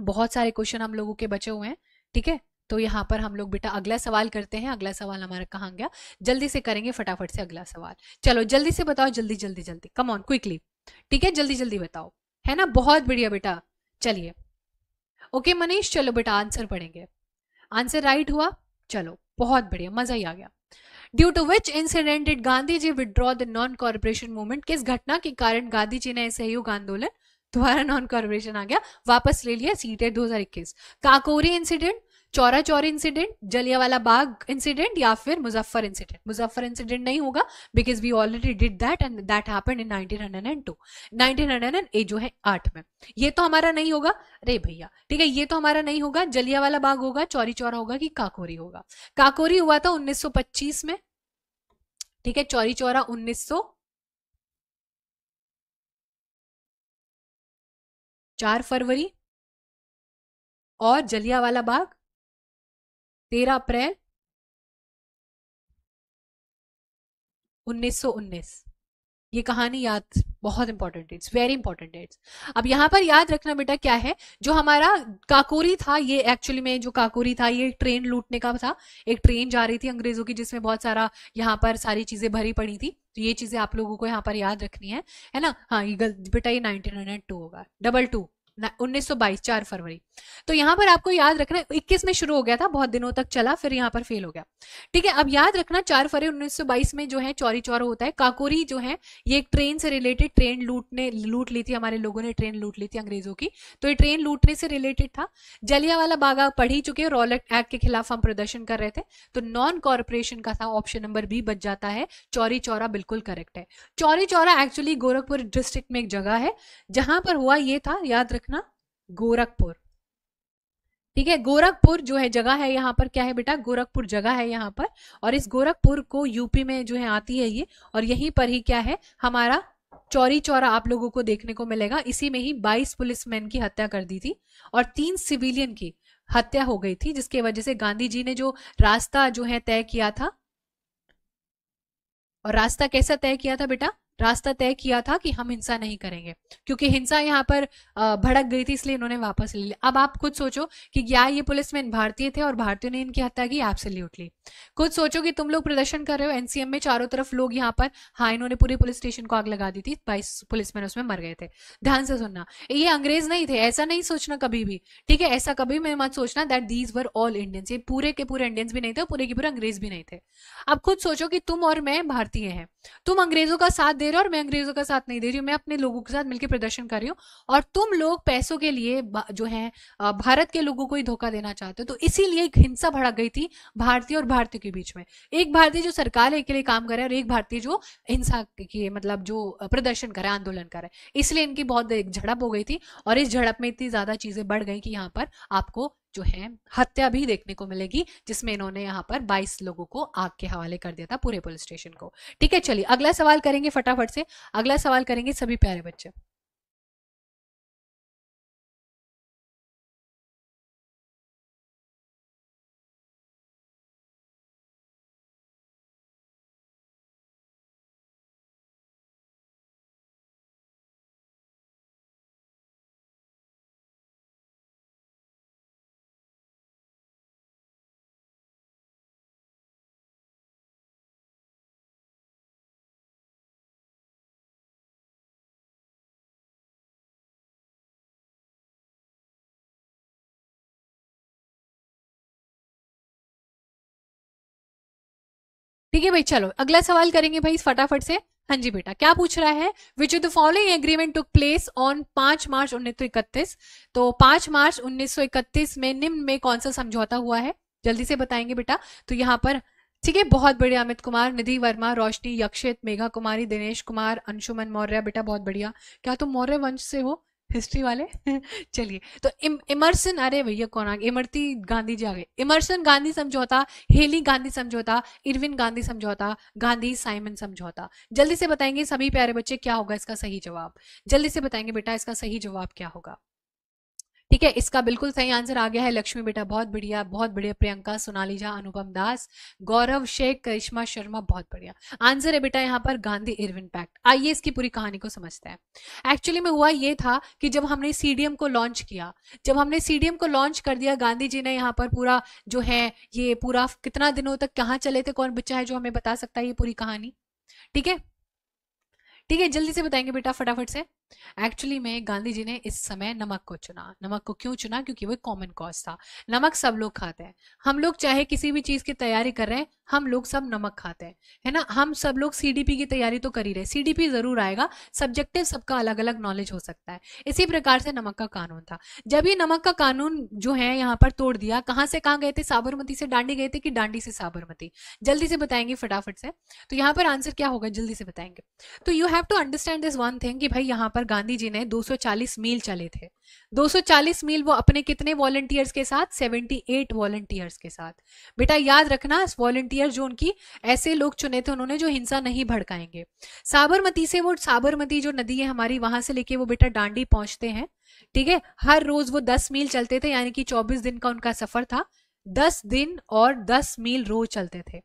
बहुत सारे क्वेश्चन हम लोगों के बचे हुए हैं। ठीक है, तो यहाँ पर हम लोग बेटा अगला सवाल करते हैं। अगला सवाल हमारा कहाँ गया, जल्दी से करेंगे फटाफट से अगला सवाल। चलो जल्दी से बताओ, जल्दी जल्दी जल्दी, कम ऑन क्विकली। ठीक है, जल्दी जल्दी बताओ, है ना, बहुत बढ़िया बेटा। चलिए ओके मनीष, चलो बेटा आंसर पढ़ेंगे। आंसर राइट हुआ, चलो बहुत बढ़िया, मजा ही आ गया। Due to which incident did Gandhi ji withdraw the non corporation movement, किस घटना के कारण गांधी जी ने सहयोग आंदोलन, दोबारा नॉन कॉर्पोरेशन आ गया, वापस ले लिया, CTET 2021। Kakori incident, Chaura Chauri incident, Jallianwala Bagh incident, या फिर मुजफ्फर इंसिडेंट। मुजफ्फर इंसिडेंट नहीं होगा because we already did that and that happened in 1902, 1908 जो है 8 में। ये तो हमारा नहीं होगा रे भैया। ठीक है, ये तो हमारा नहीं होगा। जलियांवाला बाग होगा, चौरी चौरा होगा कि काकोरी होगा। काकोरी हुआ था 1925 में। ठीक है, चौरी चौरा 4 फरवरी, और जलियांवाला बाग 13 अप्रैल 1919। ये कहानी याद, बहुत important dates, very important dates. अब यहाँ पर याद रखना बेटा क्या है, जो हमारा काकोरी था, ये एक्चुअली में जो काकोरी था ये ट्रेन लूटने का था। एक ट्रेन जा रही थी अंग्रेजों की जिसमें बहुत सारा यहाँ पर सारी चीजें भरी पड़ी थी। तो ये चीजें आप लोगों को यहाँ पर याद रखनी है ना। हाँ ये बेटा ये 1902 होगा, 22 1922 4 फरवरी। तो यहाँ पर आपको याद रखना 21 में शुरू हो गया था, बहुत दिनों तक चला, फिर यहाँ पर फेल हो गया। ठीक है, अब याद रखना 4 फरवरी 1922 में जो है चौरी चौरा होता है। काकोरी जो है ये एक ट्रेन से रिलेटेड, ट्रेन लूट ली थी, हमारे लोगों ने ट्रेन लूट ली थी अंग्रेजों की, तो ये ट्रेन लूटने से रिलेटेड था। जलियांवाला बाग आप पढ़ ही चुके, रॉलेट एक्ट के खिलाफ हम प्रदर्शन कर रहे थे, तो नॉन कॉर्पोरेशन का था, ऑप्शन नंबर बी बच जाता है। चौरी चौरा बिल्कुल करेक्ट है। चौरी चौरा एक्चुअली गोरखपुर डिस्ट्रिक्ट में एक जगह है जहां पर हुआ ये था, याद रखना, गोरखपुर। ठीक है, गोरखपुर जो है जगह है, यहाँ पर क्या है बेटा, गोरखपुर जगह है यहाँ पर, और इस गोरखपुर को यूपी में जो है आती है ये, और यहीं पर ही क्या है हमारा चौरी चौरा आप लोगों को देखने को मिलेगा। इसी में ही 22 पुलिसमैन की हत्या कर दी थी और 3 सिविलियन की हत्या हो गई थी, जिसके वजह से गांधी जी ने जो रास्ता जो है तय किया था, और रास्ता कैसा तय किया था बेटा, रास्ता तय किया था कि हम हिंसा नहीं करेंगे, क्योंकि हिंसा यहाँ पर भड़क गई थी, इसलिए इन्होंने वापस ले लिया। अब आप खुद सोचो कि क्या ये पुलिसमैन भारतीय थे और भारतीयों ने इनकी हत्या की, एब्सोल्युटली। खुद सोचो कि तुम लोग प्रदर्शन कर रहे हो एनसीएम में, चारों तरफ लोग यहाँ पर, हाँ इन्होंने पूरे पुलिस स्टेशन को आग लगा दी थी, 22 पुलिसमैन उसमें मर गए थे। ध्यान से सुनना, ये अंग्रेज नहीं थे, ऐसा नहीं सोचना कभी भी। ठीक है, ऐसा कभी मैं मत सोचना that these were all Indians, ये पूरे के पूरे इंडियंस भी नहीं थे, पूरे के पूरे अंग्रेज भी नहीं थे। अब खुद सोचो कि तुम और मैं भारतीय हैं, तुम अंग्रेजों का साथ दे रहे हो और मैं अंग्रेजों का साथ नहीं दे रही हूँ, मैं अपने लोगों के साथ मिलकर प्रदर्शन कर रही हूँ, और तुम लोग पैसों के लिए जो है भारत के लोगों को ही धोखा देना चाहते हो। तो इसीलिए एक हिंसा भड़क गई थी भारतीय और भारतीय के बीच में। एक भारतीय जो सरकार है के लिए काम कर रहा है और एक भारतीय जो हिंसा की मतलब जो प्रदर्शन करे, आंदोलन करे, इसलिए इनकी बहुत एक झड़प हो गई थी, और इस झड़प में इतनी ज्यादा चीजें बढ़ गई कि यहाँ पर आपको जो है हत्या भी देखने को मिलेगी, जिसमें इन्होंने यहाँ पर 22 लोगों को आग के हवाले कर दिया था, पूरे पुलिस स्टेशन को। ठीक है, चलिए अगला सवाल करेंगे फटाफट से, अगला सवाल करेंगे सभी प्यारे बच्चे। ठीक है भाई, चलो अगला सवाल करेंगे भाई फटाफट से, हाँ जी बेटा, क्या पूछ रहा है? Which of the following agreement took place on 5 मार्च 1931। तो 5 मार्च 1931 में निम्न में कौन सा समझौता हुआ है? जल्दी से बताएंगे बेटा। तो यहाँ पर ठीक है, बहुत बढ़िया। अमित कुमार, निधि वर्मा, रोशनी, यक्षित, मेघा कुमारी, दिनेश कुमार, अंशुमन मौर्य, बेटा बहुत बढ़िया। क्या तुम मौर्य वंश से हो, हिस्ट्री वाले? चलिए, तो इमरसन, अरे भैया कौन आ गए? इमरती गांधी जी आ गए। इमरसन गांधी समझौता, हेली गांधी समझौता, इरविन गांधी समझौता, गांधी साइमन समझौता। जल्दी से बताएंगे सभी प्यारे बच्चे, क्या होगा इसका सही जवाब? जल्दी से बताएंगे बेटा, इसका सही जवाब क्या होगा? ठीक है, इसका बिल्कुल सही आंसर आ गया है लक्ष्मी बेटा, बहुत बढ़िया बहुत बढ़िया। प्रियंका, सोनाली झा, अनुपम दास, गौरव शेख, करिश्मा शर्मा, बहुत बढ़िया। आंसर है बेटा यहाँ पर गांधी इरविन पैक्ट। आइए इसकी पूरी कहानी को समझते हैं। एक्चुअली में हुआ ये था कि जब हमने सीडीएम को लॉन्च किया, जब हमने सीडीएम को लॉन्च कर दिया, गांधी जी ने यहाँ पर पूरा जो है ये पूरा कितना दिनों तक कहाँ चले थे, कौन बच्चा है जो हमें बता सकता है ये पूरी कहानी? ठीक है, ठीक है, जल्दी से बताएंगे बेटा फटाफट से। एक्चुअली में गांधी जी ने इस समय नमक को चुना। नमक को क्यों चुना? क्योंकि वो कॉमन कॉज था। नमक सब लोग खाते हैं, हम लोग चाहे किसी भी चीज की तैयारी कर रहे हैं, हम लोग सब नमक खाते हैं, है ना। हम सब लोग सीडीपी की तैयारी तो कर ही रहे, सीडीपी जरूर आएगा, सब्जेक्टिव सबका अलग अलग नॉलेज हो सकता है। इसी प्रकार से नमक का कानून था। जब ये नमक का कानून जो है यहाँ पर तोड़ दिया, कहाँ से कहाँ गए थे? साबरमती से दांडी गए थे कि दांडी से साबरमती? जल्दी से बताएंगे फटाफट से। तो यहाँ पर आंसर क्या होगा, जल्दी से बताएंगे। तो you have to understand this one thing कि भाई यहाँ पर गांधी जी ने 240 मील चले थे। 240 मील वो अपने कितने वॉलंटियर्स के साथ? 78 वॉलंटियर्स के साथ। बेटा याद रखना, वॉलंटियर जो उनकी ऐसे लोग चुने थे उन्होंने जो हिंसा नहीं भड़काएंगे। साबरमती से, वो साबरमती जो नदी है हमारी, वहां से लेके वो बेटा दांडी पहुंचते हैं। ठीक है, हर रोज वो 10 मील चलते थे, यानी कि 24 दिन का उनका सफर था। 10 दिन और 10 मील रोज चलते थे।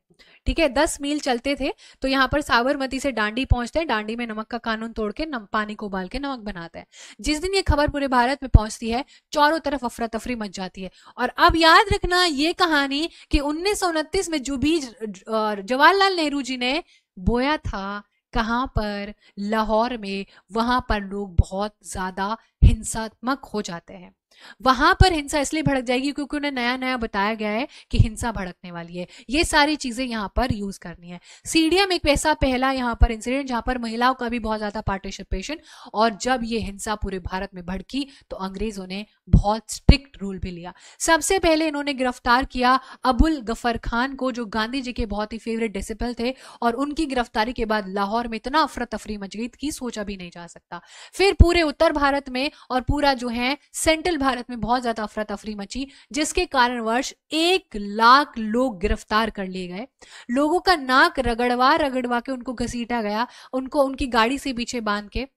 ठीक है, 10 मील चलते थे। तो यहाँ पर साबरमती से दांडी पहुंचते हैं, दांडी में नमक का कानून तोड़ के पानी को उबाल के नमक बनाते हैं। जिस दिन ये खबर पूरे भारत में पहुंचती है, चारों तरफ अफरा तफरी मच जाती है। और अब याद रखना ये कहानी कि 1929 में जो बीज जवाहरलाल नेहरू जी ने बोया था, कहां पर? लाहौर में। वहां पर लोग बहुत ज्यादा हिंसात्मक हो जाते हैं। वहां पर हिंसा इसलिए भड़क जाएगी क्योंकि उन्हें नया नया बताया गया है कि हिंसा भड़कने वाली है। ये सारी चीजें यहाँ पर यूज करनी है। सीडीएम एक ऐसा पहला यहाँ पर इंसिडेंट जहां पर महिलाओं का भी बहुत ज्यादा पार्टिसिपेशन, और जब ये हिंसा पूरे भारत में भड़की तो अंग्रेजों ने बहुत स्ट्रिक्ट रूल भी लिया। सबसे पहले इन्होंने गिरफ्तार किया अबुल गफर खान को, जो गांधी जी के बहुत ही फेवरेट डिसिपल थे, और उनकी गिरफ्तारी के बाद लाहौर में इतना अफरा तफरी मच गई कि सोचा भी नहीं जा सकता। फिर पूरे उत्तर भारत में और पूरा जो है सेंट्रल भारत में बहुत ज्यादा अफरा तफरी मची, जिसके कारणवश 1 लाख लोग गिरफ्तार कर लिए गए। लोगों का नाक रगड़वा रगड़वा के उनको घसीटा गया, उनको उनकी गाड़ी से पीछे बांध के,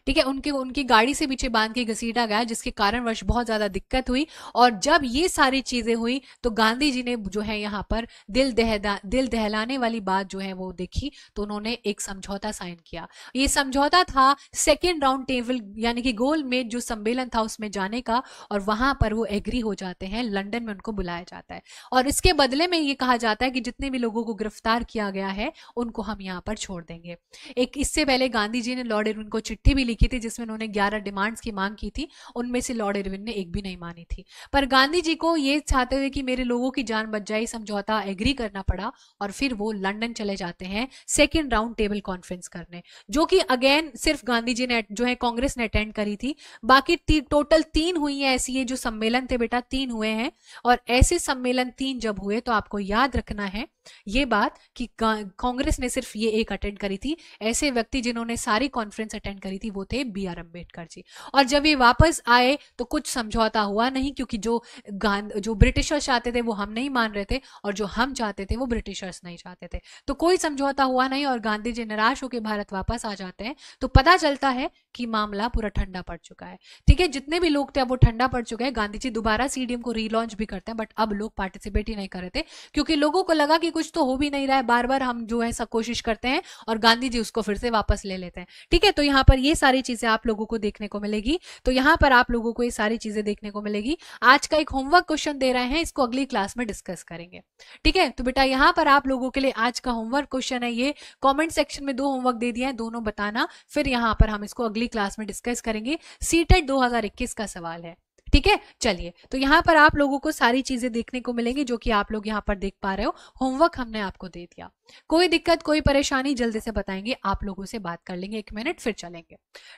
ठीक है, उनकी गाड़ी से पीछे बांध के घसीटा गया, जिसके कारणवश बहुत ज्यादा दिक्कत हुई। और जब ये सारी चीजें हुई तो गांधी जी ने जो है यहाँ पर दिल दहलाने वाली बात जो है वो देखी, तो उन्होंने एक समझौता साइन किया। ये समझौता था सेकेंड राउंड टेबल यानी कि गोल में जो सम्मेलन था उसमें जाने का, और वहां पर वो एग्री हो जाते हैं, लंदन में उनको बुलाया जाता है, और इसके बदले में ये कहा जाता है कि जितने भी लोगों को गिरफ्तार किया गया है उनको हम यहाँ पर छोड़ देंगे। एक इससे पहले गांधी जी ने लॉर्ड इरविन को चिट्ठी भी लिखी थी जिसमें उन्होंने 11 डिमांड्स की मांग की थी, उनमें से लॉर्ड इरविन ने एक भी नहीं मानी थी। पर गांधी जी को ये चाहते हुए कि मेरे लोगों की जान बच जाए, समझौता एग्री करना पड़ा, और फिर वो लंदन चले जाते हैं सेकेंड राउंड टेबल कॉन्फ्रेंस करने, जो कि अगेन सिर्फ गांधी जी ने जो है कांग्रेस ने अटेंड करी थी। बाकी टोटल 3 हुई है ऐसी, ये जो सम्मेलन थे बेटा 3 हुए हैं। और ऐसे सम्मेलन 3 जब हुए तो आपको याद रखना है ये बात कि कांग्रेस ने सिर्फ ये एक अटेंड करी थी। ऐसे व्यक्ति जिन्होंने सारी कॉन्फ्रेंस अटेंड करी थी वो थे B.R. अम्बेडकर जी। और जब ये वापस आए तो कुछ समझौता हुआ नहीं, क्योंकि जो ब्रिटिशर्स चाहते थे वो हम नहीं मान रहे थे, और जो हम चाहते थे वो ब्रिटिशर्स नहीं चाहते थे, तो कोई समझौता हुआ नहीं, और गांधी जी निराश होकर भारत वापस आ जाते हैं। तो पता चलता है कि मामला पूरा ठंडा पड़ चुका है। ठीक है, जितने भी लोग थे अब वो ठंडा पड़ चुके हैं। गांधी जी दोबारा सीडीएम को रीलॉन्च भी करते हैं, बट अब लोग पार्टिसिपेट ही नहीं कर रहे थे, क्योंकि लोगों को लगा कि कुछ तो हो भी नहीं रहा है, बार बार हम जो है सब कोशिश करते हैं और गांधी जी उसको फिर से वापस ले लेते हैं। ठीक है, तो यहाँ पर ये सारी चीजें आप लोगों को देखने को मिलेगी। तो यहाँ पर आप लोगों को ये सारी चीजें देखने को मिलेगी। आज का एक होमवर्क क्वेश्चन दे रहे हैं, इसको अगली क्लास में डिस्कस करेंगे। ठीक है, तो बेटा यहाँ पर आप लोगों के लिए आज का होमवर्क क्वेश्चन है ये। कॉमेंट सेक्शन में 2 होमवर्क दे दिया है, दोनों बताना, फिर यहाँ पर हम इसको अगली क्लास में डिस्कस करेंगे। सीटेट 2021 का सवाल है। ठीक है, चलिए तो यहाँ पर आप लोगों को सारी चीजें देखने को मिलेंगी जो कि आप लोग यहाँ पर देख पा रहे हो। होमवर्क हमने आपको दे दिया, कोई दिक्कत कोई परेशानी जल्दी से बताएंगे, आप लोगों से बात कर लेंगे 1 मिनट फिर चलेंगे।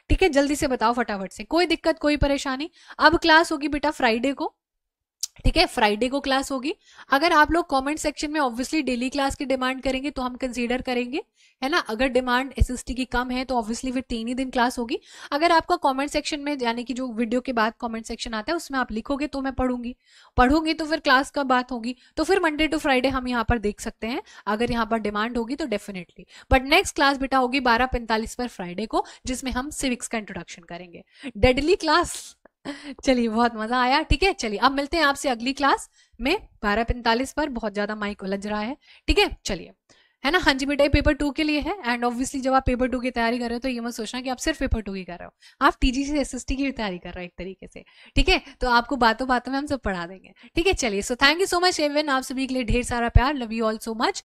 ठीक है, जल्दी से बताओ फटाफट से, कोई दिक्कत कोई परेशानी। अब क्लास होगी बेटा फ्राइडे को, ठीक है, फ्राइडे को क्लास होगी। अगर आप लोग कमेंट सेक्शन में ऑब्वियसली डेली क्लास की डिमांड करेंगे तो हम कंसीडर करेंगे, है ना। अगर डिमांड एसएसटी की कम है तो ऑब्वियसली फिर 3 ही दिन क्लास होगी। अगर आपका कमेंट सेक्शन में यानी कि जो वीडियो के बाद कमेंट सेक्शन आता है उसमें आप लिखोगे तो मैं पढ़ूंगी तो फिर क्लास का बात होगी, तो फिर मंडे टू फ्राइडे हम यहाँ पर देख सकते हैं। अगर यहाँ पर डिमांड होगी तो डेफिनेटली, बट नेक्स्ट क्लास बेटा होगी 12:45 पर फ्राइडे को, जिसमें हम सिविक्स का इंट्रोडक्शन करेंगे। डेडली क्लास, चलिए बहुत मजा आया। ठीक है, चलिए अब मिलते हैं आपसे अगली क्लास में 12:45 पर। बहुत ज्यादा माइक उलझ रहा है, ठीक है, चलिए, है ना। हाँ जी बेटा, पेपर 2 के लिए है, एंड ऑब्वियसली जब आप पेपर 2 की तैयारी कर रहे हो तो ये मत सोचना कि आप सिर्फ पेपर 2 की कर रहे हो, आप टीजीसी एसएसटी की भी तैयारी कर रहे हो एक तरीके से। ठीक है, तो आपको बातों बातों में हम सब पढ़ा देंगे। ठीक है, चलिए, so thank you so much everyone, आप सभी के लिए ढेर सारा प्यार, love you all so much.